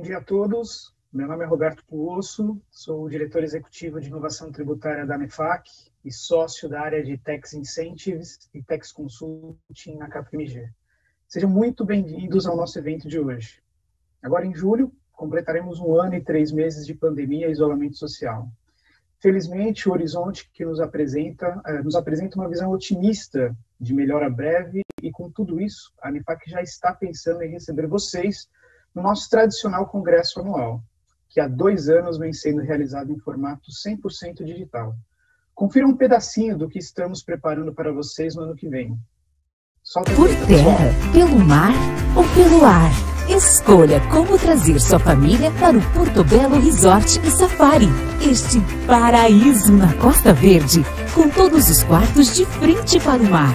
dia a todos. Meu nome é Roberto Puosso, sou o diretor executivo de inovação tributária da ANEFAC e sócio da área de Tax Incentives e Tax Consulting na KPMG. Sejam muito bem-vindos ao nosso evento de hoje. Agora, em julho, completaremos 1 ano e 3 meses de pandemia e isolamento social. Felizmente, o horizonte que nos apresenta uma visão otimista de melhora breve e, com tudo isso, a ANEFAC já está pensando em receber vocês no nosso tradicional congresso anual, que há 2 anos vem sendo realizado em formato 100% digital. Confira um pedacinho do que estamos preparando para vocês no ano que vem. Por terra, pelo mar ou pelo ar, escolha como trazer sua família para o Portobello Resort e Safari. Este paraíso na Costa Verde, com todos os quartos de frente para o mar.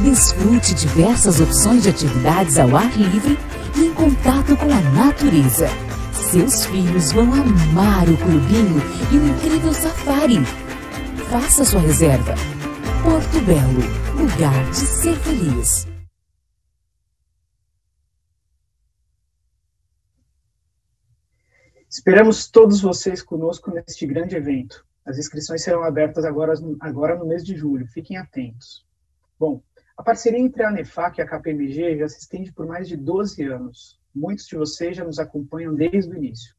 Desfrute diversas opções de atividades ao ar livre e em contato com a natureza. Seus filhos vão amar o clubinho e o incrível safari. Faça sua reserva. Portobello, lugar de ser feliz. Esperamos todos vocês conosco neste grande evento. As inscrições serão abertas agora no mês de julho. Fiquem atentos. Bom, a parceria entre a ANEFAC e a KPMG já se estende por mais de 12 anos. Muitos de vocês já nos acompanham desde o início.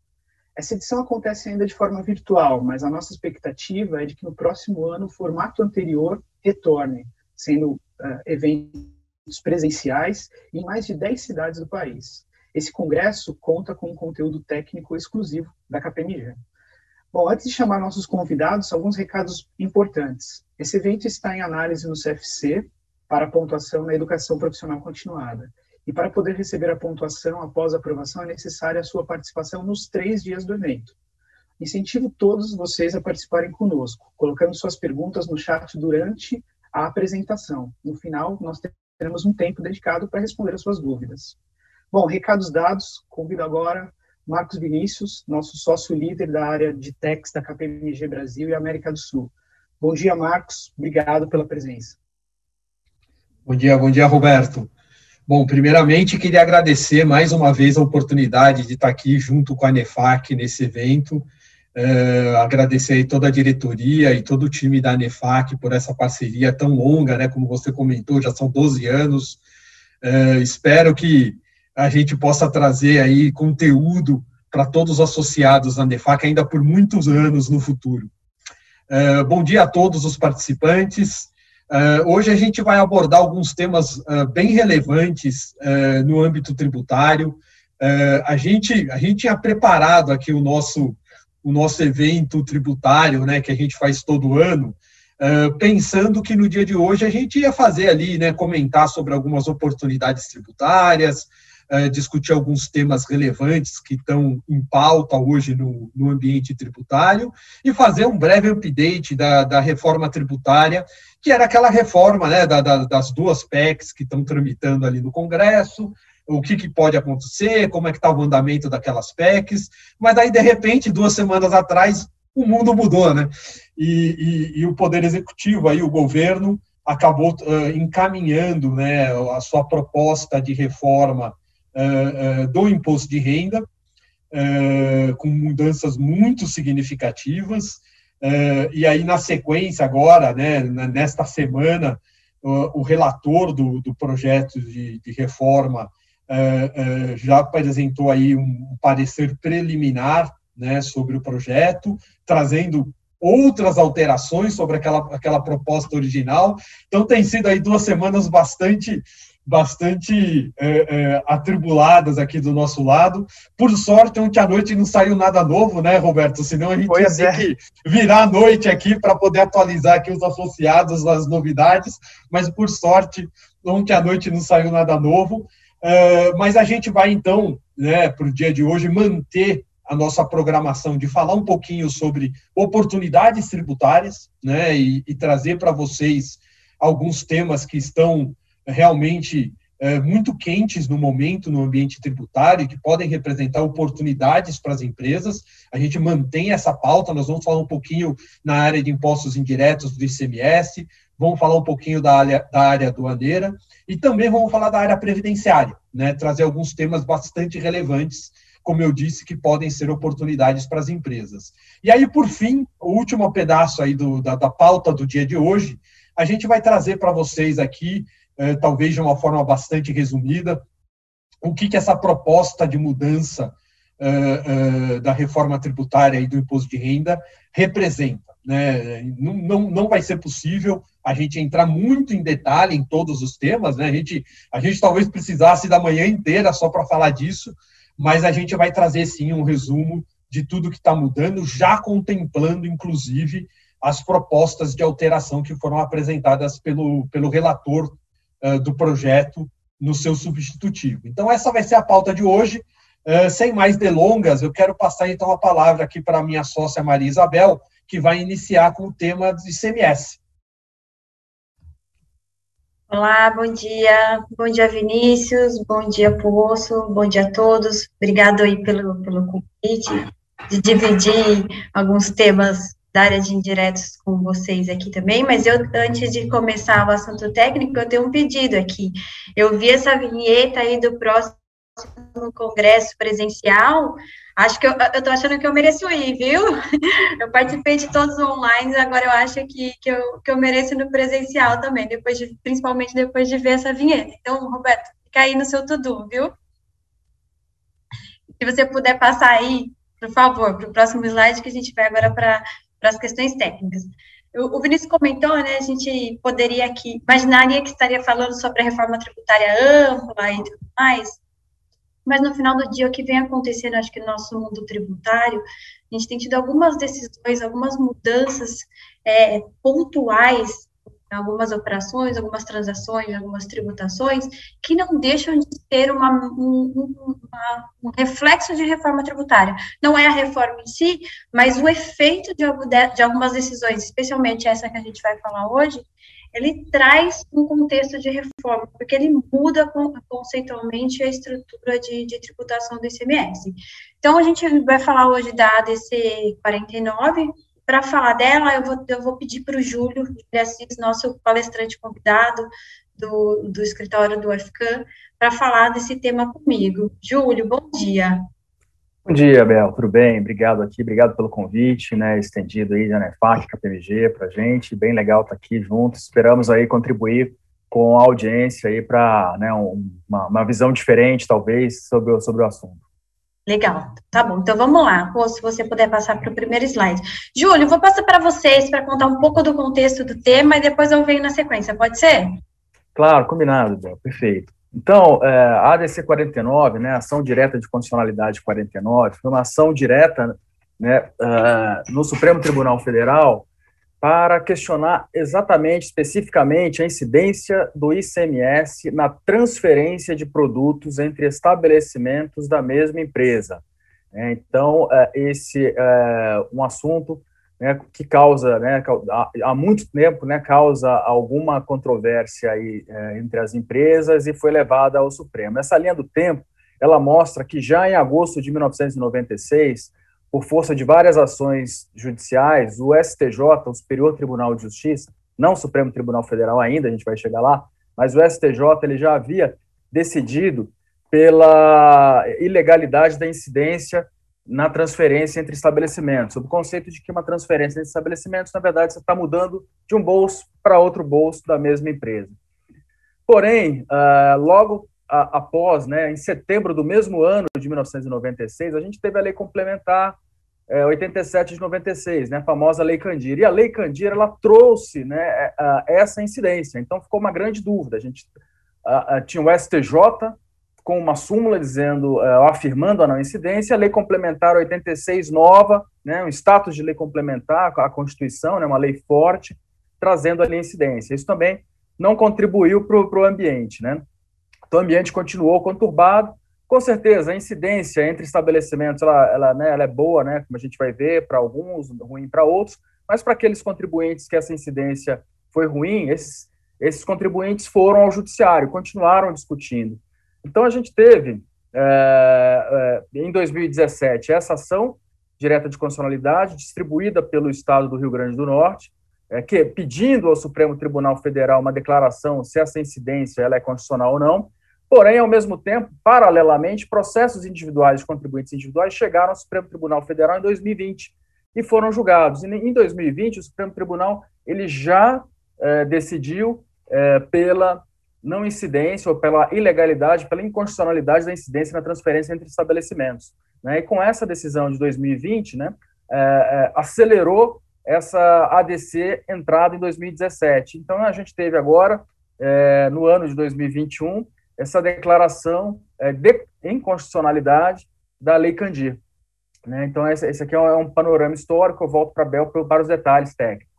Essa edição acontece ainda de forma virtual, mas a nossa expectativa é de que no próximo ano o formato anterior retorne, sendo eventos presenciais em mais de 10 cidades do país. Esse congresso conta com um conteúdo técnico exclusivo da KPMG. Bom, antes de chamar nossos convidados, alguns recados importantes. Esse evento está em análise no CFC para pontuação na educação profissional continuada. E para poder receber a pontuação após a aprovação, é necessária a sua participação nos 3 dias do evento. Incentivo todos vocês a participarem conosco, colocando suas perguntas no chat durante a apresentação. No final, nós teremos um tempo dedicado para responder as suas dúvidas. Bom, recados dados, convido agora Marcos Vinícius, nosso sócio líder da área de Tax da KPMG Brasil e América do Sul. Bom dia, Marcos. Obrigado pela presença. Bom dia, Roberto. Bom, primeiramente, queria agradecer mais uma vez a oportunidade de estar aqui junto com a ANEFAC nesse evento. Agradecer aí toda a diretoria e todo o time da ANEFAC por essa parceria tão longa, né? Como você comentou, já são 12 anos. Espero que a gente possa trazer aí conteúdo para todos os associados da ANEFAC ainda por muitos anos no futuro. Bom dia a todos os participantes. Hoje a gente vai abordar alguns temas bem relevantes no âmbito tributário. A gente tinha preparado aqui o nosso evento tributário, né, que a gente faz todo ano, pensando que no dia de hoje a gente ia fazer ali, né, comentar sobre algumas oportunidades tributárias, discutir alguns temas relevantes que estão em pauta hoje no ambiente tributário e fazer um breve update da reforma tributária, que era aquela reforma, né, das 2 PECs que estão tramitando ali no Congresso, o que pode acontecer, como é que está o andamento daquelas PECs, mas aí, de repente, 2 semanas atrás, o mundo mudou, né? E o Poder Executivo, aí, o governo, acabou encaminhando, né, a sua proposta de reforma do imposto de renda, com mudanças muito significativas, e aí na sequência agora, né, nesta semana, o relator do projeto de reforma já apresentou aí um parecer preliminar, né, sobre o projeto, trazendo outras alterações sobre aquela proposta original. Então tem sido aí 2 semanas bastante atribuladas aqui do nosso lado. Por sorte, ontem à noite não saiu nada novo, né, Roberto? Senão a gente ia ter que virar a noite aqui para poder atualizar aqui os associados das novidades, mas por sorte, ontem à noite não saiu nada novo. Mas a gente vai, então, né, para o dia de hoje, manter a nossa programação de falar um pouquinho sobre oportunidades tributárias, né, e trazer para vocês alguns temas que estão realmente muito quentes no momento no ambiente tributário, que podem representar oportunidades para as empresas. A gente mantém essa pauta, nós vamos falar um pouquinho na área de impostos indiretos do ICMS, vamos falar um pouquinho da área aduaneira e também vamos falar da área previdenciária, né, trazer alguns temas bastante relevantes como eu disse, que podem ser oportunidades para as empresas. E aí, por fim, o último pedaço aí da pauta do dia de hoje, a gente vai trazer para vocês aqui, talvez de uma forma bastante resumida, o que essa proposta de mudança da reforma tributária e do imposto de renda representa. Né? Não vai ser possível a gente entrar muito em detalhe em todos os temas, né? A gente talvez precisasse da manhã inteira só para falar disso, mas a gente vai trazer, sim, um resumo de tudo que está mudando, já contemplando, inclusive, as propostas de alteração que foram apresentadas pelo relator do projeto no seu substitutivo. Então, essa vai ser a pauta de hoje. Sem mais delongas, eu quero passar, então, a palavra aqui para a minha sócia Maria Isabel, que vai iniciar com o tema do ICMS. Olá, bom dia. Bom dia, Vinícius. Bom dia, Poço. Bom dia a todos. Obrigado aí pelo convite de dividir alguns temas da área de indiretos com vocês aqui também, mas antes de começar o assunto técnico, eu tenho um pedido aqui. Eu vi essa vinheta aí do próximo congresso presencial, acho que eu tô achando que eu mereço ir, viu? Eu participei de todos online, agora eu acho que eu mereço no presencial também, principalmente depois de ver essa vinheta. Então, Roberto, fica aí no seu to-do, viu? Se você puder passar aí, por favor, para o próximo slide, que a gente vai agora para as questões técnicas. O Vinícius comentou, né, a gente poderia aqui, imaginaria que estaria falando sobre a reforma tributária ampla e tudo mais, mas no final do dia, o que vem acontecendo, acho que no nosso mundo tributário, a gente tem tido algumas decisões, algumas mudanças pontuais, algumas operações, algumas transações, algumas tributações, que não deixam de ter um reflexo de reforma tributária. Não é a reforma em si, mas o efeito de algumas decisões, especialmente essa que a gente vai falar hoje, ele traz um contexto de reforma, porque ele muda conceitualmente a estrutura de tributação do ICMS. Então, a gente vai falar hoje da ADC 49. Para falar dela, eu vou pedir para o Júlio Assis, nosso palestrante convidado do escritório do UFCAM, para falar desse tema comigo. Júlio, bom dia. Bom dia, Bel, tudo bem? Obrigado pelo convite, né, estendido aí da ANEFAC, KPMG, para a gente, bem legal estar aqui juntos, esperamos aí contribuir com a audiência aí para, né, uma visão diferente, talvez, sobre o assunto. Legal, tá bom, então vamos lá, se você puder passar para o primeiro slide. Júlio, vou passar para vocês para contar um pouco do contexto do tema e depois eu venho na sequência, pode ser? Claro, combinado, Bel, perfeito. Então, a ADC 49, né, Ação Direta de Condicionalidade 49, foi uma ação direta, né, no Supremo Tribunal Federal para questionar exatamente, especificamente, a incidência do ICMS na transferência de produtos entre estabelecimentos da mesma empresa. Então, esse é um assunto, né, que causa, né, há muito tempo, né, causa alguma controvérsia aí, entre as empresas e foi levada ao Supremo. Essa linha do tempo, ela mostra que já em agosto de 1996, por força de várias ações judiciais, o STJ, o Superior Tribunal de Justiça, não o Supremo Tribunal Federal ainda, a gente vai chegar lá, mas o STJ ele já havia decidido pela ilegalidade da incidência na transferência entre estabelecimentos, sob o conceito de que uma transferência entre estabelecimentos, na verdade, você está mudando de um bolso para outro bolso da mesma empresa. Porém, logo após, né, em setembro do mesmo ano de 1996, a gente teve a Lei Complementar 87 de 96, né, a famosa Lei Candir. E a Lei Candir, ela trouxe, né, essa incidência. Então, ficou uma grande dúvida. A gente tinha o STJ com uma súmula dizendo, afirmando a não incidência, a Lei Complementar 86 nova, né, um status de lei complementar, a Constituição, né, uma lei forte, trazendo ali a incidência. Isso também não contribuiu para o ambiente, né? Então, o ambiente continuou conturbado. Com certeza, a incidência entre estabelecimentos, ela é boa, né, como a gente vai ver, para alguns, ruim para outros, mas para aqueles contribuintes que essa incidência foi ruim, esses contribuintes foram ao judiciário, continuaram discutindo. Então, a gente teve, em 2017, essa ação direta de constitucionalidade distribuída pelo Estado do Rio Grande do Norte, pedindo ao Supremo Tribunal Federal uma declaração se essa incidência ela é constitucional ou não. Porém, ao mesmo tempo, paralelamente, processos individuais de contribuintes individuais chegaram ao Supremo Tribunal Federal em 2020 e foram julgados. E em 2020, o Supremo Tribunal ele já decidiu pela não incidência ou pela ilegalidade, pela inconstitucionalidade da incidência na transferência entre estabelecimentos. Né? E com essa decisão de 2020, né, acelerou essa ADC entrada em 2017. Então, a gente teve agora, no ano de 2021, essa declaração de inconstitucionalidade da Lei Candir. Né? Então, esse aqui é um panorama histórico, eu volto para a Bel para os detalhes técnicos.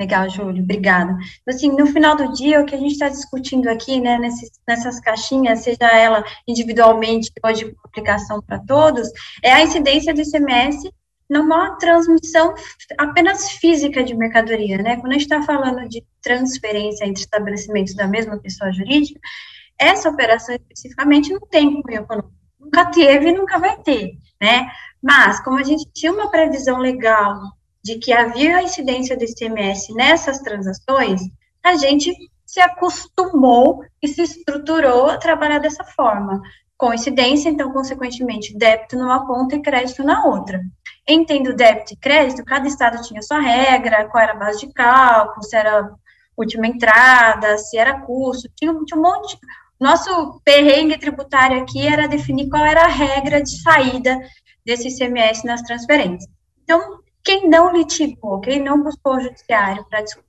Legal, Júlio, obrigada. Assim, no final do dia, o que a gente está discutindo aqui, né, nessas caixinhas, seja ela individualmente ou de aplicação para todos, é a incidência do ICMS numa transmissão apenas física de mercadoria, né? Quando a gente está falando de transferência entre estabelecimentos da mesma pessoa jurídica, essa operação especificamente não tem cunho econômico, nunca teve e nunca vai ter, né? Mas, como a gente tinha uma previsão legal de que havia a incidência do ICMS nessas transações, a gente se acostumou e se estruturou a trabalhar dessa forma. Com incidência, então, consequentemente, débito numa ponta e crédito na outra. Entendo débito e crédito, cada estado tinha sua regra, qual era a base de cálculo, se era última entrada, se era custo, tinha um monte. Nosso perrengue tributário aqui era definir qual era a regra de saída desse ICMS nas transferências. Então, quem não litigou, quem não buscou o judiciário para discutir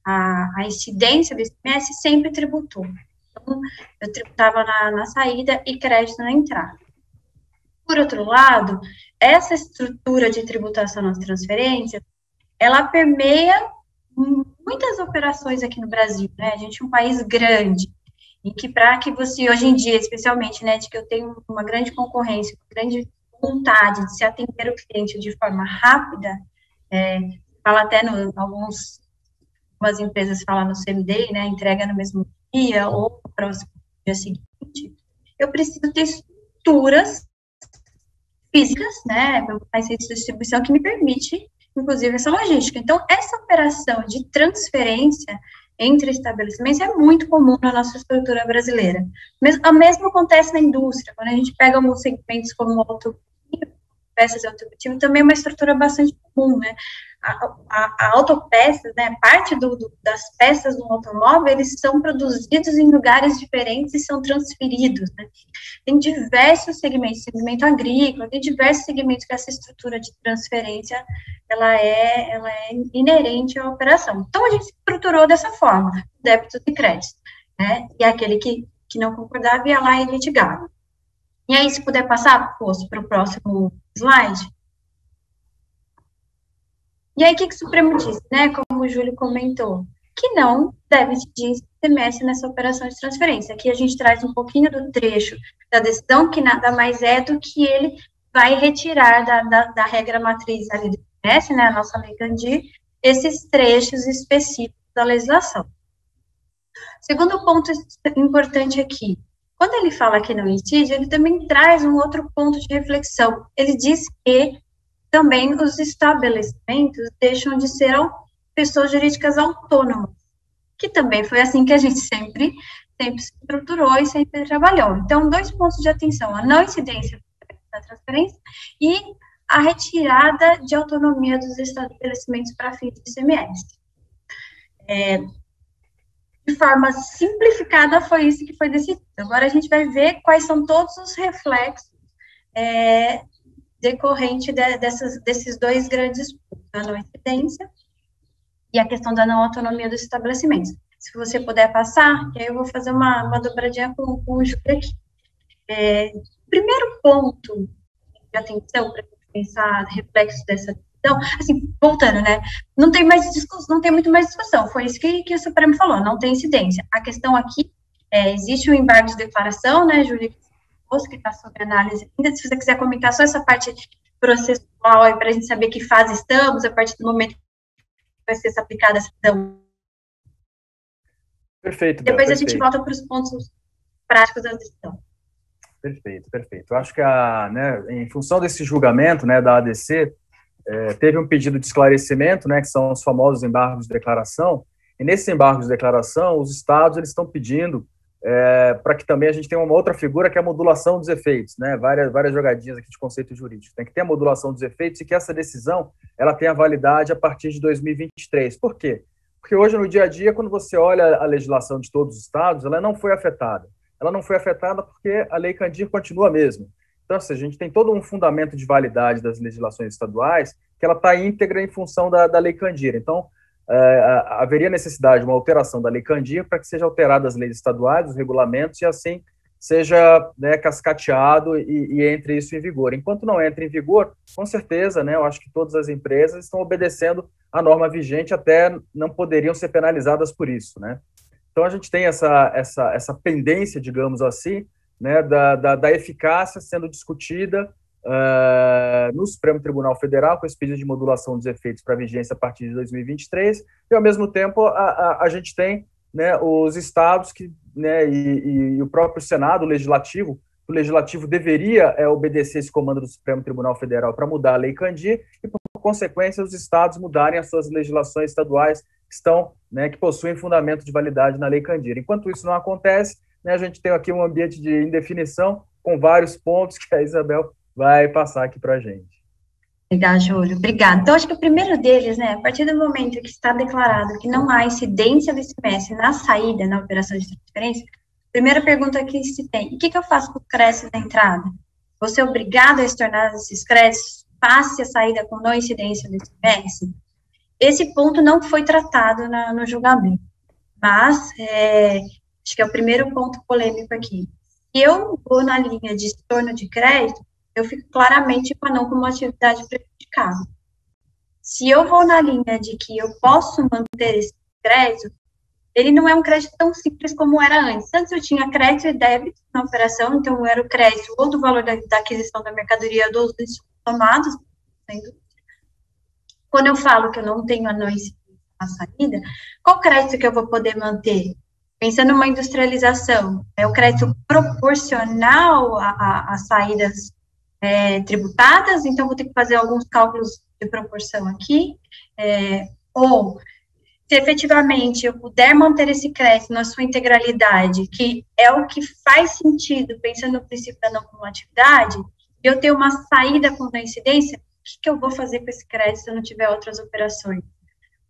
a incidência do ICMS, sempre tributou. Então, eu tributava na saída e crédito na entrada. Por outro lado, essa estrutura de tributação nas transferências, ela permeia muitas operações aqui no Brasil, né? A gente é um país grande, e que para que você, hoje em dia, especialmente, né, de que eu tenho uma grande concorrência, uma grande vontade de se atender o cliente de forma rápida, fala até algumas empresas falam no CMD, né, entrega no mesmo dia ou para o dia seguinte, eu preciso ter estruturas físicas, né, mais de distribuição que me permite, inclusive, essa logística. Então, essa operação de transferência entre estabelecimentos é muito comum na nossa estrutura brasileira. O mesmo acontece na indústria, quando a gente pega alguns segmentos como peças de automotivo, também é uma estrutura bastante comum, né? A autopeças, né, parte das peças do automóvel, eles são produzidos em lugares diferentes e são transferidos, né? Tem diversos segmentos, segmento agrícola, tem diversos segmentos que essa estrutura de transferência, ela é inerente à operação. Então, a gente se estruturou dessa forma, débitos e créditos, né? E aquele que não concordava ia lá e litigava. E aí, se puder passar, para o próximo slide. E aí, o que o Supremo disse, né, como o Júlio comentou? Que não deve incidir ICMS nessa operação de transferência. Aqui a gente traz um pouquinho do trecho da decisão, que nada mais é do que ele vai retirar da regra matriz ali do ICMS, né, a nossa Lei Candir, esses trechos específicos da legislação. Segundo ponto importante aqui, quando ele fala que não incide, ele também traz um outro ponto de reflexão. Ele diz que também os estabelecimentos deixam de ser pessoas jurídicas autônomas, que também foi assim que a gente sempre se estruturou e sempre trabalhou. Então, 2 pontos de atenção: a não incidência da transferência e a retirada de autonomia dos estabelecimentos para fins de ICMS. De forma simplificada, foi isso que foi decidido. Agora, a gente vai ver quais são todos os reflexos decorrente desses 2 grandes pontos, a não incidência e a questão da não autonomia dos estabelecimentos. Se você puder passar, que aí eu vou fazer uma dobradinha com o Júlio aqui. Primeiro ponto de atenção para pensar reflexos dessa decisão, assim, voltando, né, não tem muito mais discussão, foi isso que o Supremo falou, não tem incidência. A questão aqui, existe um embargo de declaração, né, Júlio, que está sob análise ainda, se você quiser comentar só essa parte processual aí, para a gente saber que fase estamos, a partir do momento que vai ser aplicada essa decisão. Perfeito. Depois perfeito. A gente volta para os pontos práticos da decisão. Perfeito. Eu acho que, em função desse julgamento, né, da ADC, teve um pedido de esclarecimento, né, que são os famosos embargos de declaração, e nesses embargos de declaração, os estados eles estão pedindo para que também a gente tenha uma outra figura, que é a modulação dos efeitos, né? Várias jogadinhas aqui de conceito jurídico. Tem que ter a modulação dos efeitos e que essa decisão ela tenha validade a partir de 2023. Por quê? Porque hoje, no dia a dia, quando você olha a legislação de todos os estados, ela não foi afetada. Ela não foi afetada porque a Lei Candir continua a mesma. Então, assim, a gente tem todo um fundamento de validade das legislações estaduais que ela está íntegra em função da Lei Candir. Então, haveria necessidade de uma alteração da Lei Candir para que sejam alteradas as leis estaduais, os regulamentos, e assim seja, né, cascateado e entre isso em vigor. Enquanto não entra em vigor, com certeza, né, eu acho que todas as empresas estão obedecendo a norma vigente, até não poderiam ser penalizadas por isso, né? Então, a gente tem essa pendência, digamos assim, né, da eficácia sendo discutida no Supremo Tribunal Federal, com esse pedido de modulação dos efeitos para vigência a partir de 2023, e, ao mesmo tempo, a gente tem, né, os estados que, né, e o próprio Senado, o Legislativo deveria obedecer esse comando do Supremo Tribunal Federal para mudar a Lei Candir e, por consequência, os estados mudarem as suas legislações estaduais que possuem fundamento de validade na Lei Candir. Enquanto isso não acontece, né, a gente tem aqui um ambiente de indefinição com vários pontos que a Isabel vai passar aqui para a gente. Legal, Júlio. Obrigada. Então, acho que o primeiro deles, né, a partir do momento que está declarado que não há incidência do ICMS na saída, na operação de transferência, a primeira pergunta que se tem, o que eu faço com o crédito da entrada? Vou ser obrigado a estornar esses créditos, passe a saída com não incidência do ICMS? Esse ponto não foi tratado no julgamento, mas acho que é o primeiro ponto polêmico aqui. Se eu vou na linha de estorno de crédito, eu fico claramente com a não cumulatividade prejudicada. Se eu vou na linha de que eu posso manter esse crédito, ele não é um crédito tão simples como era antes. Antes eu tinha crédito e débito na operação, então era o crédito ou do valor da aquisição da mercadoria ou dos insumos tomados. Quando eu falo que eu não tenho a não incidência na saída, qual crédito que eu vou poder manter? Pensando numa industrialização, é o crédito proporcional às saídas tributadas, então vou ter que fazer alguns cálculos de proporção aqui, ou se efetivamente eu puder manter esse crédito na sua integralidade, que é o que faz sentido, pensando no princípio da não cumulatividade, e eu ter uma saída com não incidência, o que eu vou fazer com esse crédito se eu não tiver outras operações?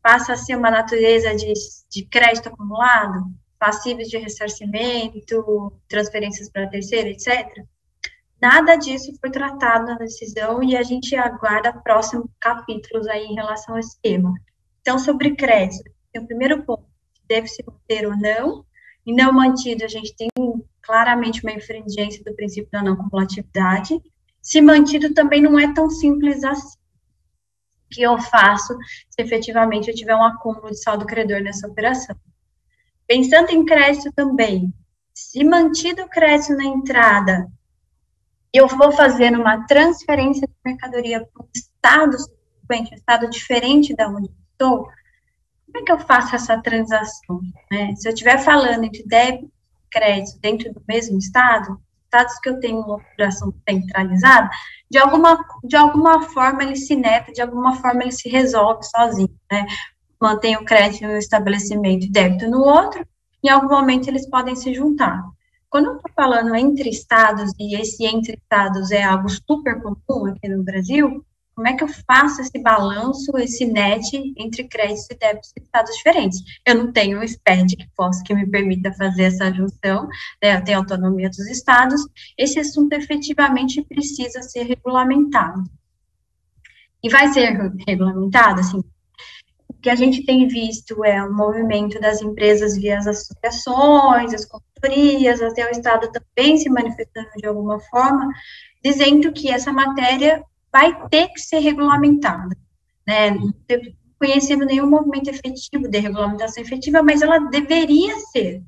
Passa a ser uma natureza de crédito acumulado, passíveis de ressarcimento, transferências para terceiro, etc. Nada disso foi tratado na decisão e a gente aguarda próximos capítulos aí em relação a esse tema. Então, sobre crédito, tem o primeiro ponto, deve se manter ou não, e não mantido, a gente tem claramente uma infringência do princípio da não cumulatividade. Se mantido, também não é tão simples assim. O que eu faço se efetivamente eu tiver um acúmulo de saldo credor nessa operação? Pensando em crédito também, se mantido o crédito na entrada, eu vou fazer uma transferência de mercadoria para um estado diferente da onde estou, como é que eu faço essa transação? Né? Se eu estiver falando entre débito e crédito dentro do mesmo estado, estados que eu tenho uma operação centralizada, de alguma forma ele se neta, de alguma forma ele se resolve sozinho, né? Mantém o crédito no estabelecimento e débito no outro, em algum momento eles podem se juntar. Quando eu estou falando entre estados, e esse entre estados é algo super comum aqui no Brasil, como é que eu faço esse balanço, esse net entre créditos e débitos de estados diferentes? Eu não tenho um SPED que me permita fazer essa junção, né? Eu tenho autonomia dos estados, esse assunto efetivamente precisa ser regulamentado. E vai ser regulamentado, assim, o que a gente tem visto é o movimento das empresas via as associações, as consultorias, até o Estado também se manifestando de alguma forma, dizendo que essa matéria vai ter que ser regulamentada, né? Não estou conhecendo nenhum movimento efetivo de regulamentação efetiva, mas ela deveria ser.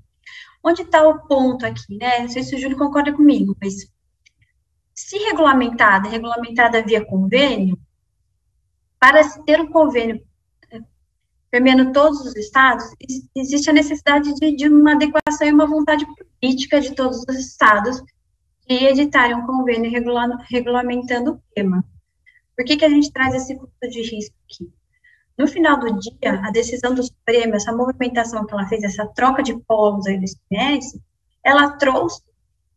Onde está o ponto aqui, né? Não sei se o Júlio concorda comigo, mas se regulamentada via convênio, para se ter um convênio permeando todos os estados, existe a necessidade de uma adequação e uma vontade política de todos os estados de editarem um convênio regulamentando o tema. Por que a gente traz esse custo de risco aqui? No final do dia, a decisão do Supremo, essa movimentação que ela fez, essa troca de polos aí do ICMS, ela trouxe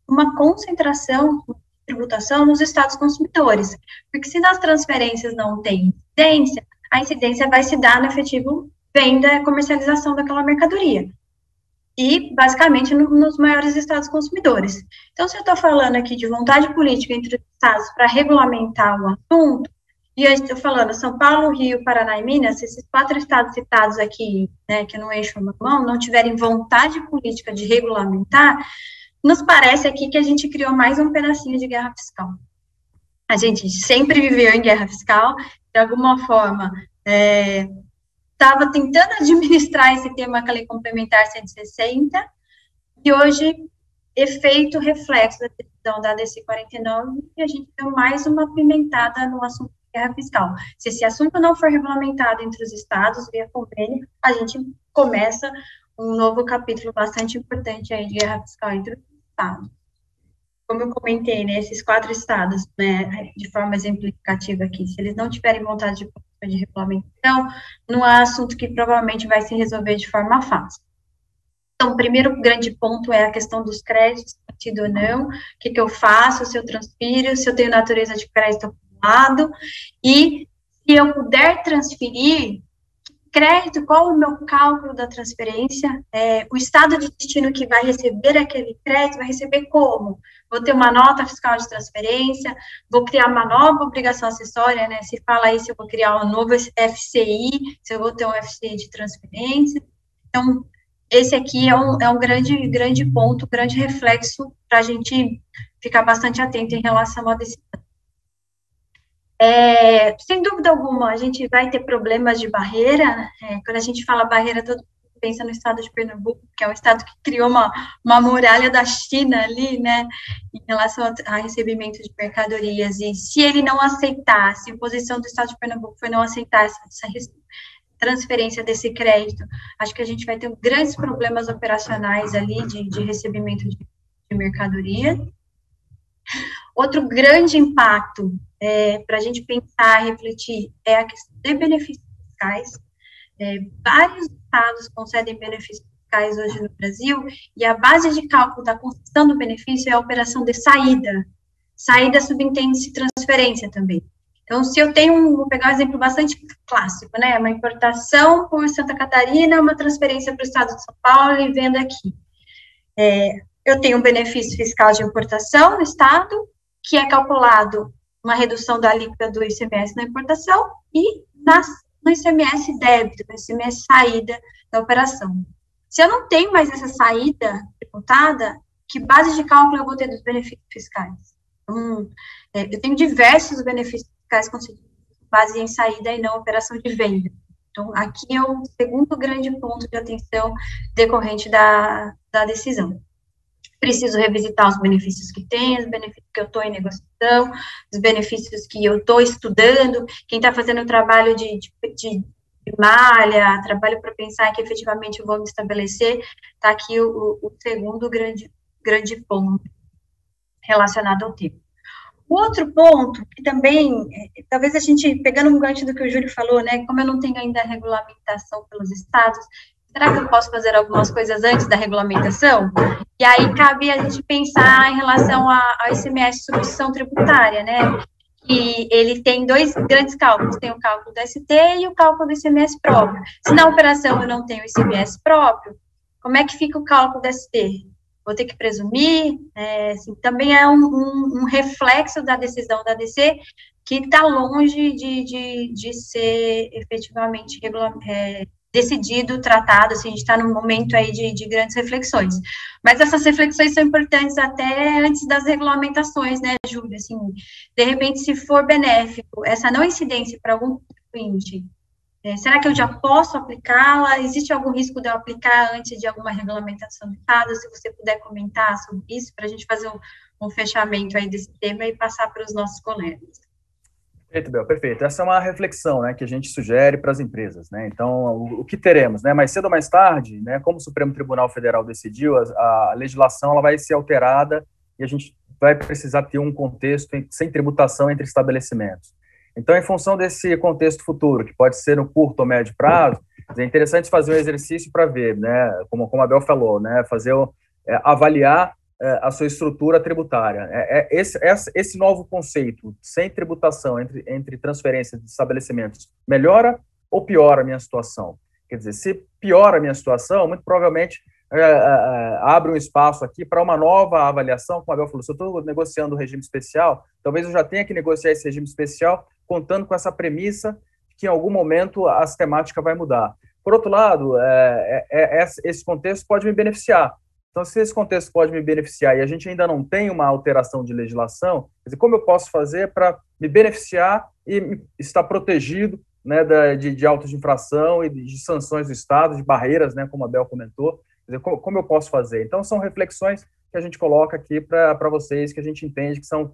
uma concentração de tributação nos estados consumidores, porque se nas transferências não tem incidência, a incidência vai se dar no efetivo venda e comercialização daquela mercadoria. E, basicamente, nos maiores estados consumidores. Então, se eu estou falando aqui de vontade política entre os estados para regulamentar o assunto, e eu estou falando São Paulo, Rio, Paraná e Minas, se esses 4 estados citados aqui, né, que não enchem uma mão, não tiverem vontade política de regulamentar, nos parece aqui que a gente criou mais um pedacinho de guerra fiscal. A gente sempre viveu em guerra fiscal, de alguma forma, estava tentando administrar esse tema com a Lei Complementar 160, e hoje, efeito reflexo da decisão da ADC 49, e a gente deu mais uma pimentada no assunto de guerra fiscal. Se esse assunto não for regulamentado entre os estados, via convênio, a gente começa um novo capítulo bastante importante aí de guerra fiscal entre os estados. Como eu comentei, né, esses 4 estados, né, de forma exemplificativa aqui, se eles não tiverem vontade de regulamentação, não é assunto que provavelmente vai se resolver de forma fácil. Então, o primeiro grande ponto é a questão dos créditos, garantido ou não, o que eu faço, se eu transfiro, se eu tenho natureza de crédito acumulado, e se eu puder transferir crédito, qual o meu cálculo da transferência, o estado de destino que vai receber aquele crédito, vai receber como? Vou ter uma nota fiscal de transferência, vou criar uma nova obrigação acessória, né, se fala aí se eu vou criar um novo FCI, se eu vou ter um FCI de transferência. Então, esse aqui é um grande ponto, grande reflexo para a gente ficar bastante atento em relação à decisão. Sem dúvida alguma, a gente vai ter problemas de barreira, quando a gente fala barreira, todo mundo pensa no estado de Pernambuco, que é um estado que criou uma muralha da China ali, né, em relação a recebimento de mercadorias, e se ele não aceitar, se a posição do estado de Pernambuco foi não aceitar essa transferência desse crédito, acho que a gente vai ter grandes problemas operacionais ali de recebimento de mercadoria. Outro grande impacto para a gente pensar, refletir, é a questão de benefícios fiscais. Vários estados concedem benefícios fiscais hoje no Brasil, e a base de cálculo da concessão do benefício é a operação de saída. Saída subentende-se transferência também. Então, se eu tenho, vou pegar um exemplo bastante clássico, né, uma importação por Santa Catarina, uma transferência para o estado de São Paulo e venda aqui. Eu tenho um benefício fiscal de importação no estado, que é calculado uma redução da alíquota do ICMS na importação e no ICMS débito, no ICMS saída da operação. Se eu não tenho mais essa saída tributada, que base de cálculo eu vou ter dos benefícios fiscais? Então, eu tenho diversos benefícios fiscais concedidos com base em saída e não operação de venda. Então, aqui é o segundo grande ponto de atenção decorrente da decisão. Preciso revisitar os benefícios que tem, os benefícios que eu estou em negociação, os benefícios que eu estou estudando, quem está fazendo o trabalho de malha, trabalho para pensar que efetivamente eu vou me estabelecer, está aqui o segundo grande ponto relacionado ao tema. O outro ponto, que também, talvez a gente, pegando um gancho do que o Júlio falou, né, como eu não tenho ainda a regulamentação pelos estados, será que eu posso fazer algumas coisas antes da regulamentação? E aí cabe a gente pensar em relação ao ICMS substituição tributária, né? E ele tem 2 grandes cálculos, tem o cálculo do ST e o cálculo do ICMS próprio. Se na operação eu não tenho ICMS próprio, como é que fica o cálculo do ST? Vou ter que presumir, assim, também é um reflexo da decisão da ADC, que está longe de ser efetivamente decidido, tratado, assim, a gente está num momento aí de grandes reflexões. Mas essas reflexões são importantes até antes das regulamentações, né, Júlia? Assim, de repente, se for benéfico, essa não incidência para algum contribuinte, será que eu já posso aplicá-la? Existe algum risco de eu aplicar antes de alguma regulamentação do Estado? Se você puder comentar sobre isso, para a gente fazer um fechamento aí desse tema e passar para os nossos colegas. Perfeito, Bel, perfeito. Essa é uma reflexão, né, que a gente sugere para as empresas, né? Então, o que teremos, né? Mais cedo ou mais tarde, né, como o Supremo Tribunal Federal decidiu, a legislação ela vai ser alterada e a gente vai precisar ter um contexto sem tributação entre estabelecimentos. Então, em função desse contexto futuro, que pode ser no curto ou médio prazo, é interessante fazer um exercício para ver, né, como a Bel falou, né, fazer avaliar a sua estrutura tributária. Esse novo conceito, sem tributação, entre transferências de estabelecimentos, melhora ou piora a minha situação? Quer dizer, se piora a minha situação, muito provavelmente abre um espaço aqui para uma nova avaliação, como a Abel falou, se eu estou negociando o regime especial, talvez eu já tenha que negociar esse regime especial contando com essa premissa que em algum momento a temática vai mudar. Por outro lado, esse contexto pode me beneficiar. Então, se esse contexto pode me beneficiar e a gente ainda não tem uma alteração de legislação, quer dizer, como eu posso fazer para me beneficiar e estar protegido, né, de autos de infração e de sanções do Estado, de barreiras, né, como a Bel comentou, quer dizer, como eu posso fazer? Então, são reflexões que a gente coloca aqui para vocês, que a gente entende que são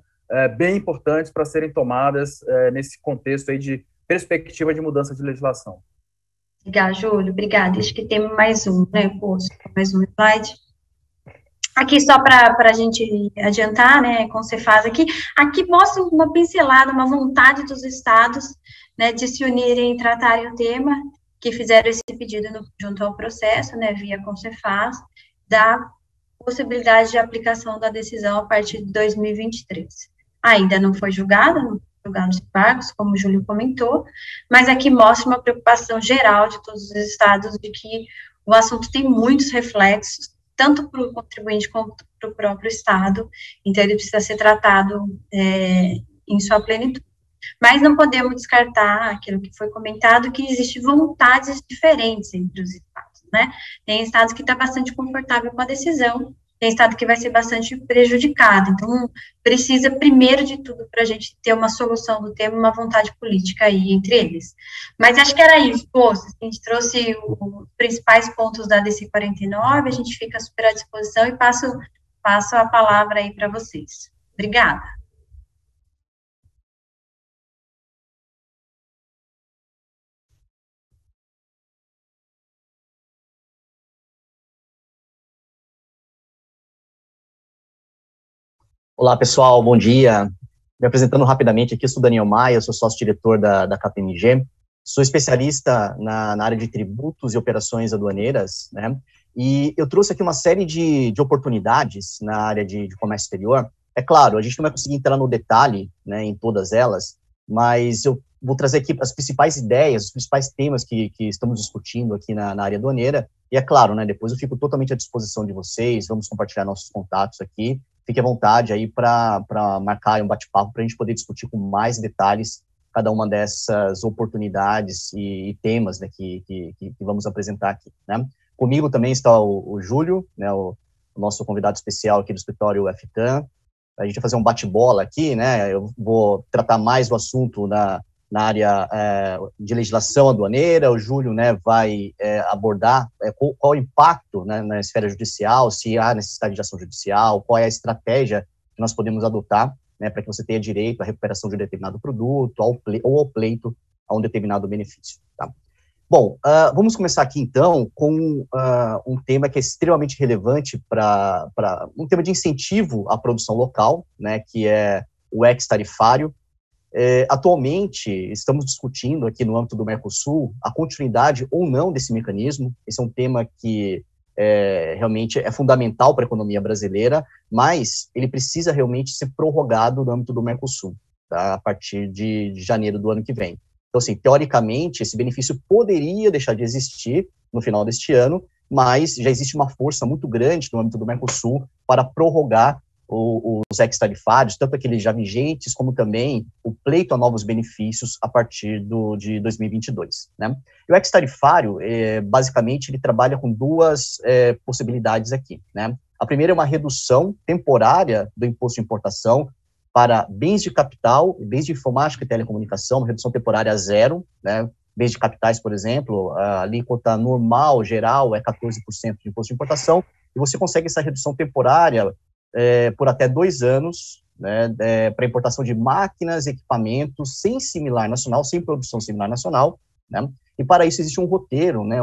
bem importantes para serem tomadas nesse contexto aí de perspectiva de mudança de legislação. Obrigada, Júlio. Obrigada. Acho que tem mais um, né? Mais um slide. Aqui, só para a gente adiantar, né, como você faz aqui mostra uma pincelada, uma vontade dos estados, né, de se unirem e tratarem o tema, que fizeram esse pedido junto ao processo, né, via Concefaz, da possibilidade de aplicação da decisão a partir de 2023. Ainda não foi julgada, não foi julgado os embargos, como o Júlio comentou, mas aqui mostra uma preocupação geral de todos os estados de que o assunto tem muitos reflexos, tanto para o contribuinte quanto para o próprio Estado, então ele precisa ser tratado em sua plenitude. Mas não podemos descartar aquilo que foi comentado, que existem vontades diferentes entre os estados, né? Tem estados que estão bastante confortável com a decisão, tem estado que vai ser bastante prejudicado, então precisa, primeiro de tudo, para a gente ter uma solução do tema, uma vontade política aí entre eles. Mas acho que era isso, a gente trouxe os principais pontos da DC 49, a gente fica super à disposição e passo a palavra aí para vocês. Obrigada. Olá, pessoal, bom dia. Me apresentando rapidamente aqui, eu sou Daniel Maia, sou sócio-diretor da KPMG, sou especialista na área de tributos e operações aduaneiras, né, e eu trouxe aqui uma série de oportunidades na área de comércio exterior. É claro, a gente não vai conseguir entrar no detalhe, né, em todas elas, mas eu vou trazer aqui as principais ideias, os principais temas que estamos discutindo aqui na área aduaneira, e é claro, né, depois eu fico totalmente à disposição de vocês, vamos compartilhar nossos contatos aqui. Fique à vontade aí para marcar um bate-papo para a gente poder discutir com mais detalhes cada uma dessas oportunidades e temas, né, que vamos apresentar aqui, né. Comigo também está o Júlio, né, o nosso convidado especial aqui do escritório FCAM. A gente vai fazer um bate-bola aqui, né, eu vou tratar mais do assunto na área de legislação aduaneira, o Júlio, né, vai abordar qual o impacto, né, na esfera judicial, se há necessidade de ação judicial, qual é a estratégia que nós podemos adotar, né, para que você tenha direito à recuperação de um determinado produto ou ao pleito a um determinado benefício. Tá? Bom, vamos começar aqui, então, com um tema que é extremamente relevante para um tema de incentivo à produção local, né, que é o ex-tarifário. Atualmente, estamos discutindo aqui no âmbito do Mercosul a continuidade ou não desse mecanismo. Esse é um tema que realmente é fundamental para a economia brasileira, mas ele precisa realmente ser prorrogado no âmbito do Mercosul, tá? A partir de janeiro do ano que vem. Então, assim, teoricamente, esse benefício poderia deixar de existir no final deste ano, mas já existe uma força muito grande no âmbito do Mercosul para prorrogar os ex-tarifários, tanto aqueles já vigentes, como também o pleito a novos benefícios a partir de 2022. Né? E o ex-tarifário, basicamente, ele trabalha com duas possibilidades aqui. Né? A primeira é uma redução temporária do imposto de importação para bens de capital, bens de informática e telecomunicação, uma redução temporária a zero, né? Bens de capitais, por exemplo, a alíquota normal, geral, é 14% de imposto de importação, e você consegue essa redução temporária por até 2 anos, né, para importação de máquinas, equipamentos sem similar nacional, sem produção similar nacional, né, e para isso existe um roteiro, né,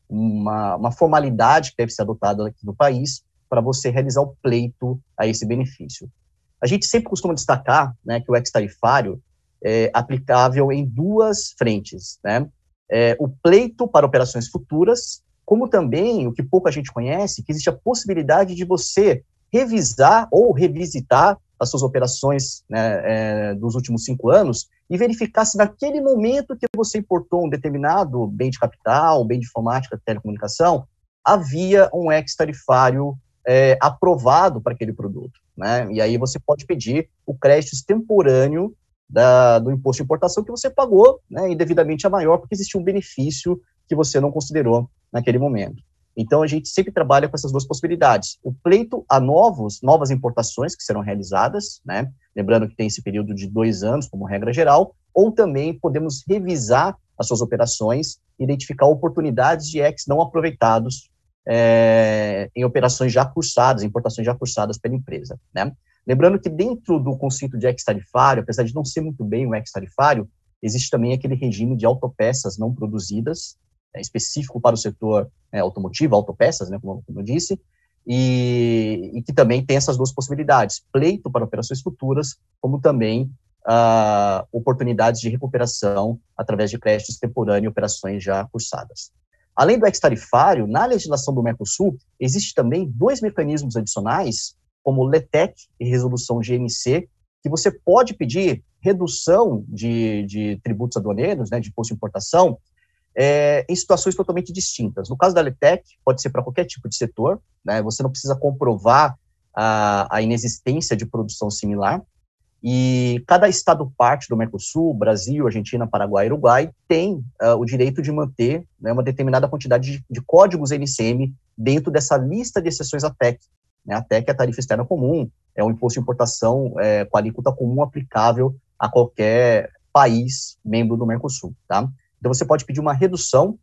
uma formalidade que deve ser adotada aqui no país para você realizar o pleito a esse benefício. A gente sempre costuma destacar, né, que o ex-tarifário é aplicável em 2 frentes, né, o pleito para operações futuras como também, o que pouca gente conhece, que existe a possibilidade de você revisar ou revisitar as suas operações, né, dos últimos 5 anos e verificar se naquele momento que você importou um determinado bem de capital, bem de informática, telecomunicação, havia um ex-tarifário aprovado para aquele produto, né? E aí você pode pedir o crédito extemporâneo do imposto de importação que você pagou, né, indevidamente a maior, porque existia um benefício que você não considerou naquele momento. Então, a gente sempre trabalha com essas duas possibilidades. O pleito a novas importações que serão realizadas, né? Lembrando que tem esse período de 2 anos, como regra geral, ou também podemos revisar as suas operações, identificar oportunidades de ex não aproveitados em operações já cursadas, importações já cursadas pela empresa, né? Lembrando que dentro do conceito de ex-tarifário, apesar de não ser muito bem o ex-tarifário, existe também aquele regime de autopeças não produzidas, específico para o setor automotivo, autopeças, né, como eu disse, e que também tem essas duas possibilidades, pleito para operações futuras, como também oportunidades de recuperação através de créditos temporâneos e operações já cursadas. Além do ex-tarifário, na legislação do Mercosul, existe também 2 mecanismos adicionais, como LETEC e resolução GMC, que você pode pedir redução de tributos aduaneiros, né, de imposto de importação, em situações totalmente distintas. No caso da LETEC, pode ser para qualquer tipo de setor, né, você não precisa comprovar a inexistência de produção similar, e cada estado parte do Mercosul, Brasil, Argentina, Paraguai e Uruguai, tem o direito de manter, né, uma determinada quantidade de códigos NCM dentro dessa lista de exceções à TEC. Né, a TEC é a tarifa externa comum, é um imposto de importação com alíquota comum aplicável a qualquer país membro do Mercosul, tá? Então, você pode pedir uma redução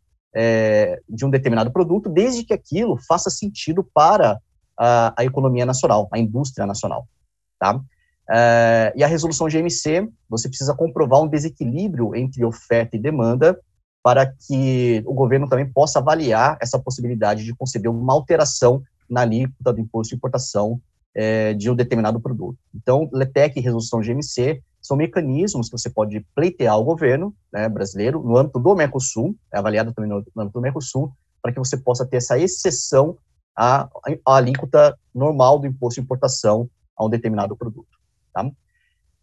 de um determinado produto, desde que aquilo faça sentido para a economia nacional, a indústria nacional, tá? E a resolução GMC, você precisa comprovar um desequilíbrio entre oferta e demanda para que o governo também possa avaliar essa possibilidade de conceder uma alteração na alíquota do imposto de importação de um determinado produto. Então, LETEC e resolução GMC são mecanismos que você pode pleitear ao governo, né, brasileiro, no âmbito do Mercosul, avaliado também no âmbito do Mercosul, para que você possa ter essa exceção à alíquota normal do imposto de importação a um determinado produto. Tá?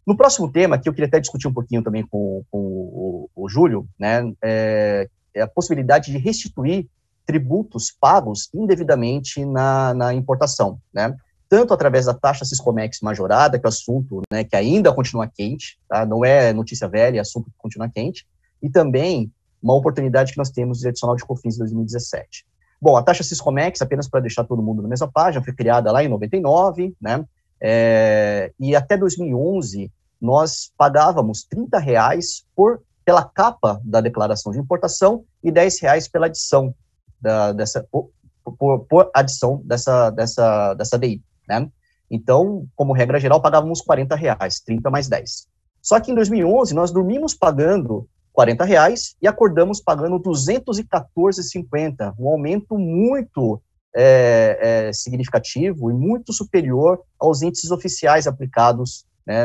No próximo tema, que eu queria até discutir um pouquinho também com o Júlio, né, é a possibilidade de restituir tributos pagos indevidamente na importação, né? Tanto através da taxa Siscomex majorada, que é o assunto, né, que ainda continua quente, tá? Não é notícia velha, é assunto que continua quente, e também uma oportunidade que nós temos de adicional de COFINS em 2017. Bom, a taxa Siscomex, apenas para deixar todo mundo na mesma página, foi criada lá em 99, né? E até 2011, nós pagávamos R$30 pela capa da declaração de importação e R$10 pela adição por adição dessa DI, né? Então, como regra geral, pagávamos R$40, 30 mais 10. Só que em 2011, nós dormimos pagando R$40 e acordamos pagando R$214,50, um aumento muito significativo e muito superior aos índices oficiais aplicados, né,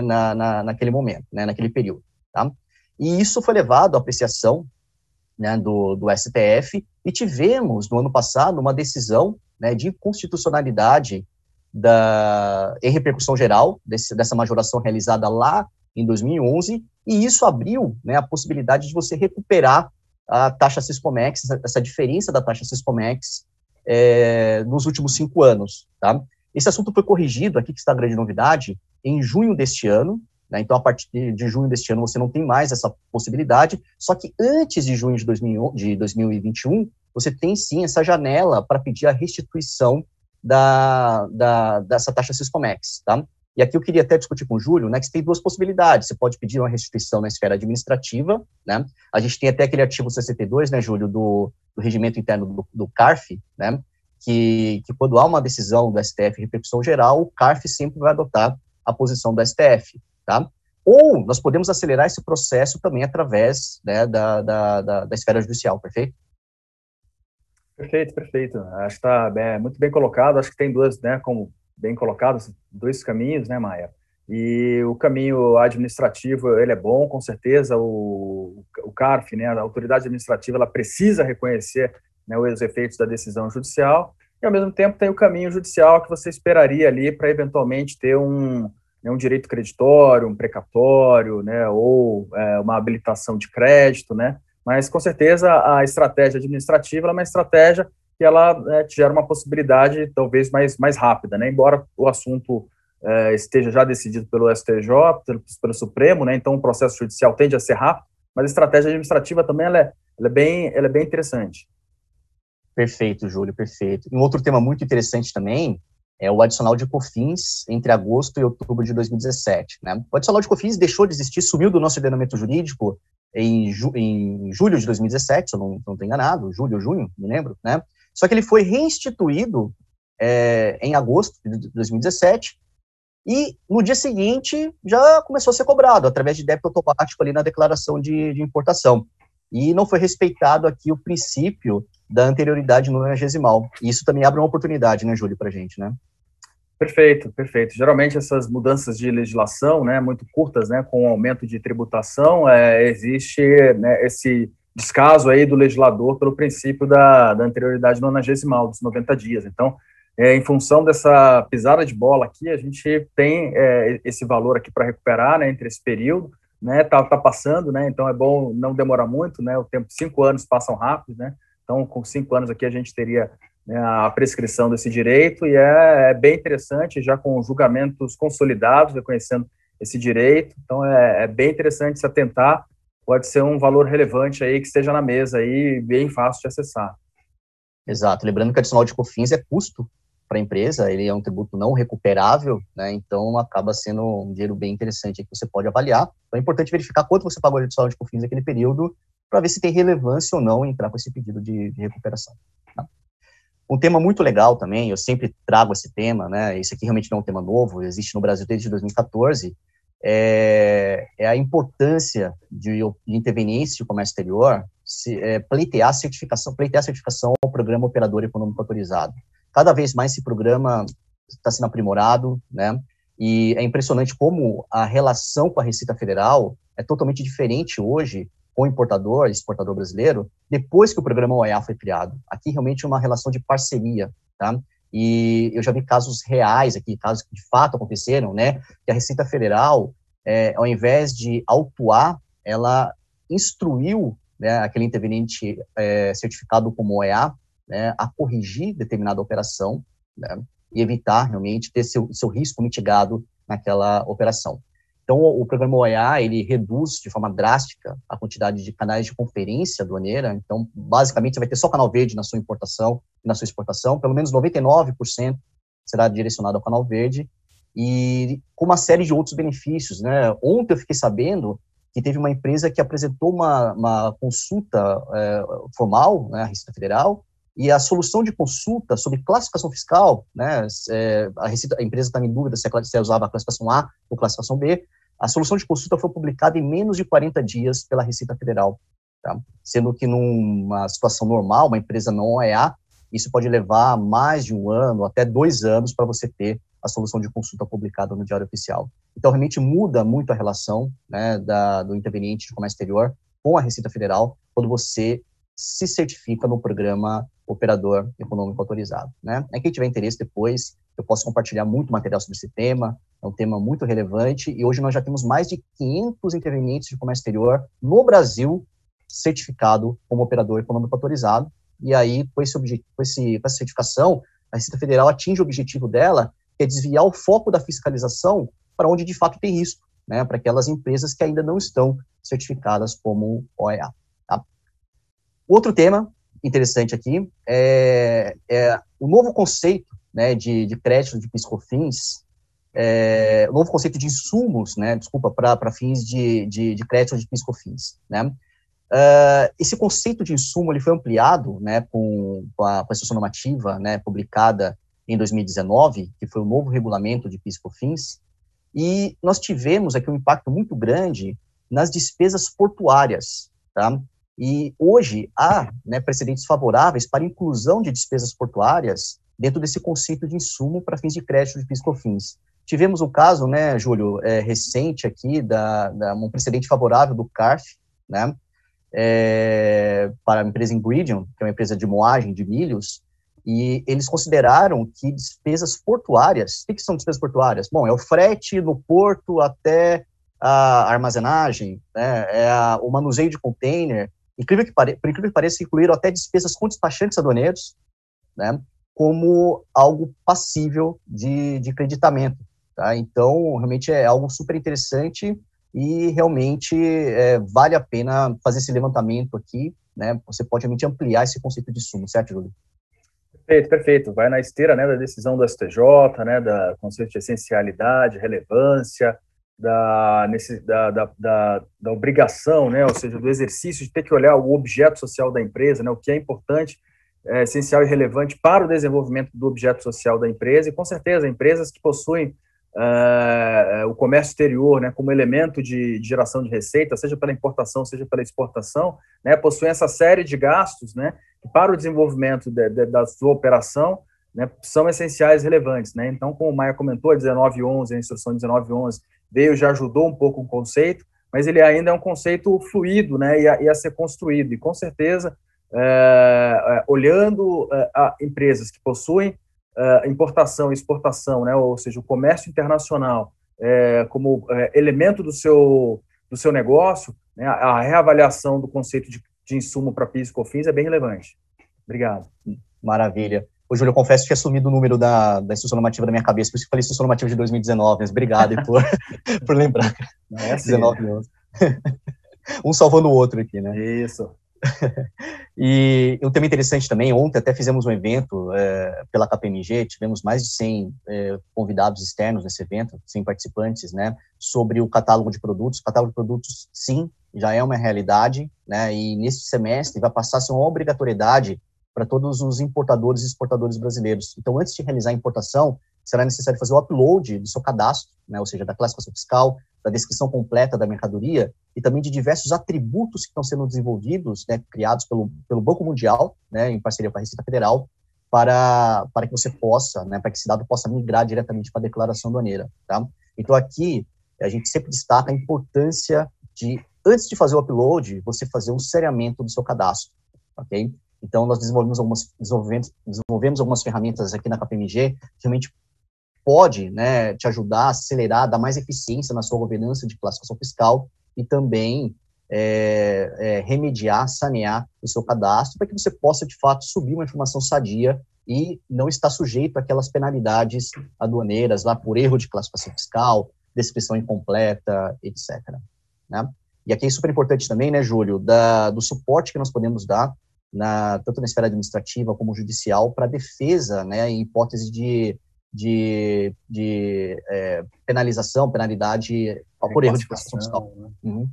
naquele momento, né, naquele período, tá? E isso foi levado à apreciação, né, do STF, e tivemos, no ano passado, uma decisão, né, de inconstitucionalidade em repercussão geral, dessa majoração realizada lá em 2011, e isso abriu, né, a possibilidade de você recuperar a taxa Siscomex, essa diferença da taxa Siscomex nos últimos 5 anos, tá? Esse assunto foi corrigido, aqui que está a grande novidade, em junho deste ano, né? Então, a partir de junho deste ano, você não tem mais essa possibilidade, só que antes de junho de 2021, você tem sim essa janela para pedir a restituição dessa taxa Siscomex, tá? E aqui eu queria até discutir com o Júlio, né, que você tem 2 possibilidades. Você pode pedir uma restituição na esfera administrativa, né? A gente tem até aquele artigo 62, né, Júlio, do regimento interno do CARF, né, que quando há uma decisão do STF em repercussão geral, o CARF sempre vai adotar a posição do STF, tá? Ou nós podemos acelerar esse processo também através, né, da esfera judicial, perfeito? Perfeito. Acho que está muito bem colocado. Acho que tem 2, né, como bem colocados, 2 caminhos, né, Maia? E o caminho administrativo, ele é bom, com certeza. O CARF, né, a autoridade administrativa, ela precisa reconhecer né, os efeitos da decisão judicial, e ao mesmo tempo tem o caminho judicial que você esperaria ali para eventualmente ter um direito creditório, um precatório, né, ou uma habilitação de crédito, né, mas com certeza a estratégia administrativa é uma estratégia que ela te gera uma possibilidade talvez mais rápida, né, embora o assunto esteja já decidido pelo STJ, pelo Supremo, né, então o processo judicial tende a ser rápido, mas a estratégia administrativa também ela é bem interessante. Perfeito, Júlio, perfeito. Um outro tema muito interessante também é o adicional de COFINS entre agosto e outubro de 2017. Né? O adicional de COFINS deixou de existir, sumiu do nosso ordenamento jurídico em julho de 2017, se eu não estou enganado, julho ou junho, me lembro, né? Só que ele foi reinstituído em agosto de 2017 e no dia seguinte já começou a ser cobrado através de débito automático ali na declaração de importação. E não foi respeitado aqui o princípio da anterioridade nonagesimal. E isso também abre uma oportunidade, né, Júlio, para a gente, né? Perfeito, perfeito. Geralmente essas mudanças de legislação, né, muito curtas, né, com o aumento de tributação, existe, né, esse descaso aí do legislador pelo princípio da anterioridade nonagesimal, dos 90 dias. Então, em função dessa pisada de bola aqui, a gente tem esse valor aqui para recuperar, né, entre esse período, né, tá passando, né, então é bom não demorar muito, né, o tempo, 5 anos passam rápido, né, então com 5 anos aqui a gente teria, né, a prescrição desse direito, e é bem interessante, já com julgamentos consolidados, reconhecendo esse direito, então é bem interessante se atentar, pode ser um valor relevante aí que esteja na mesa aí, bem fácil de acessar. Exato, lembrando que o adicional de COFINS é custo para a empresa, ele é um tributo não recuperável, né, então acaba sendo um dinheiro bem interessante que você pode avaliar. Então é importante verificar quanto você pagou de adicional de COFINS naquele período, para ver se tem relevância ou não entrar com esse pedido de recuperação. Tá? Um tema muito legal também, eu sempre trago esse tema, né, esse aqui realmente não é um tema novo, existe no Brasil desde 2014, é a importância de interveniência de comércio exterior, pleitear a certificação ao Programa Operador Econômico Autorizado. Cada vez mais esse programa está sendo aprimorado, né, e é impressionante como a relação com a Receita Federal é totalmente diferente hoje com o importador, exportador brasileiro, depois que o programa OEA foi criado. Aqui realmente é uma relação de parceria, tá? E eu já vi casos reais aqui, casos que de fato aconteceram, né, que a Receita Federal, ao invés de autuar, ela instruiu, né, aquele interveniente certificado como OEA, né, a corrigir determinada operação, né, e evitar realmente ter seu risco mitigado naquela operação. Então, o programa OEA, ele reduz de forma drástica a quantidade de canais de conferência aduaneira. Então, basicamente, você vai ter só canal verde na sua importação e na sua exportação. Pelo menos 99% será direcionado ao canal verde e com uma série de outros benefícios, né? Ontem eu fiquei sabendo que teve uma empresa que apresentou uma consulta formal, né, à Receita Federal, e a solução de consulta sobre classificação fiscal, né, a empresa está em dúvida se usava a classificação A ou classificação B, a solução de consulta foi publicada em menos de 40 dias pela Receita Federal, tá? Sendo que numa situação normal, uma empresa não OEA, isso pode levar mais de 1 ano, até 2 anos para você ter a solução de consulta publicada no Diário Oficial. Então, realmente muda muito a relação, né, do interveniente de comércio exterior com a Receita Federal quando você se certifica no Programa Operador Econômico Autorizado, né? Quem tiver interesse depois, eu posso compartilhar muito material sobre esse tema, é um tema muito relevante, e hoje nós já temos mais de 500 intervenientes de comércio exterior no Brasil certificado como Operador Econômico Autorizado, e aí, com essa certificação, a Receita Federal atinge o objetivo dela, que é desviar o foco da fiscalização para onde de fato tem risco, né? Para aquelas empresas que ainda não estão certificadas como OEA. Tá? Outro tema interessante aqui é o novo conceito, né, de crédito de PIS/COFINS, o novo conceito de insumos, né, para fins de crédito de PIS/COFINS, né. Esse conceito de insumo ele foi ampliado, né, com a instrução normativa, né, publicada em 2019, que foi o novo regulamento de PIS/COFINS, e nós tivemos aqui um impacto muito grande nas despesas portuárias, tá? E hoje há, né, precedentes favoráveis para a inclusão de despesas portuárias dentro desse conceito de insumo para fins de crédito de PIS/COFINS. Tivemos um caso, né, Júlio, recente aqui, um precedente favorável do CARF, né, para a empresa Ingredient, que é uma empresa de moagem de milhos, e eles consideraram que despesas portuárias, o que são despesas portuárias? Bom, é o frete no porto até a armazenagem, né, o manuseio de container, por incrível que pareça, incluíram até despesas com despachantes aduaneiros, né, como algo passível de creditamento. Tá? Então, realmente é algo super interessante e realmente vale a pena fazer esse levantamento aqui, né? Você pode realmente ampliar esse conceito de insumo, certo, Júlio? Perfeito. Vai na esteira, né, da decisão do STJ, né, da conceito de essencialidade, relevância, da obrigação, né, ou seja, do exercício de ter que olhar o objeto social da empresa, né, o que é importante, essencial e relevante para o desenvolvimento do objeto social da empresa, e com certeza empresas que possuem o comércio exterior, né, como elemento de geração de receita, seja pela importação, seja pela exportação, né, possuem essa série de gastos, né, que para o desenvolvimento da sua operação, né, são essenciais e relevantes, né. Então, como o Maia comentou, a 1911, a instrução 1911 veio, já ajudou um pouco o conceito, mas ele ainda é um conceito fluido, né, e a ser construído, e com certeza, olhando a empresas que possuem importação e exportação, né, ou seja, o comércio internacional como elemento do seu negócio, né, a reavaliação do conceito de insumo para PIS e COFINS é bem relevante. Obrigado. Maravilha. Ô, Júlio, eu confesso que tinha sumido o número da instrução normativa da minha cabeça, por isso que eu falei instrução normativa de 2019, mas obrigado por lembrar. Não é assim, 19 anos. Um salvando o outro aqui, né? Isso. E um tema interessante também, ontem até fizemos um evento pela KPMG, tivemos mais de 100 convidados externos nesse evento, 100 participantes, né, sobre o catálogo de produtos. O catálogo de produtos, sim, já é uma realidade, né, e neste semestre vai passar a ser uma obrigatoriedade para todos os importadores e exportadores brasileiros. Então, antes de realizar a importação, será necessário fazer o upload do seu cadastro, né, ou seja, da classificação fiscal, da descrição completa da mercadoria e também de diversos atributos que estão sendo desenvolvidos, né, criados pelo Banco Mundial, né, em parceria com a Receita Federal, para que você possa, né, para que esse dado possa migrar diretamente para a declaração aduaneira, tá? Então, aqui, a gente sempre destaca a importância de, antes de fazer o upload, você fazer um seriamento do seu cadastro, ok? Então, nós desenvolvemos algumas ferramentas aqui na KPMG que realmente pode, né, te ajudar a acelerar, dar mais eficiência na sua governança de classificação fiscal e também remediar, sanear o seu cadastro para que você possa, de fato, subir uma informação sadia e não estar sujeito àquelas penalidades aduaneiras lá por erro de classificação fiscal, descrição incompleta, etc. Né? E aqui é super importante também, né, Júlio, do suporte que nós podemos dar tanto na esfera administrativa como judicial para defesa, né, em hipótese de penalidade por erro de classificação fiscal. Né? Uhum.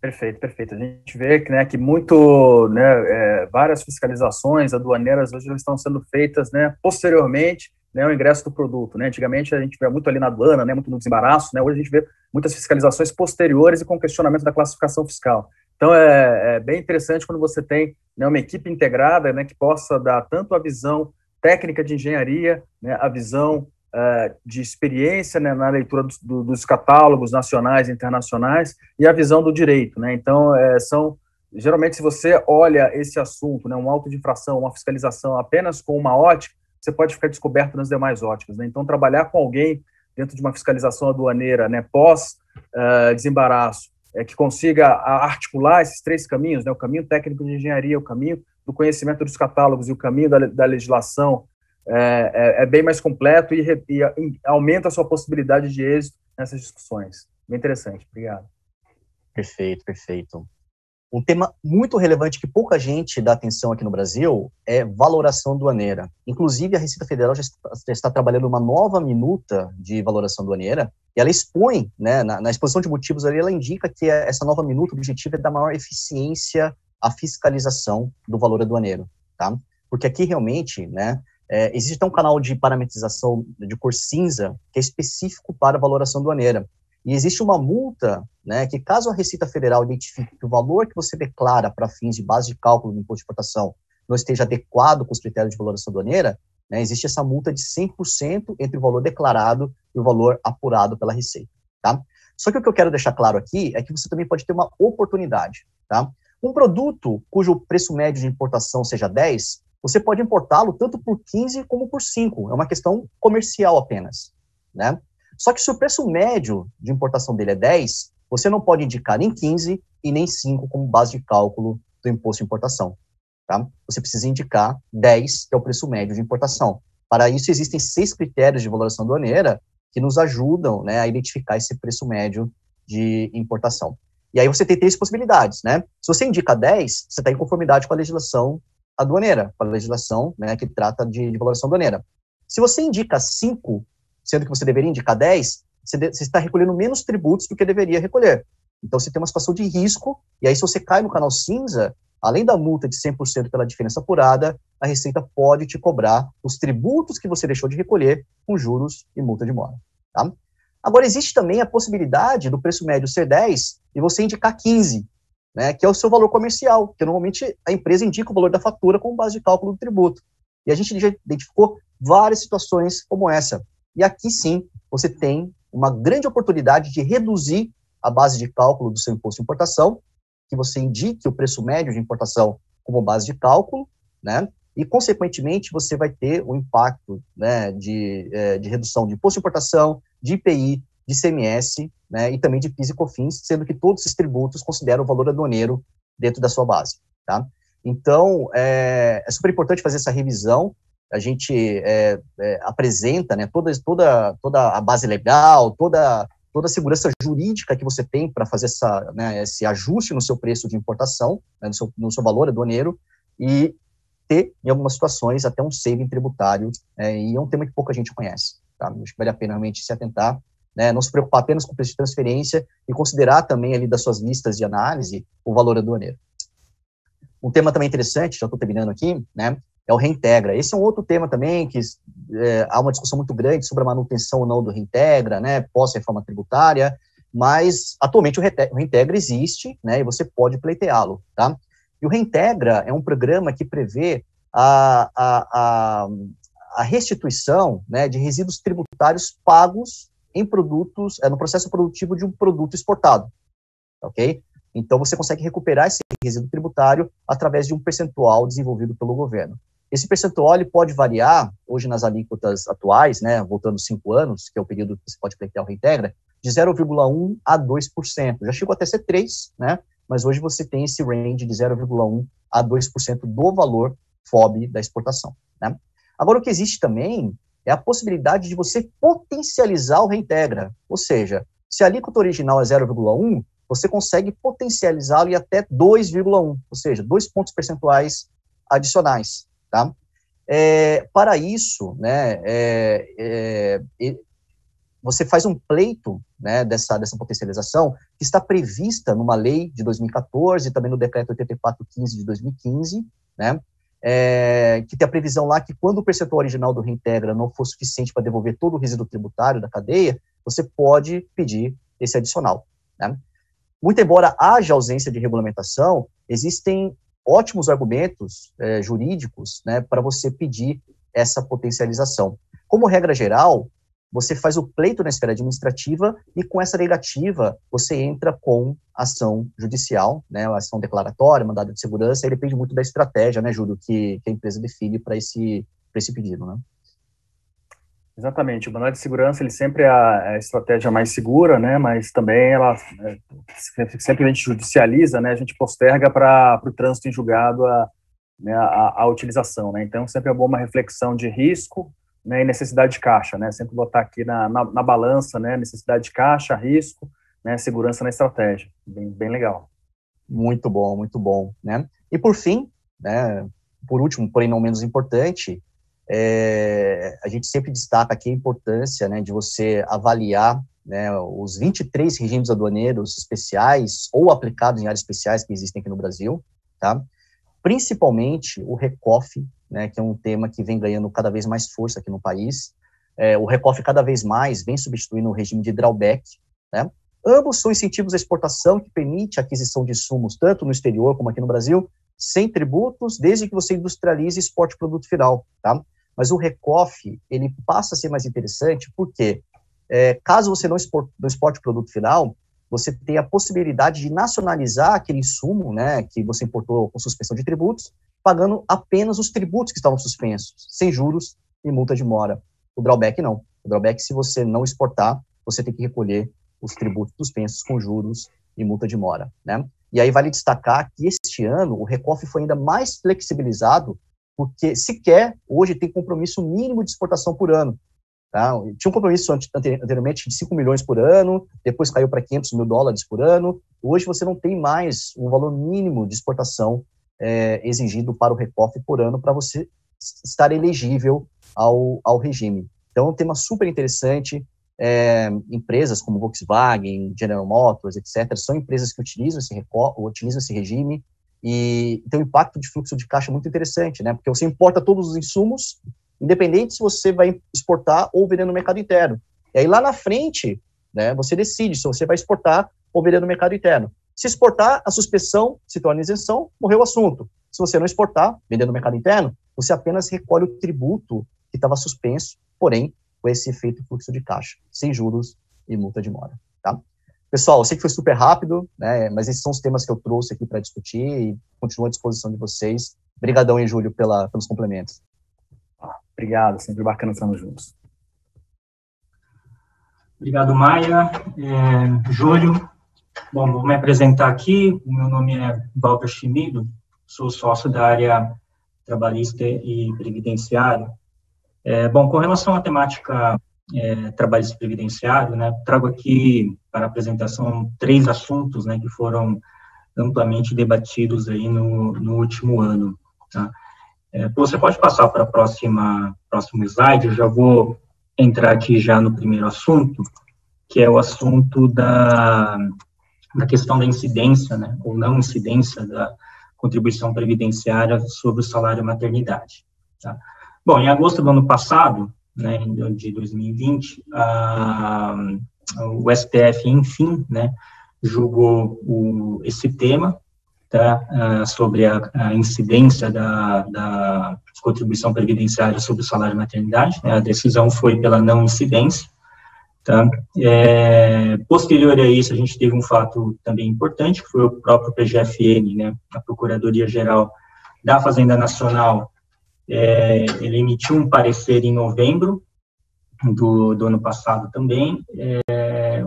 Perfeito. A gente vê que, né, que muito, né, várias fiscalizações aduaneiras hoje estão sendo feitas, né, posteriormente, né, ao ingresso do produto, né. Antigamente a gente vê muito ali na aduana, né, muito no desembaraço, né. Hoje a gente vê muitas fiscalizações posteriores e com questionamento da classificação fiscal. Então, é bem interessante quando você tem, né, uma equipe integrada, né, que possa dar tanto a visão técnica de engenharia, né, a visão de experiência, né, na leitura dos catálogos nacionais e internacionais e a visão do direito. Né? Então, geralmente, se você olha esse assunto, né, um auto de infração, uma fiscalização apenas com uma ótica, você pode ficar descoberto nas demais óticas. Né? Então, trabalhar com alguém dentro de uma fiscalização aduaneira, né, pós-desembaraço, que consiga articular esses três caminhos, né, o caminho técnico de engenharia, o caminho do conhecimento dos catálogos e o caminho da legislação, é bem mais completo e aumenta a sua possibilidade de êxito nessas discussões. Bem interessante, obrigado. Perfeito. Um tema muito relevante que pouca gente dá atenção aqui no Brasil é valoração aduaneira. Inclusive, a Receita Federal já está trabalhando uma nova minuta de valoração aduaneira, e ela expõe, né, na exposição de motivos ali, ela indica que essa nova minuta, o objetivo é dar maior eficiência à fiscalização do valor aduaneiro, tá? Porque aqui realmente, né, existe um canal de parametrização de cor cinza que é específico para a valoração aduaneira. E existe uma multa, né, que caso a Receita Federal identifique que o valor que você declara para fins de base de cálculo do imposto de importação não esteja adequado com os critérios de valoração aduaneira, né, existe essa multa de 100% entre o valor declarado e o valor apurado pela Receita, tá? Só que o que eu quero deixar claro aqui é que você também pode ter uma oportunidade, tá? Um produto cujo preço médio de importação seja 10, você pode importá-lo tanto por 15 como por 5. É uma questão comercial apenas, né? Só que se o preço médio de importação dele é 10, você não pode indicar nem 15 e nem 5 como base de cálculo do imposto de importação, tá? Você precisa indicar 10, que é o preço médio de importação. Para isso, existem 6 critérios de valoração aduaneira que nos ajudam, né, a identificar esse preço médio de importação. E aí você tem 3 possibilidades, né? Se você indica 10, você está em conformidade com a legislação aduaneira, com a legislação, né, que trata de valoração aduaneira. Se você indica 5, sendo que você deveria indicar 10, você está recolhendo menos tributos do que deveria recolher. Então, você tem uma situação de risco, e aí se você cai no canal cinza, além da multa de 100% pela diferença apurada, a Receita pode te cobrar os tributos que você deixou de recolher com juros e multa de mora, tá? Agora, existe também a possibilidade do preço médio ser 10 e você indicar 15, né, que é o seu valor comercial, que normalmente a empresa indica o valor da fatura como base de cálculo do tributo. E a gente já identificou várias situações como essa. E aqui sim, você tem uma grande oportunidade de reduzir a base de cálculo do seu imposto de importação, que você indique o preço médio de importação como base de cálculo, né? E, consequentemente, você vai ter um impacto, né, de redução de imposto de importação, de IPI, de ICMS, né, e também de PIS e COFINS, sendo que todos esses tributos consideram o valor aduaneiro dentro da sua base, tá? Então, é super importante fazer essa revisão. A gente apresenta, né, toda a base legal, toda a segurança jurídica que você tem para fazer esse ajuste no seu preço de importação, né, no seu valor aduaneiro, e ter, em algumas situações, até um saving tributário, e é um tema que pouca gente conhece, tá? Acho que vale a pena realmente se atentar, né, não se preocupar apenas com o preço de transferência e considerar também ali das suas listas de análise o valor aduaneiro. Um tema também interessante, já estou terminando aqui, né, é o Reintegra. Esse é um outro tema também que há uma discussão muito grande sobre a manutenção ou não do Reintegra, né, pós-reforma tributária, mas atualmente o Reintegra existe, né, e você pode pleiteá-lo, tá? E o Reintegra é um programa que prevê a restituição, né, de resíduos tributários pagos em produtos, no processo produtivo de um produto exportado, ok? Então, você consegue recuperar esse resíduo tributário através de um percentual desenvolvido pelo governo. Esse percentual ele pode variar, hoje nas alíquotas atuais, né, voltando 5 anos, que é o período que você pode pleitear o Reintegra, de 0,1% a 2%. Já chegou até a ser 3%, né? Mas hoje você tem esse range de 0,1% a 2% do valor FOB da exportação, né? Agora, o que existe também é a possibilidade de você potencializar o Reintegra, ou seja, se a alíquota original é 0,1%, você consegue potencializá-lo em até 2,1%, ou seja, 2 pontos percentuais adicionais, tá? Para isso, né, você faz um pleito, né, dessa potencialização, que está prevista numa lei de 2014, também no decreto 8415 de 2015, né, que tem a previsão lá que quando o percentual original do Reintegra não for suficiente para devolver todo o resíduo tributário da cadeia, você pode pedir esse adicional, né. Muito embora haja ausência de regulamentação, existem ótimos argumentos jurídicos, né, para você pedir essa potencialização. Como regra geral, você faz o pleito na esfera administrativa e com essa negativa você entra com ação judicial, né, ação declaratória, mandado de segurança, e depende muito da estratégia, né, Júlio, que a empresa define para esse pedido, né? Exatamente, o mandado de segurança ele sempre é a estratégia mais segura, né, mas também ela, sempre a gente judicializa, né, a gente posterga para o trânsito em julgado a utilização, né, então sempre é bom uma reflexão de risco, né, e necessidade de caixa, né, sempre botar aqui na balança, né, necessidade de caixa, risco, né, segurança na estratégia, bem legal. Muito bom, né, e por fim, né, por último, porém não menos importante, a gente sempre destaca aqui a importância, né, de você avaliar, né, os 23 regimes aduaneiros especiais ou aplicados em áreas especiais que existem aqui no Brasil, tá? Principalmente o RECOF, né, que é um tema que vem ganhando cada vez mais força aqui no país. O RECOF cada vez mais vem substituindo o regime de drawback, né? Ambos são incentivos à exportação que permite a aquisição de insumos tanto no exterior como aqui no Brasil, sem tributos, desde que você industrialize e exporte o produto final, tá? Mas o RECOF, ele passa a ser mais interessante porque, caso você não exporte o produto final, você tem a possibilidade de nacionalizar aquele insumo, né, que você importou com suspensão de tributos, pagando apenas os tributos que estavam suspensos, sem juros e multa de mora. O drawback não. O drawback, se você não exportar, você tem que recolher os tributos suspensos com juros e multa de mora, né? E aí vale destacar que este ano o RECOFE foi ainda mais flexibilizado, porque sequer hoje tem compromisso mínimo de exportação por ano. Tá? Tinha um compromisso anteriormente de 5 milhões por ano, depois caiu para 500 mil dólares por ano. Hoje você não tem mais um valor mínimo de exportação exigido para o RECOFE por ano para você estar elegível ao regime. Então, é um tema super interessante. Empresas como Volkswagen, General Motors, etc., são empresas que utilizam esse regime, e tem um impacto de fluxo de caixa muito interessante, né? Porque você importa todos os insumos, independente se você vai exportar ou vender no mercado interno. E aí, lá na frente, né, você decide se você vai exportar ou vender no mercado interno. Se exportar, a suspensão se torna isenção, morreu o assunto. Se você não exportar, vender no mercado interno, você apenas recolhe o tributo que estava suspenso, porém, com esse efeito fluxo de caixa, sem juros e multa de mora, tá? Pessoal, eu sei que foi super rápido, né, mas esses são os temas que eu trouxe aqui para discutir e continuo à disposição de vocês. Obrigadão, hein, Júlio, pelos complementos. Obrigado, sempre bacana estarmos juntos. Obrigado, Maia. Júlio, bom, vou me apresentar aqui. O meu nome é Walter Schmido, sou sócio da área trabalhista e previdenciário. Bom, com relação à temática trabalhista e previdenciário, né, trago aqui para apresentação 3 assuntos, né, que foram amplamente debatidos aí no último ano, tá? Você pode passar para a próximo slide. Eu já vou entrar aqui já no primeiro assunto, que é o assunto da questão da incidência, né, ou não incidência da contribuição previdenciária sobre o salário maternidade, tá? Bom, em agosto do ano passado, né, de 2020, o STF, enfim, né, julgou esse tema, tá, sobre a incidência da contribuição previdenciária sobre o salário maternidade, né? A decisão foi pela não incidência, tá? Posterior a isso, a gente teve um fato também importante, que foi o próprio PGFN, né, a Procuradoria-Geral da Fazenda Nacional. Ele emitiu um parecer em novembro do ano passado também,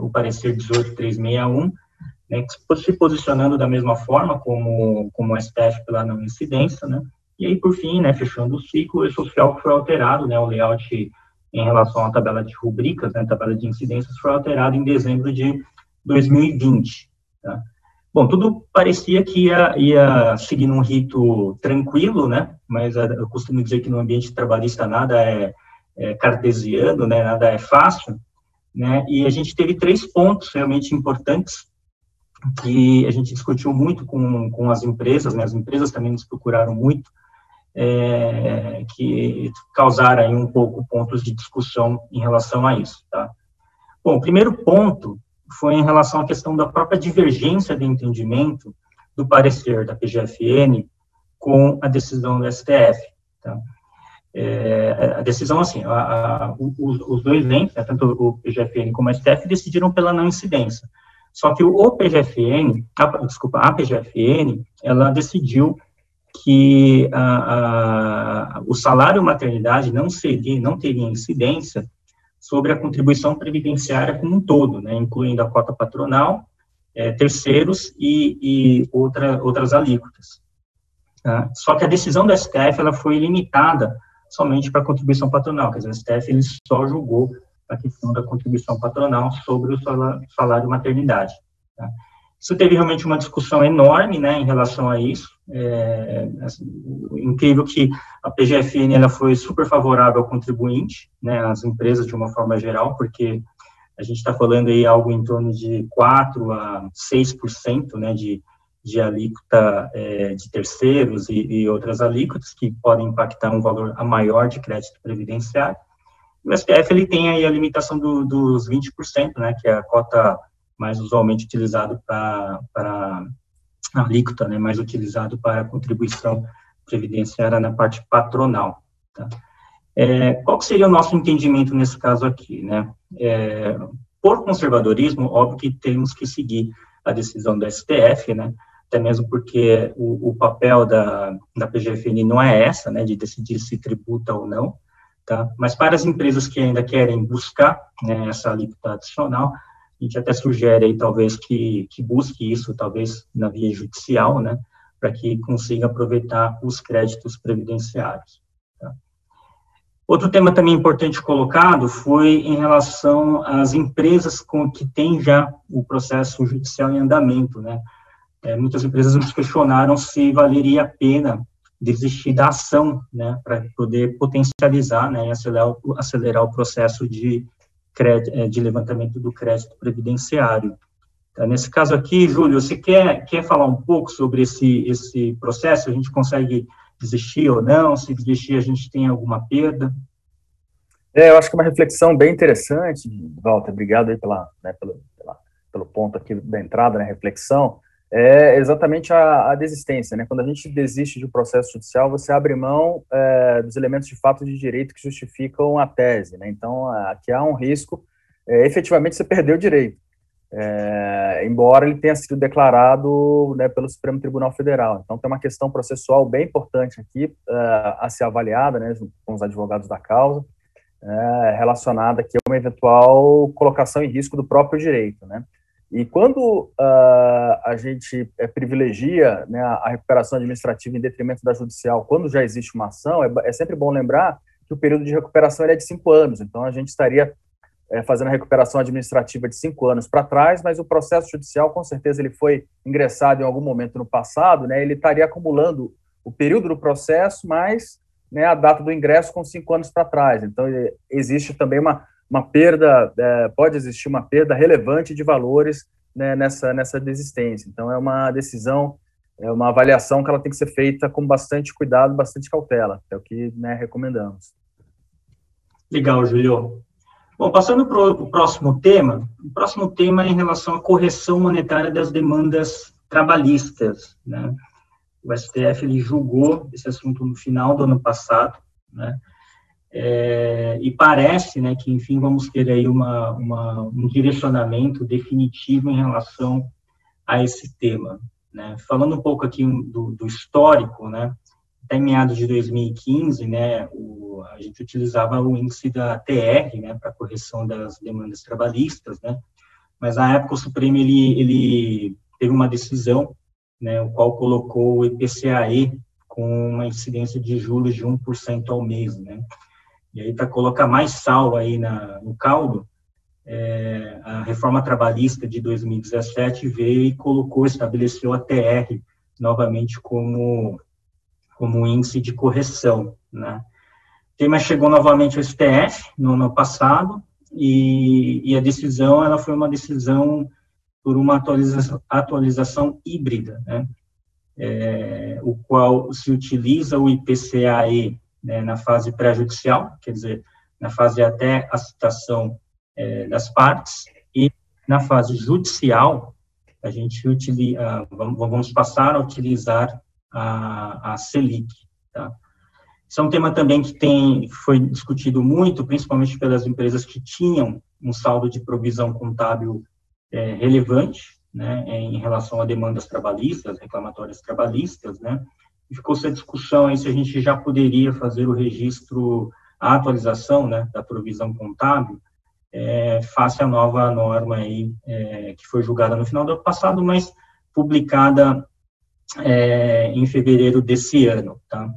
o parecer 18361, né, se posicionando da mesma forma como o STF pela não incidência, né, e aí, por fim, né, fechando o ciclo, o social que foi alterado, né, o layout em relação à tabela de rubricas, né, a tabela de incidências foi alterado em dezembro de 2020, tá? Bom, tudo parecia que ia seguir num rito tranquilo, né, mas eu costumo dizer que no ambiente trabalhista nada é cartesiano, né, nada é fácil, né, e a gente teve 3 pontos realmente importantes que a gente discutiu muito com as empresas, né, as empresas também nos procuraram muito, que causaram aí um pouco pontos de discussão em relação a isso, tá? Bom, o primeiro ponto foi em relação à questão da própria divergência de entendimento do parecer da PGFN com a decisão do STF, tá? A decisão, assim, os dois entes, né, tanto o PGFN como o STF, decidiram pela não incidência. Só que a PGFN, ela decidiu que o salário maternidade não teria incidência sobre a contribuição previdenciária como um todo, né, incluindo a cota patronal, terceiros e outras alíquotas. Tá? Só que a decisão do STF ela foi limitada somente para a contribuição patronal, quer dizer, o STF ele só julgou a questão da contribuição patronal sobre o salário maternidade. Tá? Isso teve realmente uma discussão enorme, né, em relação a isso. Incrível que a PGFN ela foi super favorável ao contribuinte, né, às empresas de uma forma geral, porque a gente está falando aí algo em torno de 4% a 6%, né, de alíquota de terceiros e outras alíquotas que podem impactar um valor a maior de crédito previdenciário. O STF ele tem aí a limitação dos 20%, né, que é a cota mais usualmente utilizado para a alíquota, né, mais utilizado para a contribuição previdenciária na parte patronal. Tá? Qual que seria o nosso entendimento nesse caso aqui, né? por conservadorismo, óbvio que temos que seguir a decisão do STF, né, até mesmo porque o papel da PGFN não é essa, né, de decidir se tributa ou não, tá? Mas para as empresas que ainda querem buscar, né, essa alíquota adicional, a gente até sugere aí, talvez, que busque isso, talvez, na via judicial, né, para que consiga aproveitar os créditos previdenciários. Tá? Outro tema também importante colocado foi em relação às empresas que têm já o processo judicial em andamento, né? Muitas empresas nos questionaram se valeria a pena desistir da ação, né, para poder potencializar, né, e acelerar o processo de levantamento do crédito previdenciário. Tá, nesse caso aqui, Júlio, você quer falar um pouco sobre esse processo? A gente consegue desistir ou não? Se desistir, a gente tem alguma perda? Eu acho que é uma reflexão bem interessante, Walter, obrigado aí pelo ponto aqui da entrada, né, reflexão. É exatamente a desistência, né? Quando a gente desiste de um processo judicial, você abre mão dos elementos de fato de direito que justificam a tese, né? Então, aqui há um risco, efetivamente, você perdeu o direito, embora ele tenha sido declarado, né, pelo Supremo Tribunal Federal. Então, tem uma questão processual bem importante aqui a ser avaliada, né, com os advogados da causa, relacionada aqui a uma eventual colocação em risco do próprio direito, né? E quando a gente privilegia, né, a recuperação administrativa em detrimento da judicial, quando já existe uma ação, é sempre bom lembrar que o período de recuperação é de 5 anos, então a gente estaria fazendo a recuperação administrativa de 5 anos para trás, mas o processo judicial, com certeza, ele foi ingressado em algum momento no passado, né, ele estaria acumulando o período do processo, mais, né, a data do ingresso com 5 anos para trás. Então, existe também uma perda, pode existir uma perda relevante de valores, né, nessa desistência. Então, é uma decisão, é uma avaliação que ela tem que ser feita com bastante cuidado, bastante cautela, é o que, né, recomendamos. Legal, Júlio. Bom, passando para o próximo tema é em relação à correção monetária das demandas trabalhistas, né? O STF, ele julgou esse assunto no final do ano passado, né? E parece, né, que, enfim, vamos ter aí um direcionamento definitivo em relação a esse tema, né? Falando um pouco aqui do histórico, né, até em meados de 2015, né, a gente utilizava o índice da TR, né, para correção das demandas trabalhistas, né, mas na época o Supremo, ele teve uma decisão, né, o qual colocou o IPCAE com uma incidência de juros de 1% ao mês, né. E aí, para colocar mais sal aí no caldo, a reforma trabalhista de 2017 veio e estabeleceu a TR novamente como índice de correção, né? O tema chegou novamente ao STF no ano passado, e a decisão, ela foi uma decisão por uma atualização híbrida, né? O qual se utiliza o IPCAE, né, na fase pré-judicial, quer dizer, na fase até a citação das partes, e na fase judicial, a gente vamos passar a utilizar a Selic, tá? Isso é um tema também que foi discutido muito, principalmente pelas empresas que tinham um saldo de provisão contábil relevante, né, em relação a demandas trabalhistas, reclamatórias trabalhistas, né? E ficou essa discussão aí se a gente já poderia fazer o registro, a atualização, né, da provisão contábil, face à nova norma aí, que foi julgada no final do ano passado, mas publicada em fevereiro desse ano, tá?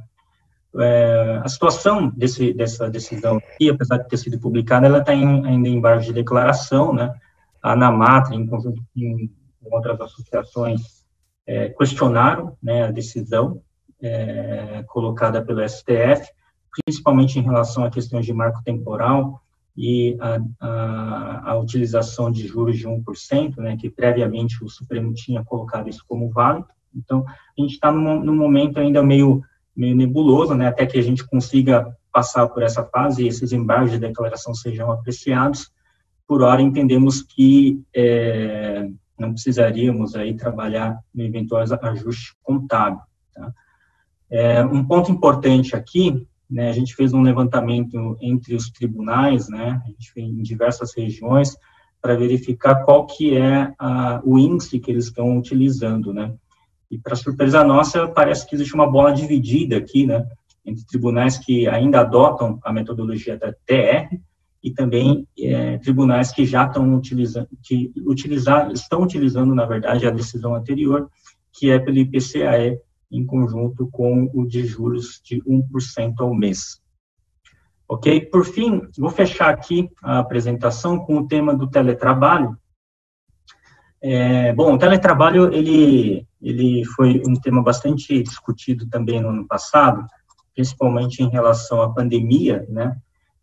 A situação dessa decisão aqui, apesar de ter sido publicada, ela está ainda em embargo de declaração, né? A ANAMATRA, em conjunto com outras associações, questionaram, né, a decisão colocada pelo STF, principalmente em relação a questões de marco temporal e a utilização de juros de 1%, né, que previamente o Supremo tinha colocado isso como válido. Então, a gente está num momento ainda meio nebuloso, né, até que a gente consiga passar por essa fase e esses embargos de declaração sejam apreciados. Por hora, entendemos que não precisaríamos aí trabalhar no eventual ajuste contábil, tá? Um ponto importante aqui, né, a gente fez um levantamento entre os tribunais, né, a gente fez em diversas regiões, para verificar qual que é o índice que eles estão utilizando, né? E, para surpresa nossa, parece que existe uma bola dividida aqui, né, entre tribunais que ainda adotam a metodologia da TR e também tribunais que já estão estão utilizando, na verdade, a decisão anterior, que é pelo IPCAE, em conjunto com o de juros de 1% ao mês. Ok? Por fim, vou fechar aqui a apresentação com o tema do teletrabalho. Bom, o teletrabalho, ele foi um tema bastante discutido também no ano passado, principalmente em relação à pandemia, né?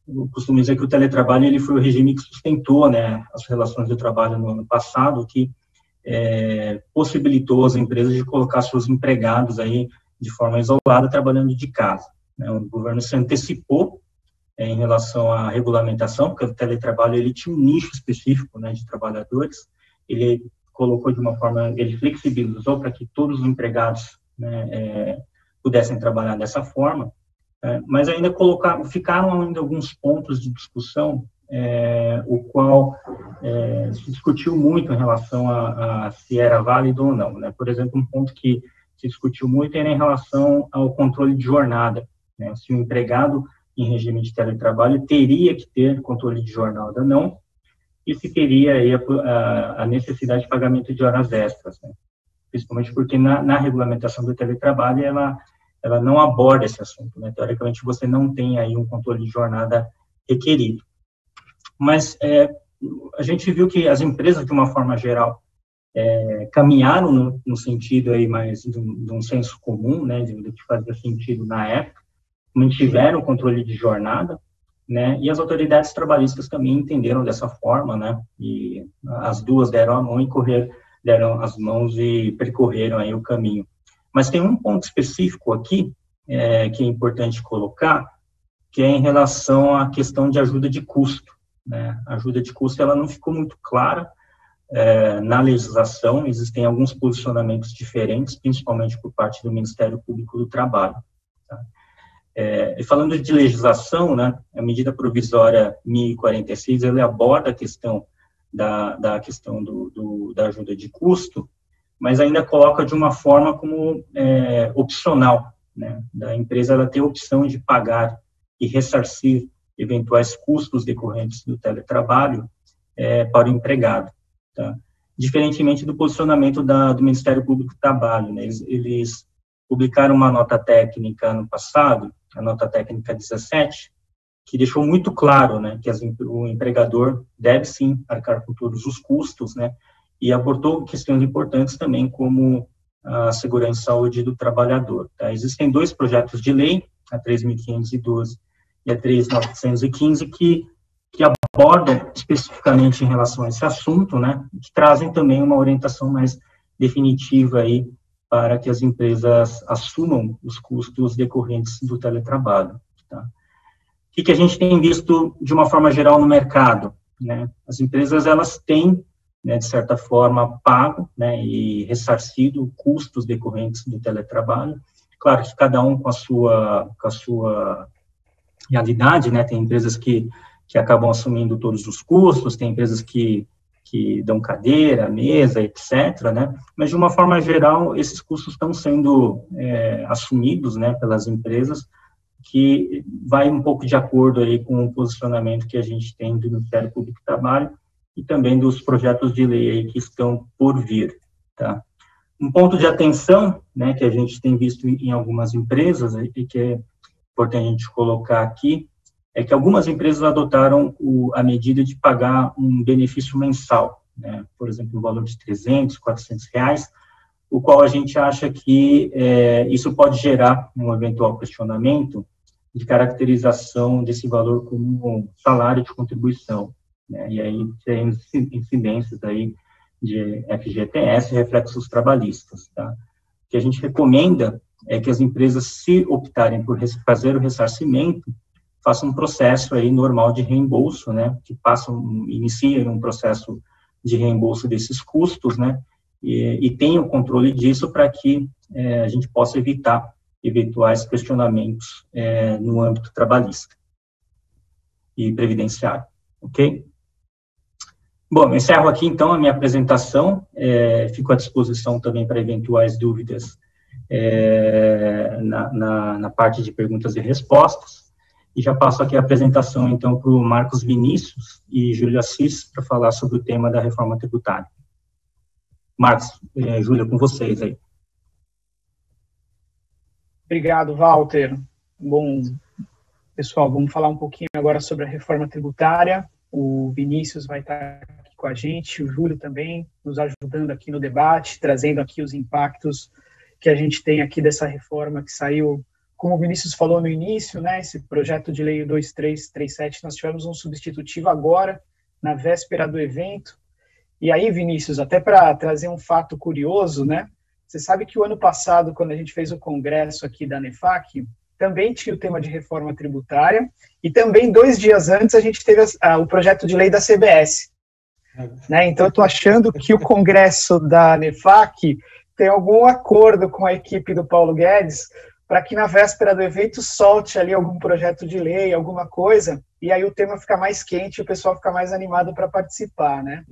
Eu costumo dizer que o teletrabalho, ele foi o regime que sustentou, né, as relações de trabalho no ano passado, que possibilitou as empresas de colocar seus empregados aí de forma isolada, trabalhando de casa, né? O governo se antecipou em relação à regulamentação, porque o teletrabalho, ele tinha um nicho específico, né, de trabalhadores. Ele colocou de uma forma, ele flexibilizou para que todos os empregados, né, pudessem trabalhar dessa forma, mas ainda ficaram ainda alguns pontos de discussão, o qual se discutiu muito em relação a se era válido ou não, né? Por exemplo, um ponto que se discutiu muito era em relação ao controle de jornada, né? Se o empregado em regime de teletrabalho teria que ter controle de jornada ou não, e se teria aí a necessidade de pagamento de horas extras, né? Principalmente porque na regulamentação do teletrabalho ela não aborda esse assunto, né? Teoricamente, você não tem aí um controle de jornada requerido. Mas a gente viu que as empresas, de uma forma geral, caminharam no sentido aí mais de um senso comum, né, do que fazia sentido na época, mantiveram o controle de jornada, né, e as autoridades trabalhistas também entenderam dessa forma, né, e as duas deram a mão deram as mãos e percorreram aí o caminho. Mas tem um ponto específico aqui, que é importante colocar, que é em relação à questão de ajuda de custo, né. A ajuda de custo, ela não ficou muito clara na legislação, existem alguns posicionamentos diferentes, principalmente por parte do Ministério Público do Trabalho, tá? E falando de legislação, né, a medida provisória 1046, ela aborda a questão da questão da ajuda de custo, mas ainda coloca de uma forma como opcional, né, da empresa ela ter a opção de pagar e ressarcir eventuais custos decorrentes do teletrabalho para o empregado, tá? Diferentemente do posicionamento do Ministério Público do Trabalho, né, eles publicaram uma nota técnica no passado, a nota técnica 17, que deixou muito claro, né, que o empregador deve sim arcar com todos os custos, né, e abordou questões importantes também, como a segurança e saúde do trabalhador, tá? Existem dois projetos de lei, a 3.512 e a 3.915, que abordam especificamente em relação a esse assunto, né, que trazem também uma orientação mais definitiva aí para que as empresas assumam os custos decorrentes do teletrabalho, tá? O que a gente tem visto de uma forma geral no mercado, né? As empresas, elas têm, né, de certa forma, pago, né, e ressarcido custos decorrentes do teletrabalho. Claro que cada um com a sua realidade, né? Tem empresas que acabam assumindo todos os custos, tem empresas que dão cadeira, mesa, etc., né? Mas, de uma forma geral, esses custos estão sendo assumidos, né, pelas empresas, que vai um pouco de acordo aí com o posicionamento que a gente tem do Ministério Público do Trabalho e também dos projetos de lei aí que estão por vir, tá? Um ponto de atenção, né, que a gente tem visto em algumas empresas e que é importante a gente colocar aqui, é que algumas empresas adotaram a medida de pagar um benefício mensal, né, por exemplo, no valor de R$300, R$400, o qual a gente acha que isso pode gerar um eventual questionamento de caracterização desse valor como um salário de contribuição, né, e aí tem incidências aí de FGTS, reflexos trabalhistas, tá? O que a gente recomenda é que as empresas, se optarem por fazer o ressarcimento, façam um processo aí normal de reembolso, né, que iniciem um processo de reembolso desses custos, né, e tenham controle disso para que a gente possa evitar eventuais questionamentos no âmbito trabalhista e previdenciário, ok? Bom, eu encerro aqui, então, a minha apresentação. Fico à disposição também para eventuais dúvidas na parte de perguntas e respostas. E já passo aqui a apresentação, então, para o Marcos Vinícius e Júlia Assis para falar sobre o tema da reforma tributária. Marcos, Júlia, com vocês aí. Obrigado, Walter. Bom, pessoal, vamos falar um pouquinho agora sobre a reforma tributária. O Vinícius vai estar aqui com a gente, o Júlio também, nos ajudando aqui no debate, trazendo aqui os impactos que a gente tem aqui dessa reforma que saiu, como o Vinícius falou no início, né, esse projeto de lei 2337, nós tivemos um substitutivo agora, na véspera do evento. E aí, Vinícius, até para trazer um fato curioso, né, você sabe que o ano passado, quando a gente fez o congresso aqui da ANEFAC, também tinha o tema de reforma tributária, e também 2 dias antes a gente teve o projeto de lei da CBS. Né? Então, eu estou achando que o congresso da ANEFAC tem algum acordo com a equipe do Paulo Guedes para que na véspera do evento solte ali algum projeto de lei, alguma coisa, e aí o tema fica mais quente e o pessoal fica mais animado para participar, né?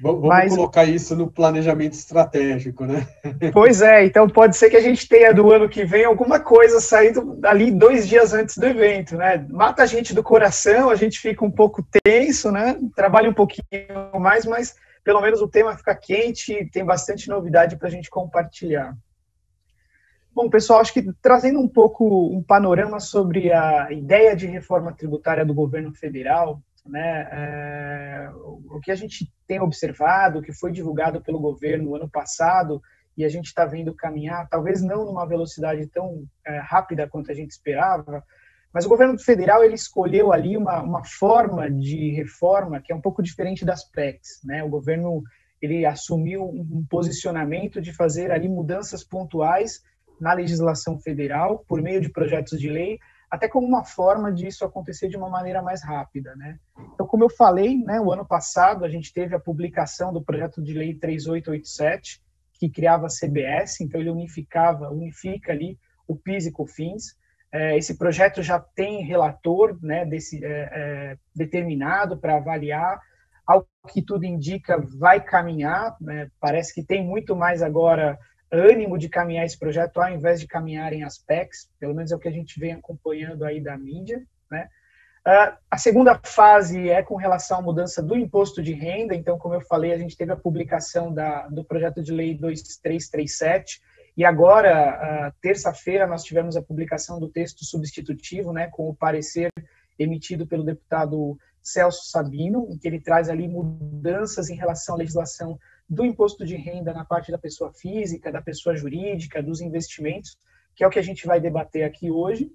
Vamos colocar isso no planejamento estratégico, né? Pois é, então pode ser que a gente tenha do ano que vem alguma coisa saindo ali 2 dias antes do evento, né? Mata a gente do coração, a gente fica um pouco tenso, né? Trabalha um pouquinho mais, mas pelo menos o tema fica quente e tem bastante novidade para a gente compartilhar. Bom, pessoal, acho que trazendo um pouco um panorama sobre a ideia de reforma tributária do governo federal, né, o que a gente tem observado, o que foi divulgado pelo governo no ano passado, e a gente está vendo caminhar, talvez não numa velocidade tão rápida quanto a gente esperava, mas o governo federal ele escolheu ali uma forma de reforma que é um pouco diferente das PECs, né? O governo ele assumiu um posicionamento de fazer ali mudanças pontuais na legislação federal, por meio de projetos de lei, até como uma forma disso acontecer de uma maneira mais rápida, né? Então, como eu falei, né, o ano passado a gente teve a publicação do projeto de lei 3887, que criava a CBS, então ele unifica ali o PIS e COFINS. Esse projeto já tem relator, né, determinado para avaliar, ao que tudo indica vai caminhar, né? Parece que tem muito mais agora ânimo de caminhar esse projeto ao invés de caminharem as PECs, pelo menos é o que a gente vem acompanhando aí da mídia, né? A segunda fase é com relação à mudança do imposto de renda, então, como eu falei, a gente teve a publicação do projeto de lei 2337, e agora, terça-feira, nós tivemos a publicação do texto substitutivo, né, com o parecer emitido pelo deputado Celso Sabino, em que ele traz ali mudanças em relação à legislação do imposto de renda na parte da pessoa física, da pessoa jurídica, dos investimentos, que é o que a gente vai debater aqui hoje.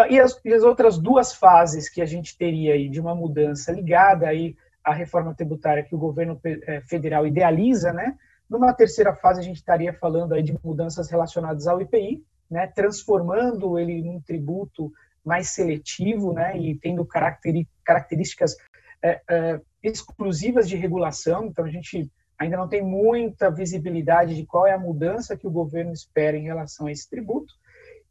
E as outras 2 fases que a gente teria aí de uma mudança ligada aí à reforma tributária que o governo federal idealiza, né? Numa terceira fase a gente estaria falando aí de mudanças relacionadas ao IPI, né? Transformando ele num tributo mais seletivo, né? E tendo características exclusivas de regulação, então a gente ainda não tem muita visibilidade de qual é a mudança que o governo espera em relação a esse tributo.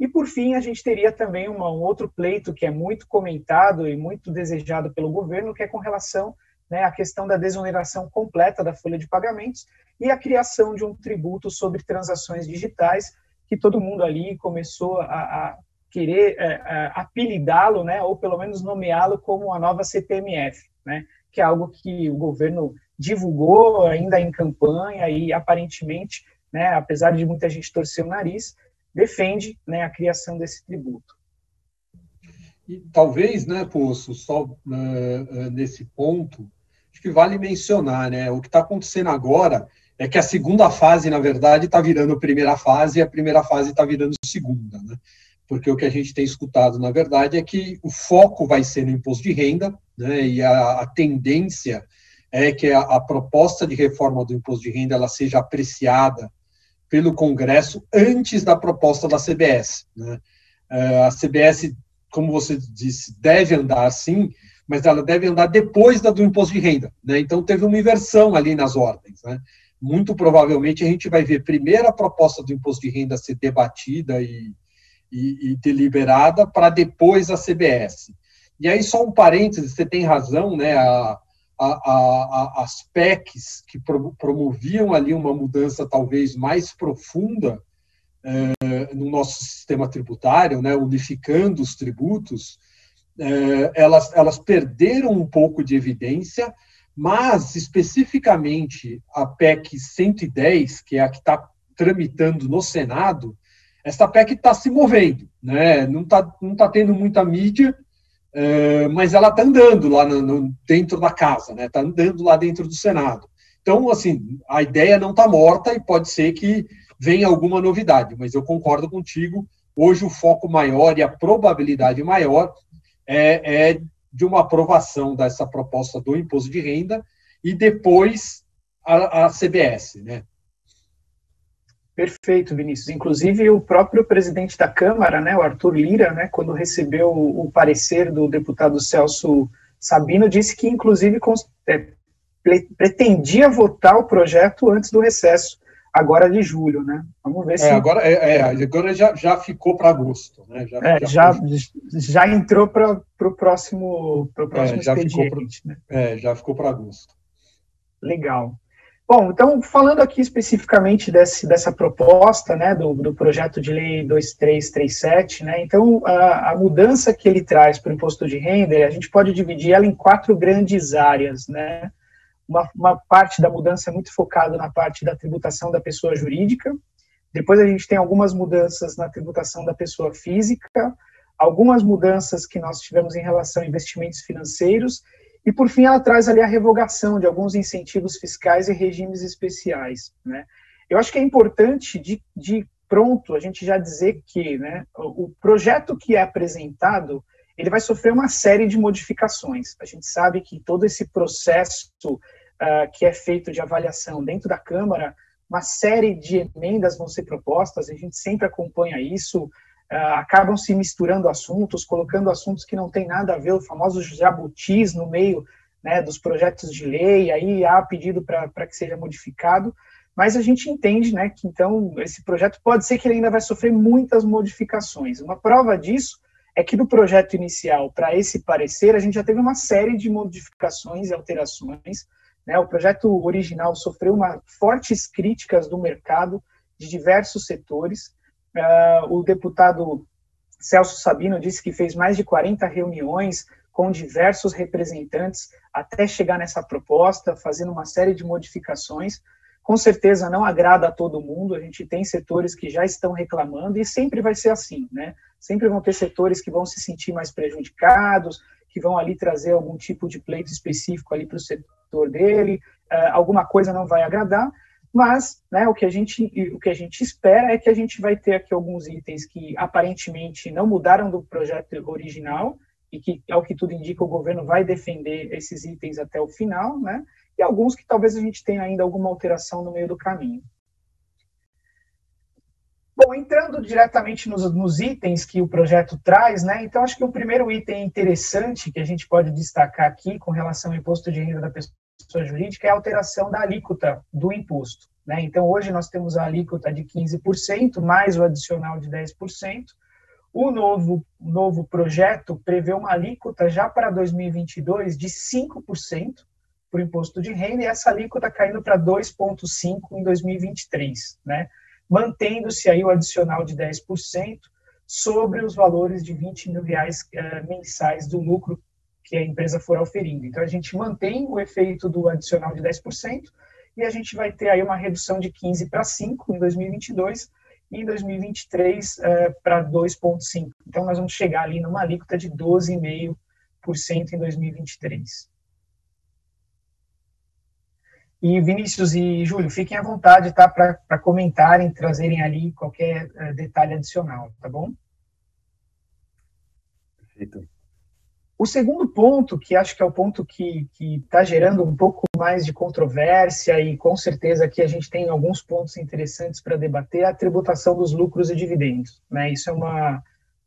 E, por fim, a gente teria também um outro pleito que é muito comentado e muito desejado pelo governo, que é com relação, né, à questão da desoneração completa da folha de pagamentos e a criação de um tributo sobre transações digitais, que todo mundo ali começou a querer apelidá-lo, né, ou pelo menos nomeá-lo como a nova CPMF, né, que é algo que o governo divulgou ainda em campanha e, aparentemente, né, apesar de muita gente torcer o nariz, defende, né, a criação desse tributo. E talvez, né, Poço, só nesse ponto, acho que vale mencionar, né, o que está acontecendo agora é que a segunda fase, na verdade, está virando a primeira fase e a primeira fase está virando a segunda, né? Porque o que a gente tem escutado, na verdade, é que o foco vai ser no imposto de renda, né, e a tendência é que a proposta de reforma do imposto de renda ela seja apreciada pelo Congresso antes da proposta da CBS, né? A CBS, como você disse, deve andar sim, mas ela deve andar depois da do imposto de renda, né? Então teve uma inversão ali nas ordens, né? Muito provavelmente a gente vai ver primeiro a proposta do imposto de renda ser debatida e deliberada para depois a CBS. E aí só um parênteses, você tem razão, né? A as PECs que promoviam ali uma mudança talvez mais profunda no nosso sistema tributário, né, unificando os tributos, elas perderam um pouco de evidência, mas especificamente a PEC 110, que é a que está tramitando no Senado, essa PEC está se movendo, né? Não tá tendo muita mídia, mas ela está andando lá dentro da casa, né? Está andando lá dentro do Senado. Então, assim, a ideia não está morta e pode ser que venha alguma novidade, mas eu concordo contigo, hoje o foco maior e a probabilidade maior é de uma aprovação dessa proposta do imposto de renda e depois a CBS, né? Perfeito, Vinícius. Inclusive, o próprio presidente da Câmara, né, o Arthur Lira, né, quando recebeu o parecer do deputado Celso Sabino, disse que, inclusive, pretendia votar o projeto antes do recesso, agora de julho, né? Vamos ver se... Agora já ficou para agosto, né? Já entrou para o próximo expediente, né? Já ficou para agosto. Legal. Bom, então, falando aqui especificamente dessa proposta, né, do projeto de lei 2337, né, então, a mudança que ele traz para o imposto de renda, a gente pode dividir ela em 4 grandes áreas, né? Uma parte da mudança é muito focada na parte da tributação da pessoa jurídica, depois a gente tem algumas mudanças na tributação da pessoa física, algumas mudanças que nós tivemos em relação a investimentos financeiros, e, por fim, ela traz ali a revogação de alguns incentivos fiscais e regimes especiais, né? Eu acho que é importante, de pronto, a gente já dizer que, né, o projeto que é apresentado, ele vai sofrer uma série de modificações. A gente sabe que todo esse processo que é feito de avaliação dentro da Câmara, uma série de emendas vão ser propostas, a gente sempre acompanha isso, acabam se misturando assuntos, colocando assuntos que não tem nada a ver, os famosos jabutis no meio, né, dos projetos de lei, aí há pedido para que seja modificado, mas a gente entende, né, que então esse projeto pode ser que ele ainda vai sofrer muitas modificações. Uma prova disso é que do projeto inicial para esse parecer, a gente já teve uma série de modificações e alterações, né? O projeto original sofreu fortes críticas do mercado, de diversos setores. O deputado Celso Sabino disse que fez mais de 40 reuniões com diversos representantes até chegar nessa proposta, fazendo uma série de modificações. Com certeza não agrada a todo mundo, a gente tem setores que já estão reclamando e sempre vai ser assim, né? Sempre vão ter setores que vão se sentir mais prejudicados, que vão ali trazer algum tipo de pleito específico ali para o setor dele, alguma coisa não vai agradar, mas, né, o que a gente espera é que a gente vai ter aqui alguns itens que aparentemente não mudaram do projeto original e que, ao que tudo indica, o governo vai defender esses itens até o final, né, e alguns que talvez a gente tenha ainda alguma alteração no meio do caminho. Bom, entrando diretamente nos itens que o projeto traz, né, então acho que o primeiro item interessante que a gente pode destacar aqui com relação ao imposto de renda da pessoa jurídica é a alteração da alíquota do imposto, né? Então, hoje nós temos a alíquota de 15%, mais o adicional de 10%. O novo projeto prevê uma alíquota já para 2022 de 5% para o imposto de renda, e essa alíquota caindo para 2,5% em 2023, né? Mantendo-se aí o adicional de 10% sobre os valores de R$20 mil mensais do lucro que a empresa for auferindo. Então, a gente mantém o efeito do adicional de 10% e a gente vai ter aí uma redução de 15% para 5% em 2022 e em 2023 para 2,5%. Então, nós vamos chegar ali numa alíquota de 12,5% em 2023. E Vinícius e Júlio, fiquem à vontade, tá, para comentarem, trazerem ali qualquer detalhe adicional, tá bom? Perfeito. O segundo ponto, que acho que é o ponto que está gerando um pouco mais de controvérsia, e com certeza aqui a gente tem alguns pontos interessantes para debater, é a tributação dos lucros e dividendos, né? Isso é uma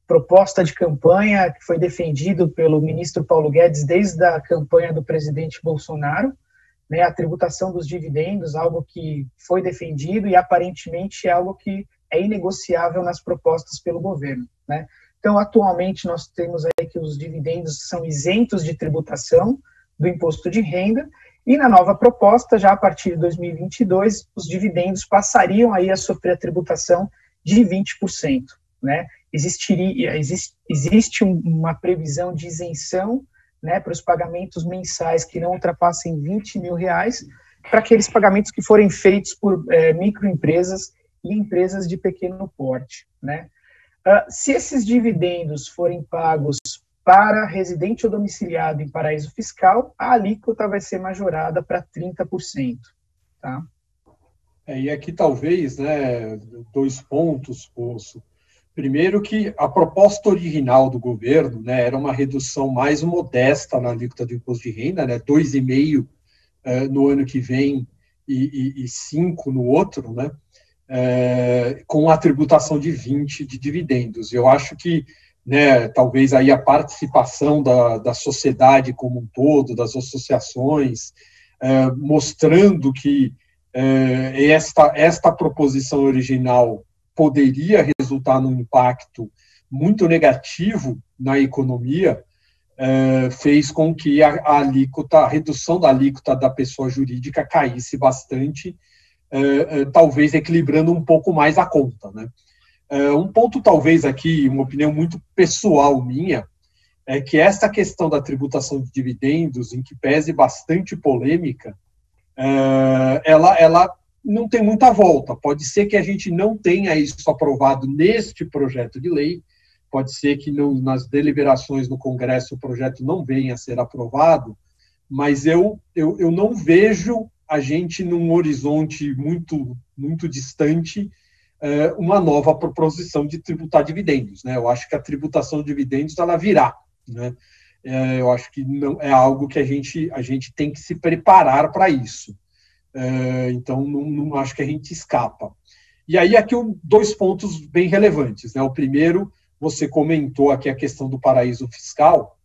proposta de campanha que foi defendido pelo ministro Paulo Guedes desde a campanha do presidente Bolsonaro, né? A tributação dos dividendos, algo que foi defendido e aparentemente é algo que é inegociável nas propostas pelo governo, né? Então, atualmente, nós temos aí que os dividendos são isentos de tributação, do imposto de renda, e na nova proposta, já a partir de 2022, os dividendos passariam aí a sofrer a tributação de 20%, né? Existe uma previsão de isenção, né, para os pagamentos mensais que não ultrapassem R$20 mil, para aqueles pagamentos que forem feitos por microempresas e empresas de pequeno porte, né? Se esses dividendos forem pagos para residente ou domiciliado em paraíso fiscal, a alíquota vai ser majorada para 30%. Tá? E aqui talvez, né, 2 pontos, Poço. Primeiro que a proposta original do governo, né, era uma redução mais modesta na alíquota do imposto de renda, né, 2,5% no ano que vem e 5% no outro, né, com a tributação de 20% de dividendos. Eu acho que, né, talvez aí a participação da sociedade como um todo, das associações, mostrando que esta proposição original poderia resultar num impacto muito negativo na economia, fez com que a redução da alíquota da pessoa jurídica caísse bastante, talvez equilibrando um pouco mais a conta, né? Um ponto, talvez, aqui, uma opinião muito pessoal minha, é que essa questão da tributação de dividendos, em que pese bastante polêmica, ela não tem muita volta. Pode ser que a gente não tenha isso aprovado neste projeto de lei, pode ser que nas deliberações no Congresso o projeto não venha a ser aprovado, mas eu não vejo a gente num horizonte muito, muito distante uma nova proposição de tributar dividendos, né? Eu acho que a tributação de dividendos ela virá, né? Eu acho que não é algo que a gente tem que se preparar para isso. Então, não acho que a gente escapa. E aí, aqui, 2 pontos bem relevantes, né? O primeiro, você comentou aqui a questão do paraíso fiscal.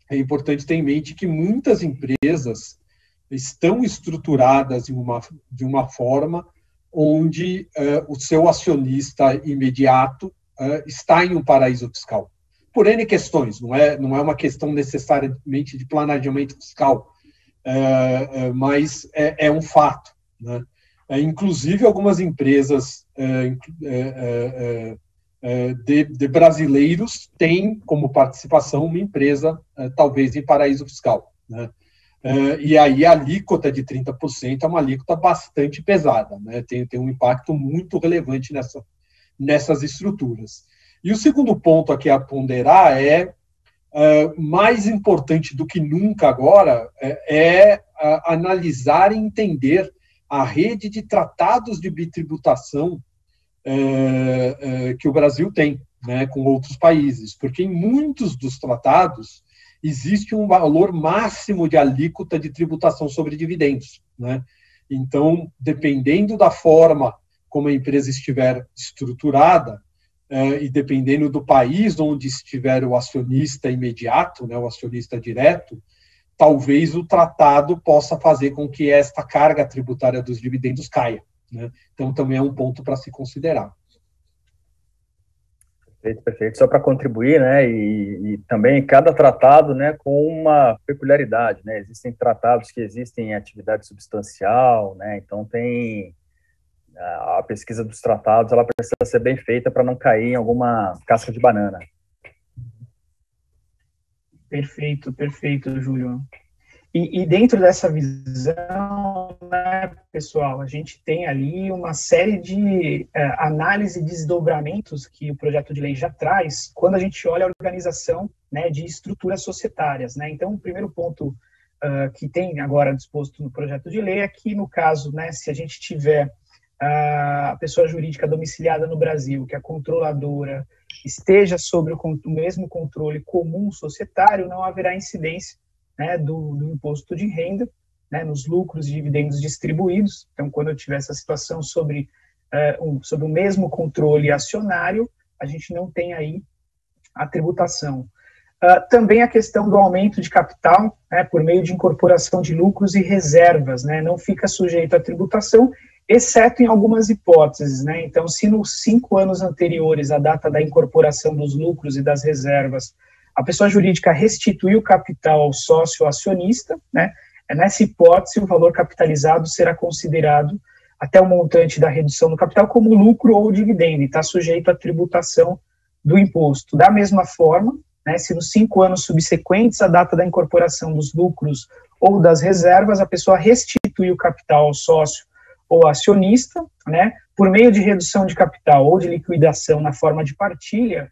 É importante ter em mente que muitas empresas estão estruturadas de uma forma onde o seu acionista imediato está em um paraíso fiscal. Por N questões, não é uma questão necessariamente de planejamento fiscal, mas é um fato, né? Inclusive, algumas empresas de brasileiros têm como participação uma empresa, talvez, em paraíso fiscal, né? E aí a alíquota de 30% é uma alíquota bastante pesada, né? Tem um impacto muito relevante nessas estruturas. E o segundo ponto aqui a ponderar mais importante do que nunca agora, analisar e entender a rede de tratados de bitributação que o Brasil tem, né, com outros países, porque em muitos dos tratados existe um valor máximo de alíquota de tributação sobre dividendos, né? Então, dependendo da forma como a empresa estiver estruturada, e dependendo do país onde estiver o acionista imediato, né, o acionista direto, talvez o tratado possa fazer com que esta carga tributária dos dividendos caia, né? Então, também é um ponto para se considerar. Perfeito. Só para contribuir, né, e também cada tratado, né, com uma peculiaridade, né, existem tratados que existem em atividade substancial, né, então tem a pesquisa dos tratados, ela precisa ser bem feita para não cair em alguma casca de banana. Perfeito, Júlio. E dentro dessa visão, né, pessoal, a gente tem ali uma série de análise e desdobramentos que o projeto de lei já traz quando a gente olha a organização, né, de estruturas societárias, né? Então, o primeiro ponto que tem agora disposto no projeto de lei é que, no caso, né, se a gente tiver a pessoa jurídica domiciliada no Brasil, que a controladora esteja sobre o mesmo controle comum societário, não haverá incidência, né, do imposto de renda, né, nos lucros e dividendos distribuídos. Então, quando eu tiver essa situação sobre o mesmo controle acionário, a gente não tem aí a tributação. Também a questão do aumento de capital, né, por meio de incorporação de lucros e reservas, né, não fica sujeito à tributação, exceto em algumas hipóteses, né? Então, se nos 5 anos anteriores, a data da incorporação dos lucros e das reservas, a pessoa jurídica restituir o capital ao sócio acionista, né? Nessa hipótese, o valor capitalizado será considerado até o montante da redução do capital como lucro ou dividendo, e está sujeito à tributação do imposto. Da mesma forma, né, se nos 5 anos subsequentes à data da incorporação dos lucros ou das reservas, a pessoa restituir o capital ao sócio ou acionista, né, por meio de redução de capital ou de liquidação na forma de partilha,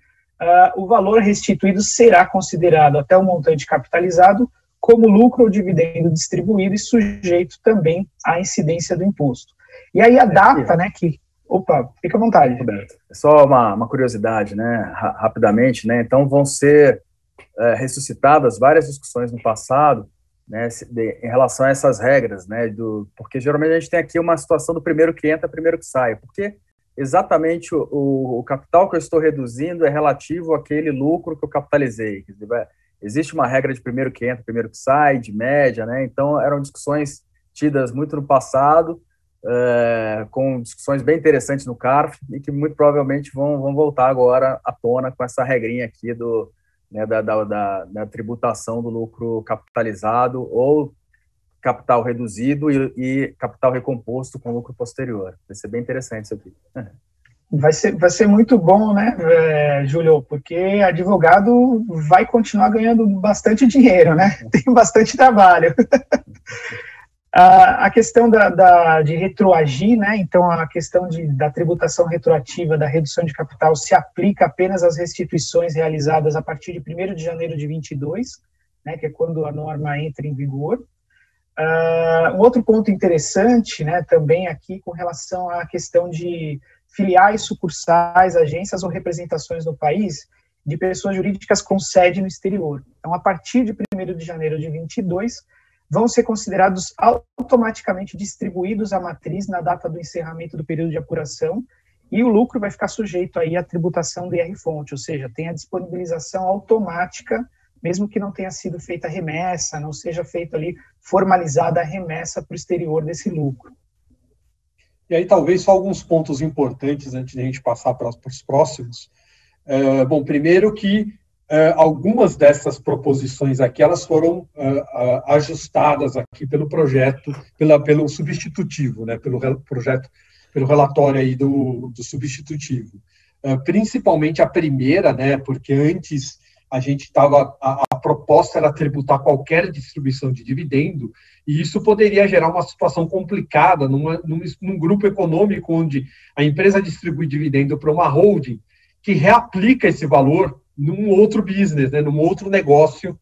o valor restituído será considerado até o montante capitalizado como lucro ou dividendo distribuído e sujeito também à incidência do imposto. E aí a data, né, que... Opa, fica à vontade, Roberto. É só uma curiosidade, né, rapidamente, né, então vão ser ressuscitadas várias discussões no passado, né, em relação a essas regras, né, porque geralmente a gente tem aqui uma situação do primeiro que entra, primeiro que sai, porque exatamente o capital que eu estou reduzindo é relativo àquele lucro que eu capitalizei. Quer dizer, existe uma regra de primeiro que entra, primeiro que sai, de média, né? Então eram discussões tidas muito no passado, com discussões bem interessantes no CARF e que muito provavelmente vão voltar agora à tona com essa regrinha aqui da tributação do lucro capitalizado ou capital reduzido e capital recomposto com lucro posterior. Vai ser bem interessante isso aqui. Vai ser muito bom, né, Júlio, porque advogado vai continuar ganhando bastante dinheiro, né? Tem bastante trabalho. A questão de retroagir, né? Então, a questão da tributação retroativa da redução de capital se aplica apenas às restituições realizadas a partir de 1º de janeiro de 22, né, que é quando a norma entra em vigor. Um outro ponto interessante, né, também aqui com relação à questão de filiais, sucursais, agências ou representações no país de pessoas jurídicas com sede no exterior. Então, a partir de 1º de janeiro de 22, vão ser considerados automaticamente distribuídos à matriz na data do encerramento do período de apuração e o lucro vai ficar sujeito aí à tributação do IR-fonte, ou seja, tem a disponibilização automática, mesmo que não tenha sido feita a remessa, não seja feita ali formalizada a remessa para o exterior desse lucro. E aí, talvez, só alguns pontos importantes antes de a gente passar para os próximos. Bom, primeiro que algumas dessas proposições aqui, elas foram ajustadas aqui pelo projeto, pelo substitutivo, né, pelo relatório aí do substitutivo. Principalmente a primeira, né, porque antes a gente a proposta era tributar qualquer distribuição de dividendo, e isso poderia gerar uma situação complicada num grupo econômico onde a empresa distribui dividendo para uma holding que reaplica esse valor num outro business, né, num outro negócio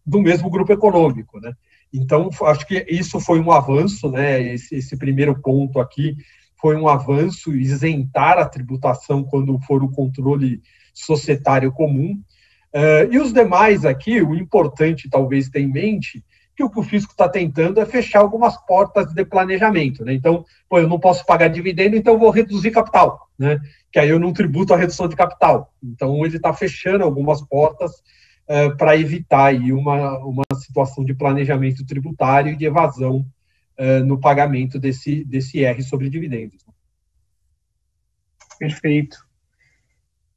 do mesmo grupo econômico, né? Então, acho que isso foi um avanço, né? Esse primeiro ponto aqui foi um avanço, isentar a tributação quando for o controle societário comum. E os demais aqui, o importante talvez ter em mente, que o fisco está tentando é fechar algumas portas de planejamento, né? Então, eu não posso pagar dividendo, então eu vou reduzir capital, né? Que aí eu não tributo a redução de capital. Então, ele está fechando algumas portas para evitar aí uma situação de planejamento tributário e de evasão no pagamento desse IR sobre dividendos. Perfeito.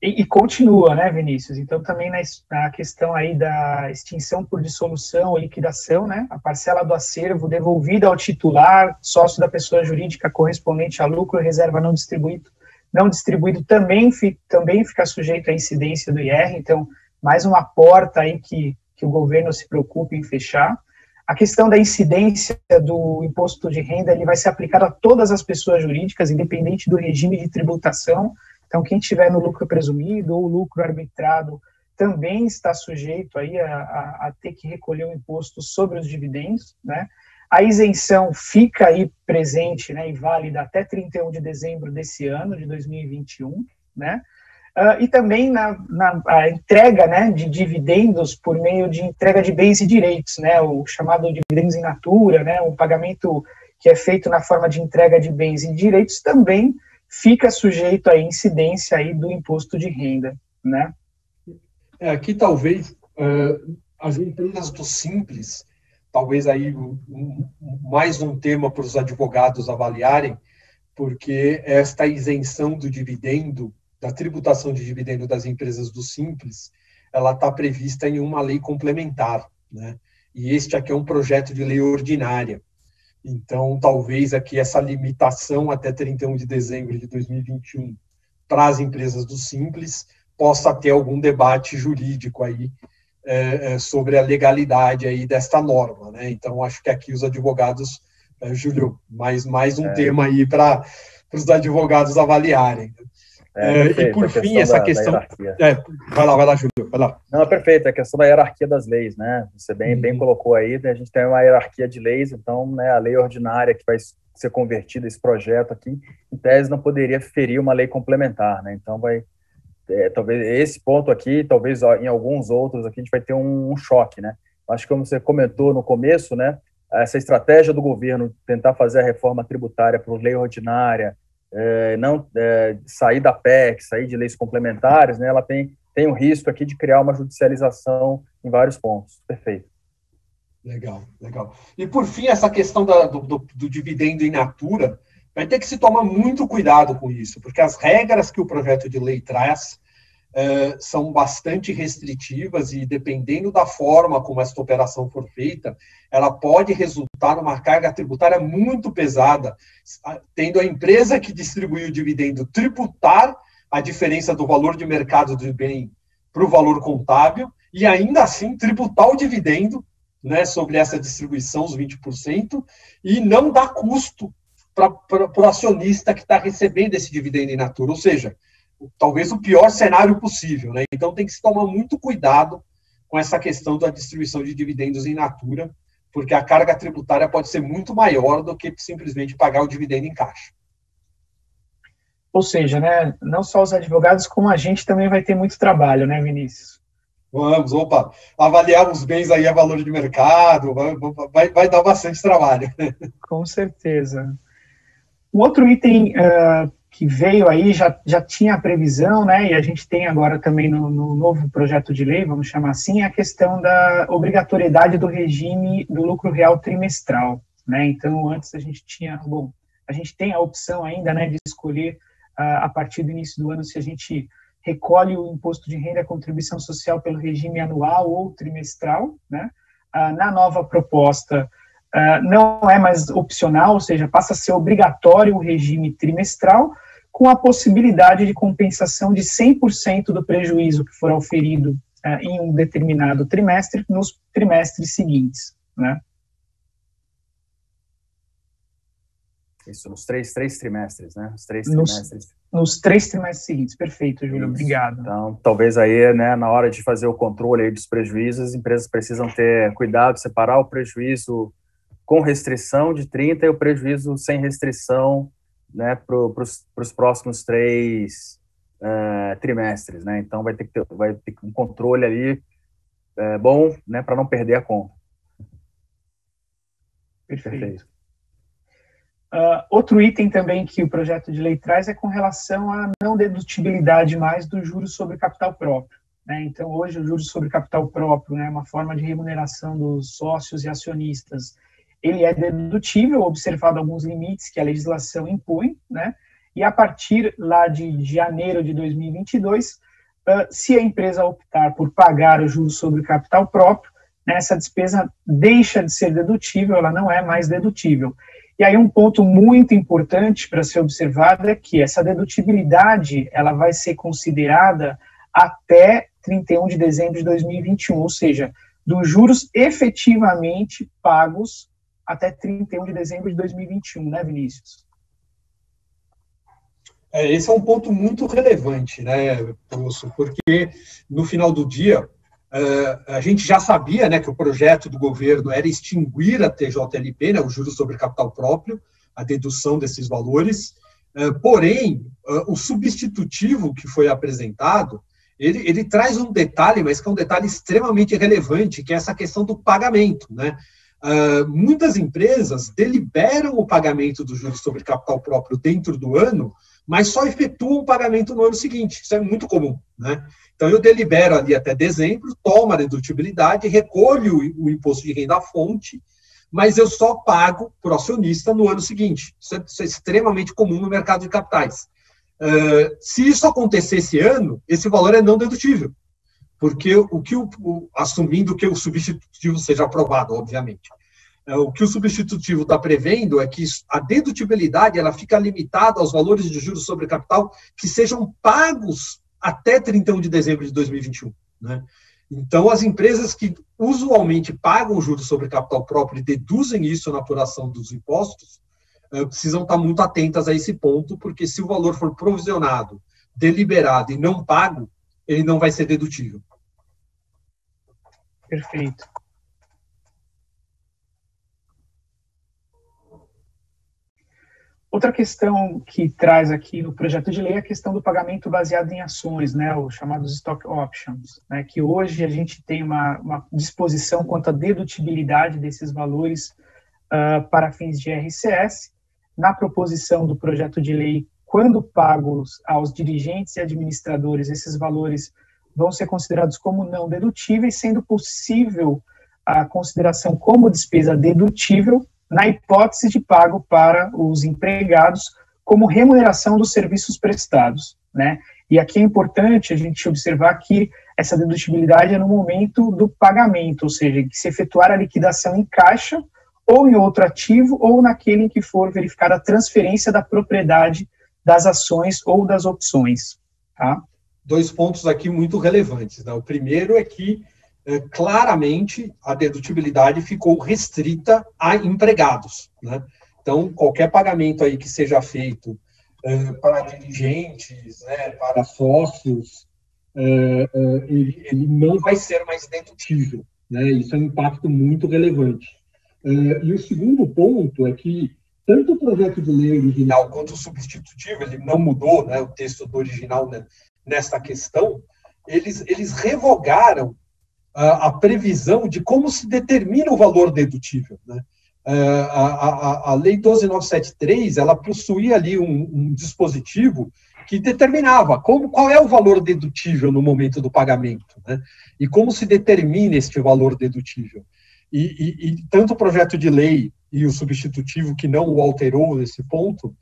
E continua, né, Vinícius? Então, também na questão aí da extinção por dissolução ou liquidação, né, a parcela do acervo devolvida ao titular, sócio da pessoa jurídica correspondente a lucro e reserva não distribuído também fica sujeito à incidência do IR. Então, mais uma porta aí que o governo se preocupe em fechar. A questão da incidência do imposto de renda, ele vai ser aplicado a todas as pessoas jurídicas, independente do regime de tributação. Então, quem tiver no lucro presumido ou lucro arbitrado também está sujeito aí a ter que recolher o imposto sobre os dividendos, né? A isenção fica aí presente, né, e válida até 31 de dezembro desse ano, de 2021, né? E também a entrega, né, de dividendos por meio de entrega de bens e direitos, né, o chamado dividendos in natura, né, o pagamento que é feito na forma de entrega de bens e direitos também fica sujeito à incidência aí do imposto de renda, né? Aqui talvez as empresas do Simples, talvez aí mais um tema para os advogados avaliarem, porque esta isenção do dividendo, da tributação de dividendo das empresas do Simples, ela está prevista em uma lei complementar, né? E este aqui é um projeto de lei ordinária. Então, talvez aqui essa limitação até 31 de dezembro de 2021 para as empresas do Simples possa ter algum debate jurídico aí sobre a legalidade aí desta norma, né? Então, acho que aqui os advogados, Júlio, mais um tema aí para os advogados avaliarem. E por fim, essa questão... Vai lá, Júlio, vai lá. Não, perfeito, a questão da hierarquia das leis, né? Você bem colocou aí, né? A gente tem uma hierarquia de leis, então, né, a lei ordinária que vai ser convertida, esse projeto aqui, em tese não poderia ferir uma lei complementar, né? Então, talvez esse ponto aqui, talvez em alguns outros aqui, a gente vai ter um choque, né? Acho que como você comentou no começo, né? Essa estratégia do governo tentar fazer a reforma tributária por lei ordinária, não sair da PEC, sair de leis complementares, né, ela tem um risco aqui de criar uma judicialização em vários pontos. Perfeito. Legal. E, por fim, essa questão do dividendo in natura, vai ter que se tomar muito cuidado com isso, porque as regras que o projeto de lei traz são bastante restritivas e, dependendo da forma como esta operação for feita, ela pode resultar numa carga tributária muito pesada, tendo a empresa que distribui o dividendo tributar a diferença do valor de mercado do bem para o valor contábil e, ainda assim, tributar o dividendo, né, sobre essa distribuição, os 20%, e não dar custo para o acionista que está recebendo esse dividendo in natura, ou seja, talvez o pior cenário possível, né? Então tem que se tomar muito cuidado com essa questão da distribuição de dividendos in natura, porque a carga tributária pode ser muito maior do que simplesmente pagar o dividendo em caixa. Ou seja, né, não só os advogados, como a gente também vai ter muito trabalho, né, Vinícius? Vamos, avaliar os bens aí a valor de mercado, vai dar bastante trabalho. Com certeza. Um outro item que veio aí, já tinha a previsão, né, e a gente tem agora também no novo projeto de lei, vamos chamar assim, a questão da obrigatoriedade do regime do lucro real trimestral, né? Então, antes a gente tem a opção ainda, né, de escolher a partir do início do ano se a gente recolhe o imposto de renda e a contribuição social pelo regime anual ou trimestral, né? Na nova proposta, não é mais opcional, ou seja, passa a ser obrigatório o regime trimestral, com a possibilidade de compensação de 100% do prejuízo que for auferido em um determinado trimestre nos trimestres seguintes, né? Isso, nos três trimestres, né? Nos 3 trimestres seguintes. Perfeito, Júlio, obrigado. Então, talvez aí, né, na hora de fazer o controle aí dos prejuízos, as empresas precisam ter cuidado, separar o prejuízo com restrição de 30 e o prejuízo sem restrição, né, para os próximos 3 trimestres, né? Então, vai ter um controle ali bom, né, para não perder a conta. Perfeito. Outro item também que o projeto de lei traz é com relação à não dedutibilidade mais do juros sobre capital próprio, né? Então, hoje, o juros sobre capital próprio, né, uma forma de remuneração dos sócios e acionistas, ele é dedutível, observado alguns limites que a legislação impõe, né? E a partir lá de janeiro de 2022, se a empresa optar por pagar o juros sobre o capital próprio, né, essa despesa deixa de ser dedutível, ela não é mais dedutível. E aí um ponto muito importante para ser observado é que essa dedutibilidade ela vai ser considerada até 31 de dezembro de 2021, ou seja, dos juros efetivamente pagos até 31 de dezembro de 2021, né, Vinícius? Esse é um ponto muito relevante, né, Russo, porque no final do dia, a gente já sabia, né, que o projeto do governo era extinguir a TJLP, né, o juros sobre capital próprio, a dedução desses valores, porém, o substitutivo que foi apresentado, ele traz um detalhe, mas que é um detalhe extremamente relevante, que é essa questão do pagamento, né? Muitas empresas deliberam o pagamento do juros sobre capital próprio dentro do ano, mas só efetuam o pagamento no ano seguinte. Isso é muito comum, né? Então, eu delibero ali até dezembro, tomo a dedutibilidade, recolho o imposto de renda à fonte, mas eu só pago para o acionista no ano seguinte. Isso é extremamente comum no mercado de capitais. Se isso acontecer esse ano, esse valor é não dedutível, porque assumindo que o substitutivo seja aprovado, obviamente. O que o substitutivo está prevendo é que a dedutibilidade ela fica limitada aos valores de juros sobre capital que sejam pagos até 31 de dezembro de 2021. Né? Então, as empresas que usualmente pagam juros sobre capital próprio e deduzem isso na apuração dos impostos, precisam estar muito atentas a esse ponto, porque se o valor for provisionado, deliberado e não pago, ele não vai ser dedutível. Perfeito. Outra questão que traz aqui no projeto de lei é a questão do pagamento baseado em ações, né, os chamados stock options, né, que hoje a gente tem uma disposição quanto à dedutibilidade desses valores para fins de RCS. Na proposição do projeto de lei, quando pagos aos dirigentes e administradores, esses valores vão ser considerados como não dedutíveis, sendo possível a consideração como despesa dedutível na hipótese de pago para os empregados como remuneração dos serviços prestados, né? E aqui é importante a gente observar que essa dedutibilidade é no momento do pagamento, ou seja, que se efetuar a liquidação em caixa ou em outro ativo ou naquele em que for verificada a transferência da propriedade das ações ou das opções, tá? 2 pontos aqui muito relevantes, né? O primeiro é que claramente a dedutibilidade ficou restrita a empregados, né? Então, qualquer pagamento aí que seja feito para dirigentes, né, para sócios, ele não vai ser mais dedutível, né? Isso é um impacto muito relevante. E o segundo ponto é que tanto o projeto de lei original quanto o substitutivo, ele não mudou, né, o texto do original, né, nesta questão, eles revogaram a previsão de como se determina o valor dedutível, né? A Lei 12.973, ela possuía ali um dispositivo que determinava qual é o valor dedutível no momento do pagamento, né? E como se determina este valor dedutível. E tanto o projeto de lei e o substitutivo, que não o alterou nesse ponto,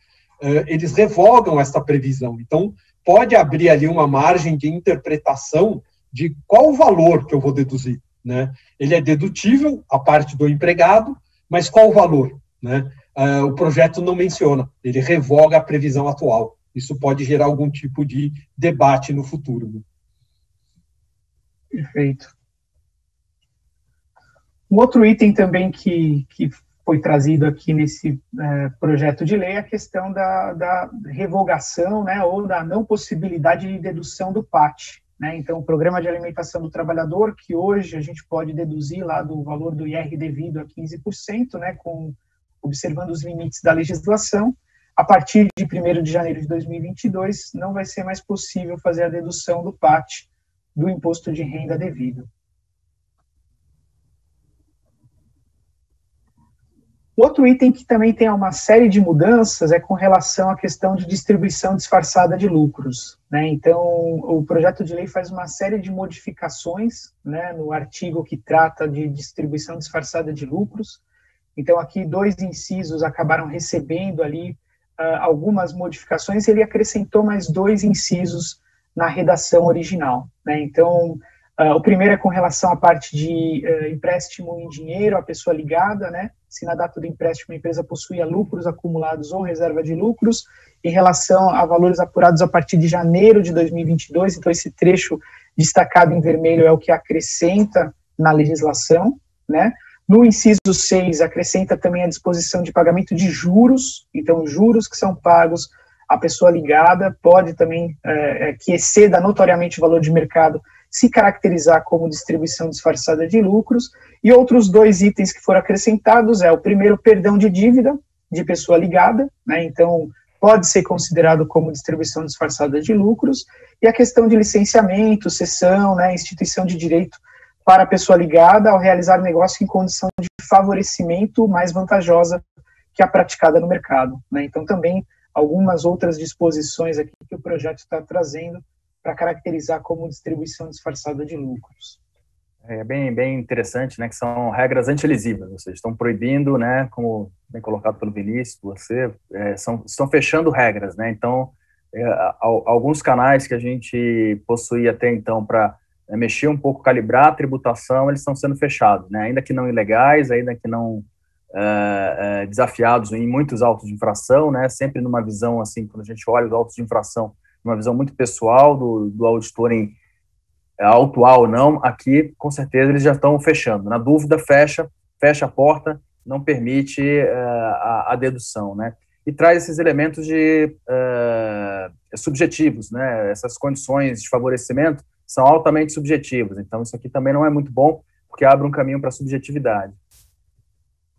eles revogam esta previsão. Então, pode abrir ali uma margem de interpretação de qual o valor que eu vou deduzir, né? Ele é dedutível, a parte do empregado, mas qual o valor, né? O projeto não menciona, ele revoga a previsão atual. Isso pode gerar algum tipo de debate no futuro, né? Perfeito. Um outro item também que foi trazido aqui nesse projeto de lei é a questão da revogação, né, ou da não possibilidade de dedução do PAT. Né? Então, o Programa de Alimentação do Trabalhador, que hoje a gente pode deduzir lá do valor do IR devido a 15%, né, observando os limites da legislação, a partir de 1º de janeiro de 2022, não vai ser mais possível fazer a dedução do PAT do imposto de renda devido. Outro item que também tem uma série de mudanças é com relação à questão de distribuição disfarçada de lucros, né? Então, o projeto de lei faz uma série de modificações, né, no artigo que trata de distribuição disfarçada de lucros. Então, aqui 2 incisos acabaram recebendo ali algumas modificações, ele acrescentou mais 2 incisos na redação original, né? Então, o primeiro é com relação à parte de empréstimo em dinheiro à pessoa ligada, né? Se na data do empréstimo a empresa possuía lucros acumulados ou reserva de lucros, em relação a valores apurados a partir de janeiro de 2022, então esse trecho destacado em vermelho é o que acrescenta na legislação, né? No inciso 6, acrescenta também a disposição de pagamento de juros, então juros que são pagos à pessoa ligada, pode também, que exceda notoriamente o valor de mercado, se caracterizar como distribuição disfarçada de lucros, e outros 2 itens que foram acrescentados o primeiro, perdão de dívida de pessoa ligada, né, então pode ser considerado como distribuição disfarçada de lucros, e a questão de licenciamento, cessão, né, instituição de direito para a pessoa ligada ao realizar negócio em condição de favorecimento mais vantajosa que a praticada no mercado, né, então também algumas outras disposições aqui que o projeto está trazendo para caracterizar como distribuição disfarçada de lucros. É bem interessante, né, que são regras antilisivas, ou seja, estão proibindo, né, como bem colocado pelo Vinícius, você, estão fechando regras, né, então, alguns canais que a gente possuía até então para mexer um pouco, calibrar a tributação, eles estão sendo fechados, né? Ainda que não ilegais, ainda que não desafiados em muitos autos de infração, né? Sempre numa visão, assim, quando a gente olha os autos de infração, uma visão muito pessoal do auditor em autuar ou não, aqui, com certeza, eles já estão fechando. Na dúvida, fecha a porta, não permite a dedução, né? E traz esses elementos subjetivos, né? Essas condições de favorecimento são altamente subjetivas, então isso aqui também não é muito bom, porque abre um caminho para a subjetividade.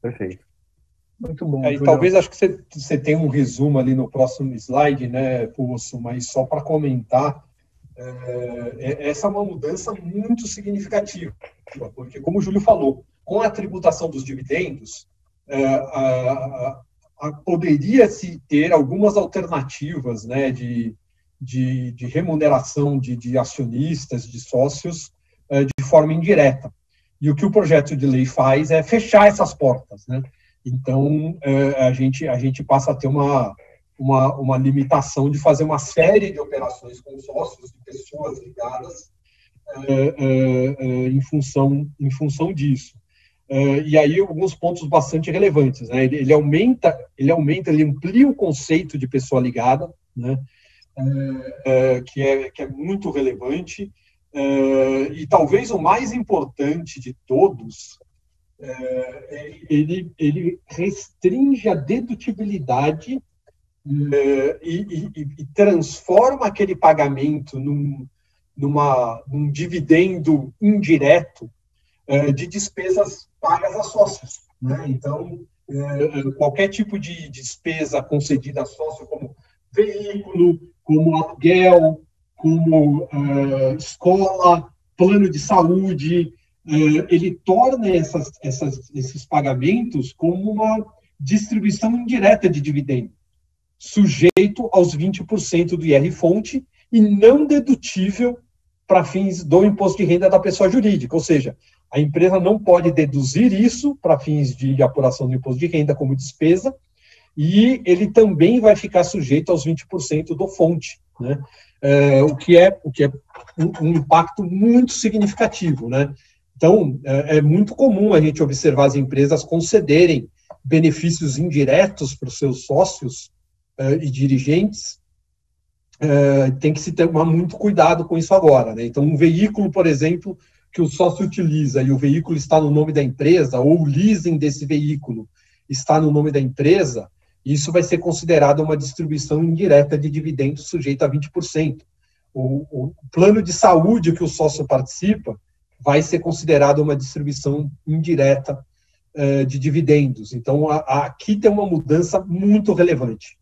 Perfeito. Muito bom. E talvez, acho que você tem um resumo ali no próximo slide, né, Poço, mas só para comentar, essa é uma mudança muito significativa, porque, como o Júlio falou, com a tributação dos dividendos, poderia-se ter algumas alternativas, né, de remuneração de acionistas, de sócios, de forma indireta. E o que o projeto de lei faz é fechar essas portas, né? Então, a gente passa a ter uma limitação de fazer uma série de operações com sócios, de pessoas ligadas, em função disso. E aí, alguns pontos bastante relevantes, né? Ele amplia o conceito de pessoa ligada, né? Que é muito relevante, e talvez o mais importante de todos, ele restringe a dedutibilidade e transforma aquele pagamento num dividendo indireto de despesas pagas a sócios, né? Então, qualquer tipo de despesa concedida a sócio, como veículo, como aluguel, como escola, plano de saúde, ele torna esses pagamentos como uma distribuição indireta de dividendo, sujeito aos 20% do IR-fonte e não dedutível para fins do imposto de renda da pessoa jurídica, ou seja, a empresa não pode deduzir isso para fins de apuração do imposto de renda como despesa, e ele também vai ficar sujeito aos 20% do fonte, né? O que é um impacto muito significativo, né? Então, é muito comum a gente observar as empresas concederem benefícios indiretos para os seus sócios e dirigentes. Tem que se tomar muito cuidado com isso agora, né? Então, um veículo, por exemplo, que o sócio utiliza e o veículo está no nome da empresa, ou o leasing desse veículo está no nome da empresa, isso vai ser considerado uma distribuição indireta de dividendos sujeita a 20%. O plano de saúde que o sócio participa vai ser considerado uma distribuição indireta de dividendos. Então, aqui tem uma mudança muito relevante.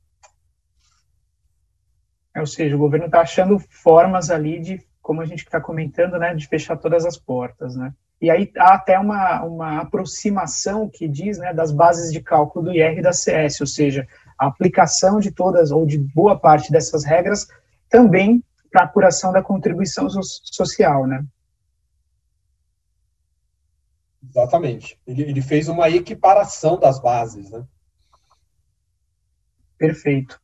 Ou seja, o governo está achando formas ali de, como a gente está comentando, né, de fechar todas as portas, né? E aí há até uma aproximação que diz, né, das bases de cálculo do IR e da CS, ou seja, a aplicação de todas, ou de boa parte dessas regras, também para a apuração da contribuição social, né? Exatamente. Ele fez uma equiparação das bases, né? Perfeito.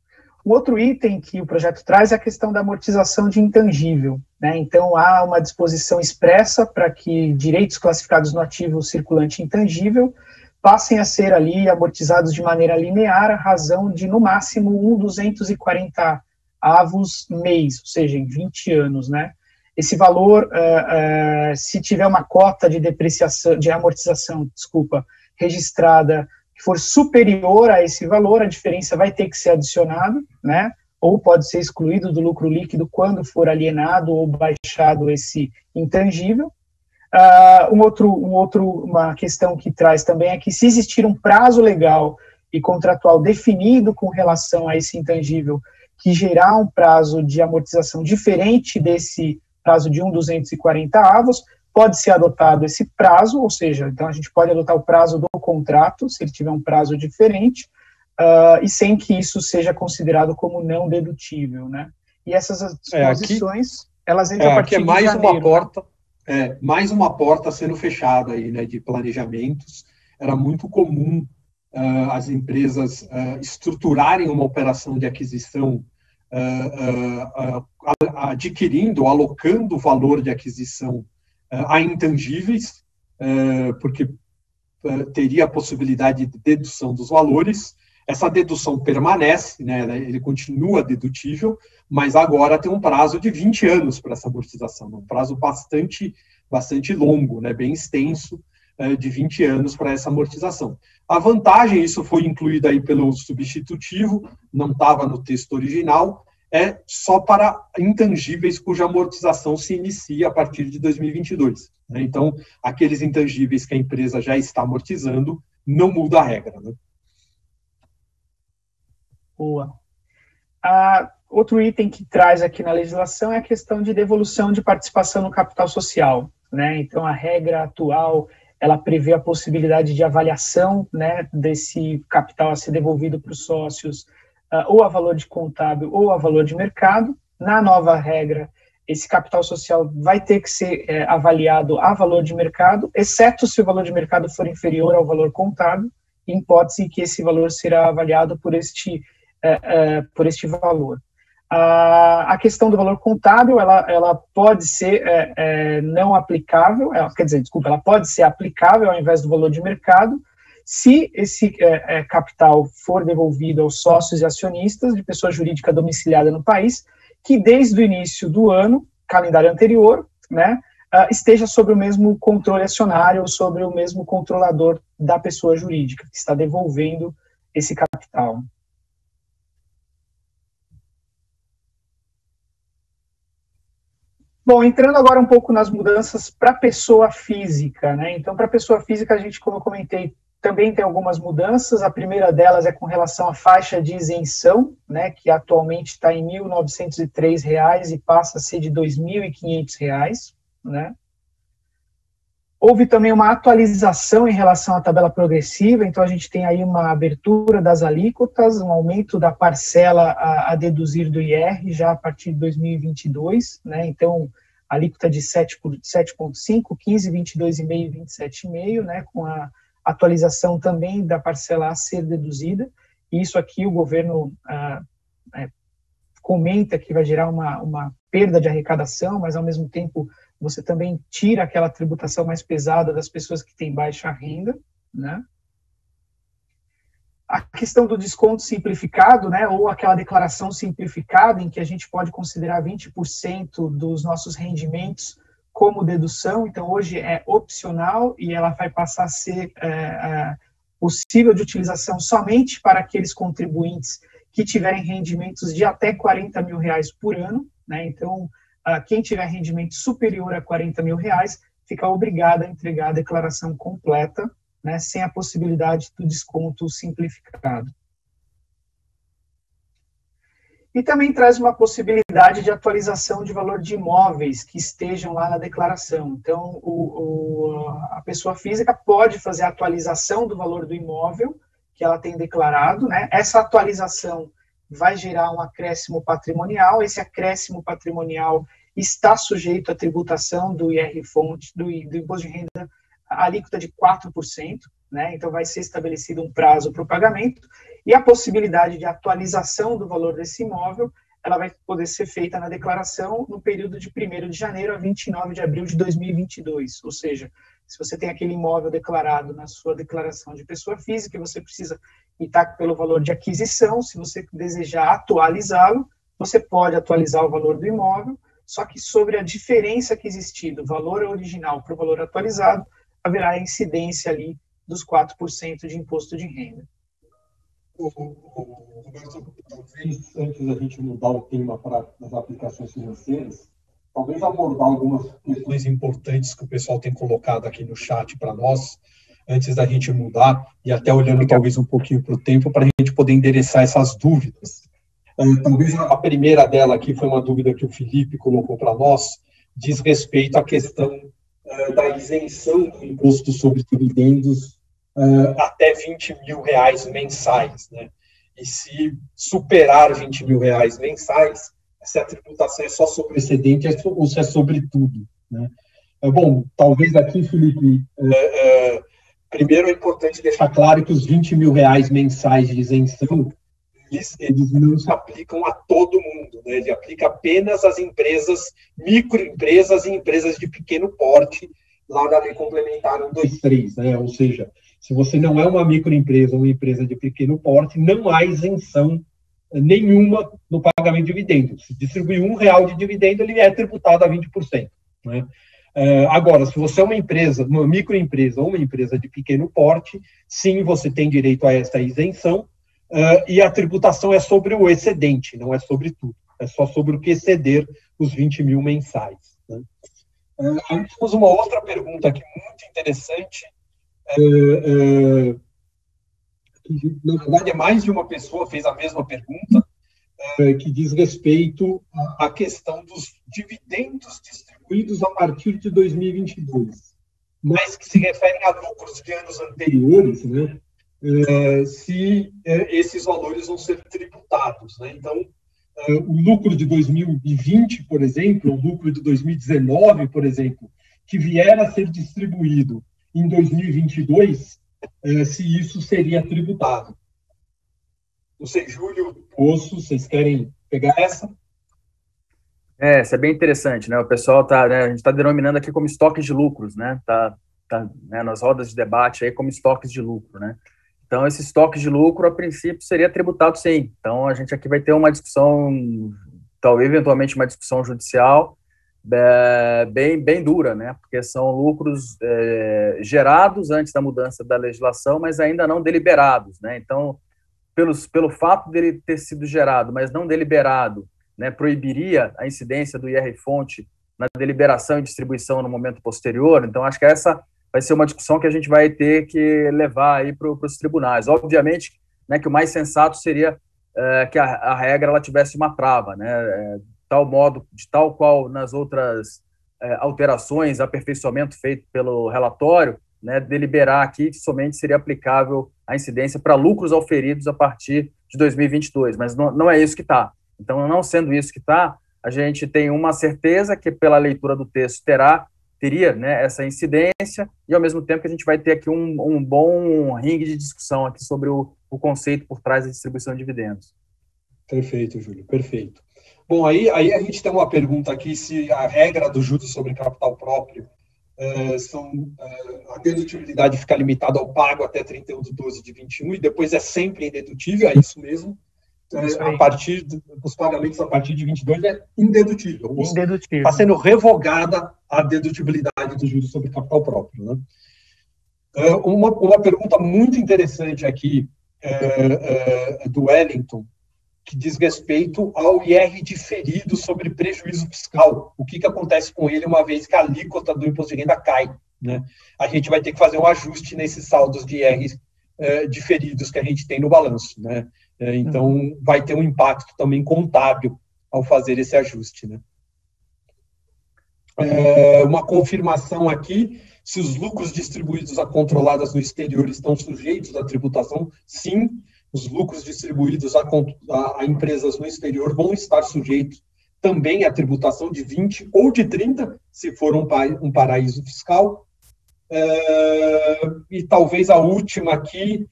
O outro item que o projeto traz é a questão da amortização de intangível, né? Então, há uma disposição expressa para que direitos classificados no ativo circulante intangível passem a ser ali amortizados de maneira linear, à razão de, no máximo, 1,240 avos mês, ou seja, em 20 anos, né? Esse valor, se tiver uma cota de depreciação, de amortização, registrada, que for superior a esse valor, a diferença vai ter que ser adicionada, né? Ou pode ser excluído do lucro líquido quando for alienado ou baixado esse intangível. Uma questão que traz também é que, se existir um prazo legal e contratual definido com relação a esse intangível, que gerar um prazo de amortização diferente desse prazo de 1,240 avos, pode ser adotado esse prazo, ou seja, então a gente pode adotar o prazo do contrato, se ele tiver um prazo diferente, e sem que isso seja considerado como não dedutível, né? E essas disposições, elas entram a partir de janeiro. Mais uma porta sendo fechada aí, né, de planejamentos. Era muito comum as empresas estruturarem uma operação de aquisição adquirindo, alocando valor de aquisição a intangíveis, porque teria a possibilidade de dedução dos valores. Essa dedução permanece, né, ele continua dedutível, mas agora tem um prazo de 20 anos para essa amortização, um prazo bastante longo, né, bem extenso, de 20 anos para essa amortização. A vantagem, isso foi incluído aí pelo substitutivo, não estava no texto original, é só para intangíveis cuja amortização se inicia a partir de 2022. Né? Então, aqueles intangíveis que a empresa já está amortizando, não muda a regra. Né? Boa. Outro item que traz aqui na legislação é a questão de devolução de participação no capital social. Né? Então, a regra atual, ela prevê a possibilidade de avaliação, né, desse capital a ser devolvido para os sócios, ou a valor de contábil ou a valor de mercado. Na nova regra, esse capital social vai ter que ser avaliado a valor de mercado, exceto se o valor de mercado for inferior ao valor contábil, em hipótese que esse valor será avaliado por este valor. A questão do valor contábil, ela pode ser não aplicável, ela pode ser aplicável ao invés do valor de mercado, se esse capital for devolvido aos sócios e acionistas de pessoa jurídica domiciliada no país, que desde o início do ano, calendário anterior, né, esteja sobre o mesmo controle acionário ou sobre o mesmo controlador da pessoa jurídica que está devolvendo esse capital. Bom, entrando agora um pouco nas mudanças para a pessoa física, né? Então, para a pessoa física, a gente, como eu comentei, também tem algumas mudanças. A primeira delas é com relação à faixa de isenção, né, que atualmente está em R$ 1.903 e passa a ser de R$ 2.500, né? Houve também uma atualização em relação à tabela progressiva, então a gente tem aí uma abertura das alíquotas, um aumento da parcela a deduzir do IR já a partir de 2022, né? Então, alíquota de 7,5, 15, 22,5 e 27,5, né, com a atualização também da parcela a ser deduzida, e isso aqui o governo comenta que vai gerar uma perda de arrecadação, mas ao mesmo tempo você também tira aquela tributação mais pesada das pessoas que têm baixa renda, né? A questão do desconto simplificado, né, ou aquela declaração simplificada, em que a gente pode considerar 20% dos nossos rendimentos como dedução, então hoje é opcional e ela vai passar a ser possível de utilização somente para aqueles contribuintes que tiverem rendimentos de até R$ 40 mil por ano, né? Então, quem tiver rendimento superior a R$ 40 mil fica obrigado a entregar a declaração completa, né, sem a possibilidade do desconto simplificado. E também traz uma possibilidade de atualização de valor de imóveis que estejam lá na declaração. Então, a pessoa física pode fazer a atualização do valor do imóvel que ela tem declarado, né? Essa atualização vai gerar um acréscimo patrimonial. Esse acréscimo patrimonial está sujeito à tributação do IR-fonte, do imposto de renda, alíquota de 4%, né? Então vai ser estabelecido um prazo para o pagamento, e a possibilidade de atualização do valor desse imóvel, ela vai poder ser feita na declaração no período de 1º de janeiro a 29 de abril de 2022, ou seja, se você tem aquele imóvel declarado na sua declaração de pessoa física, você precisa quitar pelo valor de aquisição. Se você desejar atualizá-lo, você pode atualizar o valor do imóvel, só que sobre a diferença que existir do valor original para o valor atualizado, haverá a incidência ali dos 4% de imposto de renda. Roberto, talvez, antes da gente mudar o tema para as aplicações financeiras, talvez abordar algumas questões importantes que o pessoal tem colocado aqui no chat para nós, antes da gente mudar, e até olhando talvez um pouquinho para o tempo, para a gente poder endereçar essas dúvidas. Talvez a primeira dela aqui foi uma dúvida que o Felipe colocou para nós, diz respeito à questão da isenção do imposto sobre dividendos até R$ 20 mil mensais, né? E se superar R$ 20 mil mensais, se a tributação é só sobre o excedente ou se é sobre tudo, né? Bom, talvez aqui, Felipe, primeiro é importante deixar claro que os R$ 20 mil mensais de isenção eles não se aplicam a todo mundo, né? Ele aplica apenas às empresas, microempresas e empresas de pequeno porte, lá da Lei Complementar 123, né? Ou seja, se você não é uma microempresa ou uma empresa de pequeno porte, não há isenção nenhuma no pagamento de dividendo. Se distribuir R$1 de dividendo, ele é tributado a 20%, né? Agora, se você é uma empresa, uma microempresa ou uma empresa de pequeno porte, sim, você tem direito a essa isenção, e a tributação é sobre o excedente, não é sobre tudo, é só sobre o que exceder os 20 mil mensais, né? Aí temos uma outra pergunta aqui muito interessante, que, na verdade, mais de uma pessoa fez a mesma pergunta, que diz respeito à questão dos dividendos distribuídos a partir de 2022, mas que se referem a lucros de anos anteriores, né? Se esses valores vão ser tributados, né? Então, o lucro de 2020, por exemplo, o lucro de 2019, por exemplo, que vier a ser distribuído em 2022, se isso seria tributado. Não sei, Júlio, Poço, vocês querem pegar essa? Isso é bem interessante, né? O pessoal né, a gente está denominando aqui como estoques de lucros, né? Tá né, nas rodas de debate aí como estoques de lucro, né? Então, esse estoque de lucro, a princípio, seria tributado, sim. Então, a gente aqui vai ter uma discussão, talvez, eventualmente, uma discussão judicial bem dura, né? Porque são lucros gerados antes da mudança da legislação, mas ainda não deliberados, né? Então, pelo fato dele ter sido gerado, mas não deliberado, né, proibiria a incidência do IR-fonte na deliberação e distribuição no momento posterior. Então, acho que essa vai ser uma discussão que a gente vai ter que levar aí para os tribunais. Obviamente, né, que o mais sensato seria que a regra ela tivesse uma trava, né, de tal qual nas outras alterações, aperfeiçoamento feito pelo relatório, né, deliberar aqui que somente seria aplicável a incidência para lucros auferidos a partir de 2022, mas não é isso que está. Então, não sendo isso que está, a gente tem uma certeza que, pela leitura do texto, teria, né, essa incidência, e ao mesmo tempo que a gente vai ter aqui um bom ringue de discussão aqui sobre o conceito por trás da distribuição de dividendos. Perfeito, Júlio, perfeito. Bom, aí a gente tem uma pergunta aqui, se a regra do juros sobre capital próprio, a dedutibilidade fica limitada ao pago até 31/12/21, e depois é sempre indedutível, é isso mesmo. Os pagamentos a partir de 22 é indedutível. Está sendo revogada a dedutibilidade do juros sobre capital próprio, né? Uma pergunta muito interessante aqui do Wellington, que diz respeito ao IR diferido sobre prejuízo fiscal. O que acontece com ele uma vez que a alíquota do imposto de renda cai, né? A gente vai ter que fazer um ajuste nesses saldos de IR diferidos que a gente tem no balanço, né? Então, vai ter um impacto também contábil ao fazer esse ajuste, né? Uma confirmação aqui, se os lucros distribuídos a controladas no exterior estão sujeitos à tributação, sim, os lucros distribuídos a empresas no exterior vão estar sujeitos também à tributação de 20% ou de 30%, se for um paraíso fiscal. E talvez a última aqui,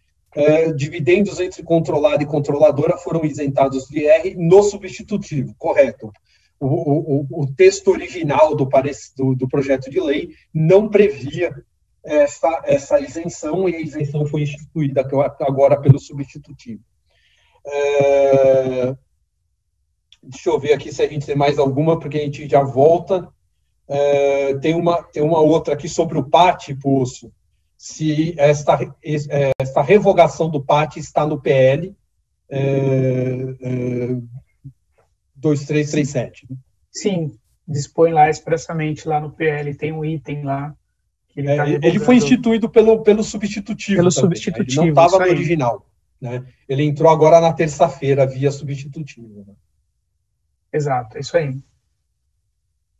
dividendos entre controlado e controladora foram isentados de IR no substitutivo, correto. O texto original do projeto de lei não previa essa isenção, e a isenção foi instituída agora pelo substitutivo. Deixa eu ver aqui se a gente tem mais alguma, porque a gente já volta. Tem uma outra aqui sobre o PAT, Poço. Se esta revogação do PAT está no PL 2337. Sim, dispõe lá expressamente, lá no PL, tem um item lá. Que ele foi instituído pelo substitutivo. Pelo substitutivo, ele não estava no original, né? Ele entrou agora na terça-feira, via substitutivo, né? Exato, é isso aí.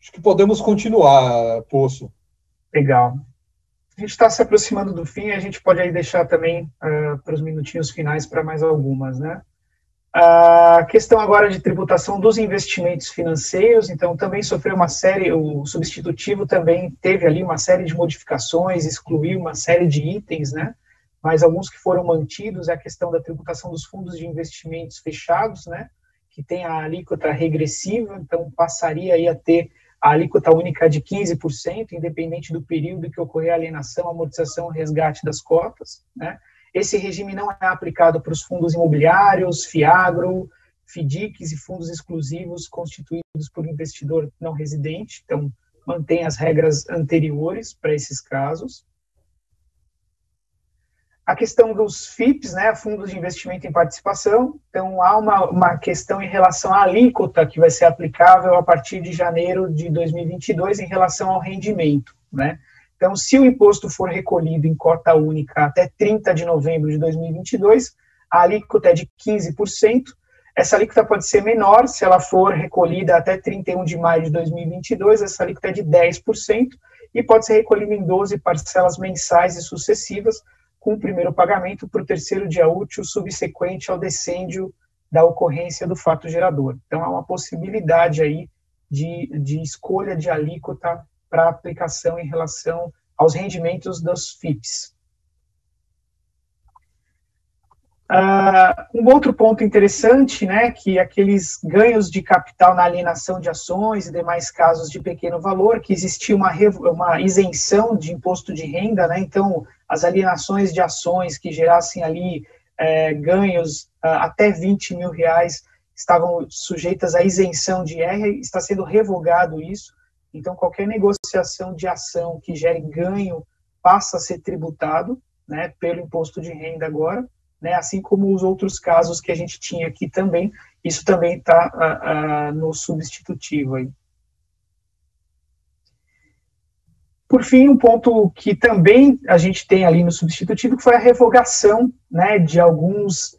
Acho que podemos continuar, Poço. Legal. A gente está se aproximando do fim, a gente pode aí deixar também para os minutinhos finais para mais algumas, né? A questão agora de tributação dos investimentos financeiros, então também sofreu uma série, o substitutivo também teve ali uma série de modificações, excluiu uma série de itens, né? mas alguns que foram mantidos é a questão da tributação dos fundos de investimentos fechados, né, que tem a alíquota regressiva, então passaria aí a ter a alíquota única de 15%, independente do período que ocorrer a alienação, amortização, resgate das cotas, né. Esse regime não é aplicado para os fundos imobiliários, FIAGRO, FDICs e fundos exclusivos constituídos por investidor não residente, então mantém as regras anteriores para esses casos. A questão dos FIPs, né, fundos de investimento em participação, então há uma questão em relação à alíquota que vai ser aplicável a partir de janeiro de 2022 em relação ao rendimento, né. Então, se o imposto for recolhido em cota única até 30 de novembro de 2022, a alíquota é de 15%, essa alíquota pode ser menor se ela for recolhida até 31 de maio de 2022, essa alíquota é de 10%, e pode ser recolhida em 12 parcelas mensais e sucessivas, com o primeiro pagamento para o terceiro dia útil subsequente ao decêndio da ocorrência do fato gerador. Então, há uma possibilidade aí de escolha de alíquota para aplicação em relação aos rendimentos dos FIPs. Um outro ponto interessante, né, que aqueles ganhos de capital na alienação de ações e demais casos de pequeno valor, que existia uma isenção de imposto de renda, né, então as alienações de ações que gerassem ali ganhos até R$20 mil estavam sujeitas à isenção de IR, está sendo revogado isso, então qualquer negociação de ação que gere ganho passa a ser tributado, né, pelo imposto de renda agora, né, assim como os outros casos que a gente tinha aqui também, isso também está no substitutivo aí. Por fim, um ponto que também a gente tem ali no substitutivo, que foi a revogação, né, de alguns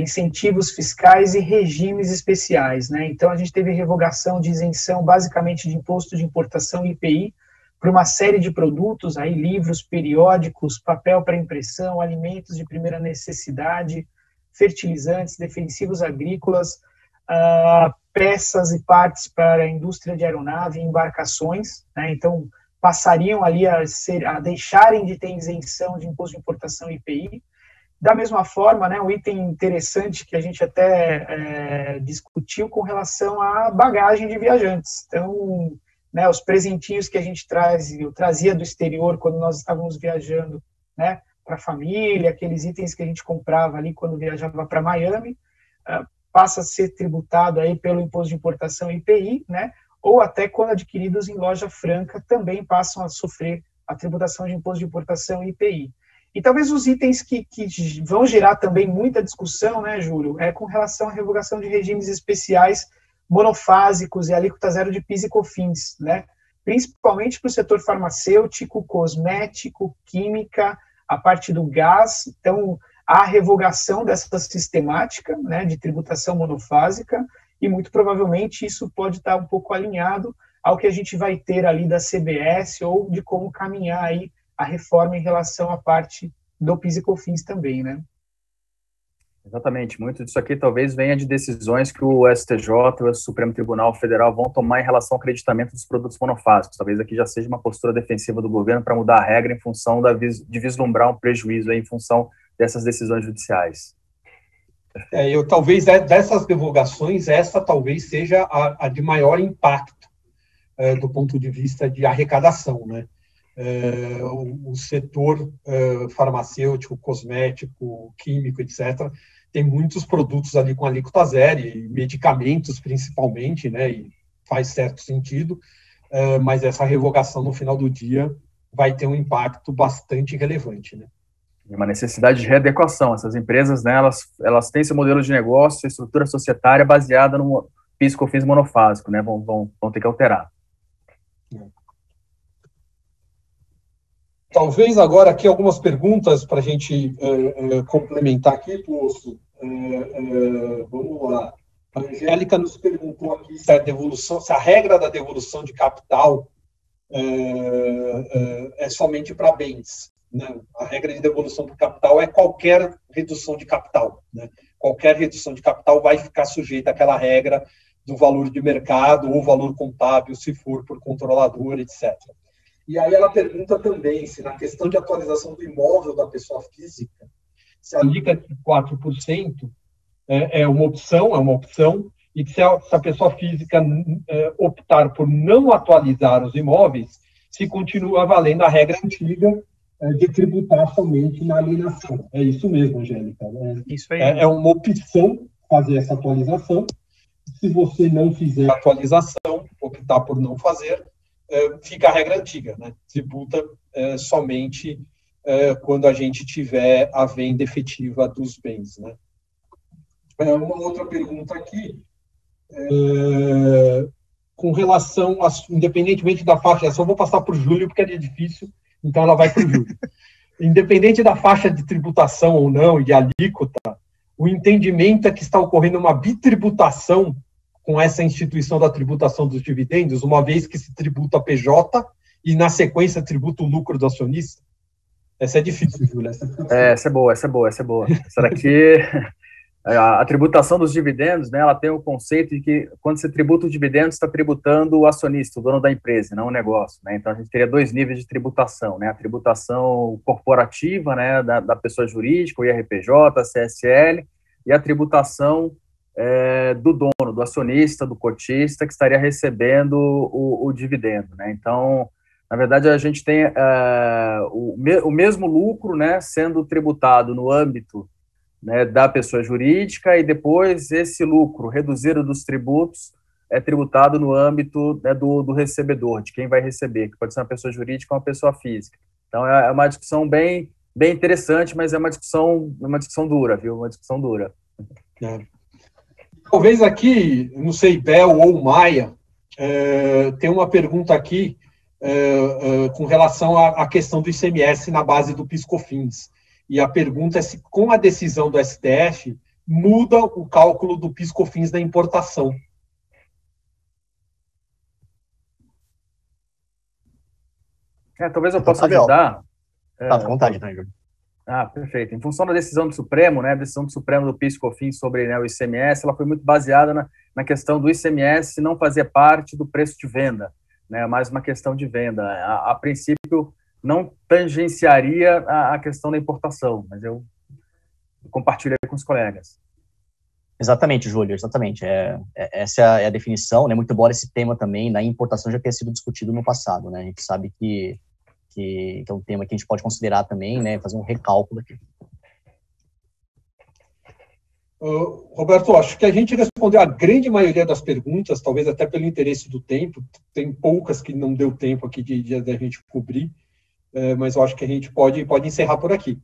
incentivos fiscais e regimes especiais, né, então a gente teve revogação de isenção basicamente de imposto de importação IPI, para uma série de produtos, aí, livros, periódicos, papel para impressão, alimentos de primeira necessidade, fertilizantes, defensivos agrícolas, peças e partes para a indústria de aeronave e embarcações, né, então passariam ali a deixarem de ter isenção de imposto de importação IPI. Da mesma forma, né, um item interessante que a gente até discutiu com relação à bagagem de viajantes. Então, né, os presentinhos que a gente trazia do exterior quando nós estávamos viajando, né, para a família, aqueles itens que a gente comprava ali quando viajava para Miami, passa a ser tributado aí pelo imposto de importação IPI, né, ou até quando adquiridos em loja franca também passam a sofrer a tributação de imposto de importação IPI. E talvez os itens que vão gerar também muita discussão, né, Júlio, com relação à revogação de regimes especiais monofásicos e alíquota zero de PIS e COFINS, né? Principalmente para o setor farmacêutico, cosmético, química, a parte do gás. Então, há revogação dessa sistemática, né, de tributação monofásica, e muito provavelmente isso pode estar um pouco alinhado ao que a gente vai ter ali da CBS ou de como caminhar aí a reforma em relação à parte do PIS e COFINS também, né? Exatamente, muito disso aqui talvez venha de decisões que o STJ e o Supremo Tribunal Federal vão tomar em relação ao acreditamento dos produtos monofásicos. Talvez aqui já seja uma postura defensiva do governo para mudar a regra em função de vislumbrar um prejuízo aí em função dessas decisões judiciais. Talvez dessas revogações, essa talvez seja a de maior impacto do ponto de vista de arrecadação, né? O setor farmacêutico, cosmético, químico, etc., tem muitos produtos ali com alíquota zero, e medicamentos principalmente, né, e faz certo sentido, mas essa revogação no final do dia vai ter um impacto bastante relevante, né? Uma necessidade de readequação. Essas empresas, né, elas têm esse modelo de negócio, estrutura societária baseada no PIS e COFINS monofásico, né, vão ter que alterar. Talvez agora aqui algumas perguntas para a gente complementar aqui, Poço. Vamos lá. A Angélica nos perguntou aqui se a regra da devolução de capital é somente para bens. Não, a regra de devolução do capital é qualquer redução de capital, né? Qualquer redução de capital vai ficar sujeita àquela regra do valor de mercado ou valor contábil, se for por controlador, etc. E aí ela pergunta também se na questão de atualização do imóvel da pessoa física, se a alíquota de 4% é uma opção, e que se a pessoa física optar por não atualizar os imóveis, se continua valendo a regra antiga de tributar somente na alienação. É isso mesmo, Angélica. Isso aí. É uma opção fazer essa atualização. Se você não fizer a atualização, optar por não fazer, fica a regra antiga, né? Tributa somente quando a gente tiver a venda efetiva dos bens, né? Uma outra pergunta aqui, com relação, independentemente da faixa, eu só vou passar para o Júlio, porque é difícil, então ela vai para o Júlio. Independente da faixa de tributação ou não, e de alíquota, o entendimento é que está ocorrendo uma bitributação com essa instituição da tributação dos dividendos, uma vez que se tributa a PJ e, na sequência, tributa o lucro do acionista? Essa é difícil, Júlia. Essa é boa. Essa daqui, a tributação dos dividendos, né, ela tem o conceito de que, quando você tributa o dividendo, você está tributando o acionista, o dono da empresa, não o negócio, né? Então, a gente teria 2 níveis de tributação, né? A tributação corporativa, né, da pessoa jurídica, o IRPJ, a CSL, e a tributação do dono, do acionista, do cotista, que estaria recebendo o dividendo, né? Então, na verdade, a gente tem o mesmo lucro, né, sendo tributado no âmbito, né, da pessoa jurídica, e depois esse lucro reduzido dos tributos é tributado no âmbito, né, do recebedor, de quem vai receber, que pode ser uma pessoa jurídica ou uma pessoa física. Então, é uma discussão bem interessante, mas é uma discussão dura, viu? Uma discussão dura. Talvez aqui, não sei, Bel ou Maia, tem uma pergunta aqui com relação à questão do ICMS na base do PIS/COFINS. E a pergunta é se, com a decisão do STF, muda o cálculo do PIS/COFINS da importação. Talvez eu possa ajudar. Tá, à vontade, né, Júlio? Perfeito. Em função da decisão do Supremo, né, a decisão do Supremo do PIS/COFINS sobre, né, o ICMS, ela foi muito baseada na questão do ICMS não fazer parte do preço de venda, né, mais uma questão de venda. A princípio, não tangenciaria a questão da importação, mas eu compartilho com os colegas. Exatamente, Júlio, exatamente. Essa é a definição, né? Muito embora esse tema também na importação já tenha sido discutido no passado, né? A gente sabe que é um tema que a gente pode considerar também, né? Fazer um recálculo aqui. Roberto, acho que a gente respondeu a grande maioria das perguntas, talvez até pelo interesse do tempo. Tem poucas que não deu tempo aqui de a gente cobrir, mas eu acho que a gente pode encerrar por aqui.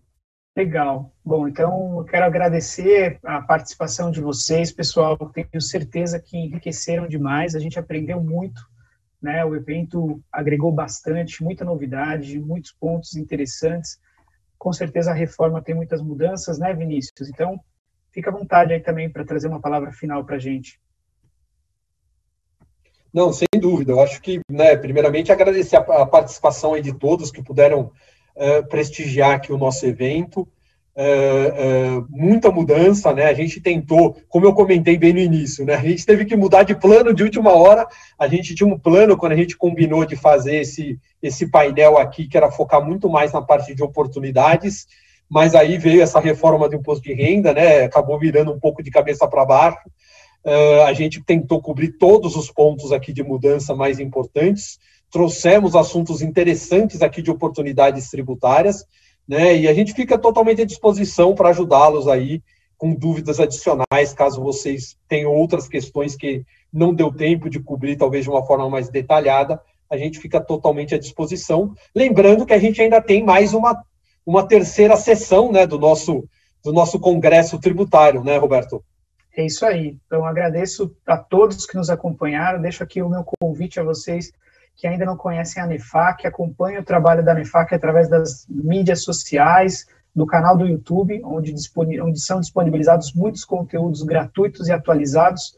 Legal. Bom, então eu quero agradecer a participação de vocês, pessoal. Tenho certeza que enriqueceram demais. A gente aprendeu muito, né? O evento agregou bastante, muita novidade, muitos pontos interessantes. Com certeza a reforma tem muitas mudanças, né, Vinícius? Então, fica à vontade aí também para trazer uma palavra final para a gente. Não, sem dúvida. Eu acho que, né, primeiramente, agradecer a participação aí de todos que puderam prestigiar aqui o nosso evento. Muita mudança, né? A gente tentou, como eu comentei bem no início, né? A gente teve que mudar de plano de última hora. A gente tinha um plano quando a gente combinou de fazer esse painel aqui, que era focar muito mais na parte de oportunidades, mas aí veio essa reforma do imposto de renda, né? Acabou virando um pouco de cabeça para baixo. A gente tentou cobrir todos os pontos aqui de mudança mais importantes, trouxemos assuntos interessantes aqui de oportunidades tributárias, né? E a gente fica totalmente à disposição para ajudá-los aí com dúvidas adicionais, caso vocês tenham outras questões que não deu tempo de cobrir, talvez de uma forma mais detalhada, a gente fica totalmente à disposição. Lembrando que a gente ainda tem mais uma terceira sessão, né, do nosso congresso tributário, né, Roberto? É isso aí. Então, agradeço a todos que nos acompanharam. Deixo aqui o meu convite a vocês que ainda não conhecem a NEFAC, acompanhem o trabalho da NEFAC através das mídias sociais, do canal do YouTube, onde são disponibilizados muitos conteúdos gratuitos e atualizados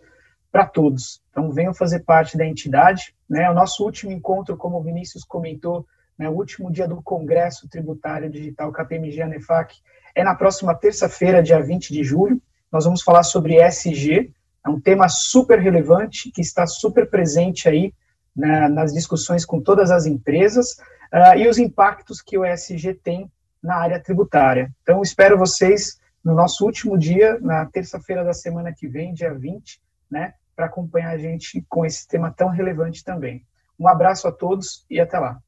para todos. Então, venham fazer parte da entidade, né? O nosso último encontro, como o Vinícius comentou, né, o último dia do Congresso Tributário Digital KPMG ANEFAC é na próxima terça-feira, dia 20 de julho. Nós vamos falar sobre ESG, é um tema super relevante, que está super presente aí nas discussões com todas as empresas e os impactos que o ESG tem na área tributária. Então, espero vocês no nosso último dia, na terça-feira da semana que vem, dia 20, né, para acompanhar a gente com esse tema tão relevante também. Um abraço a todos e até lá.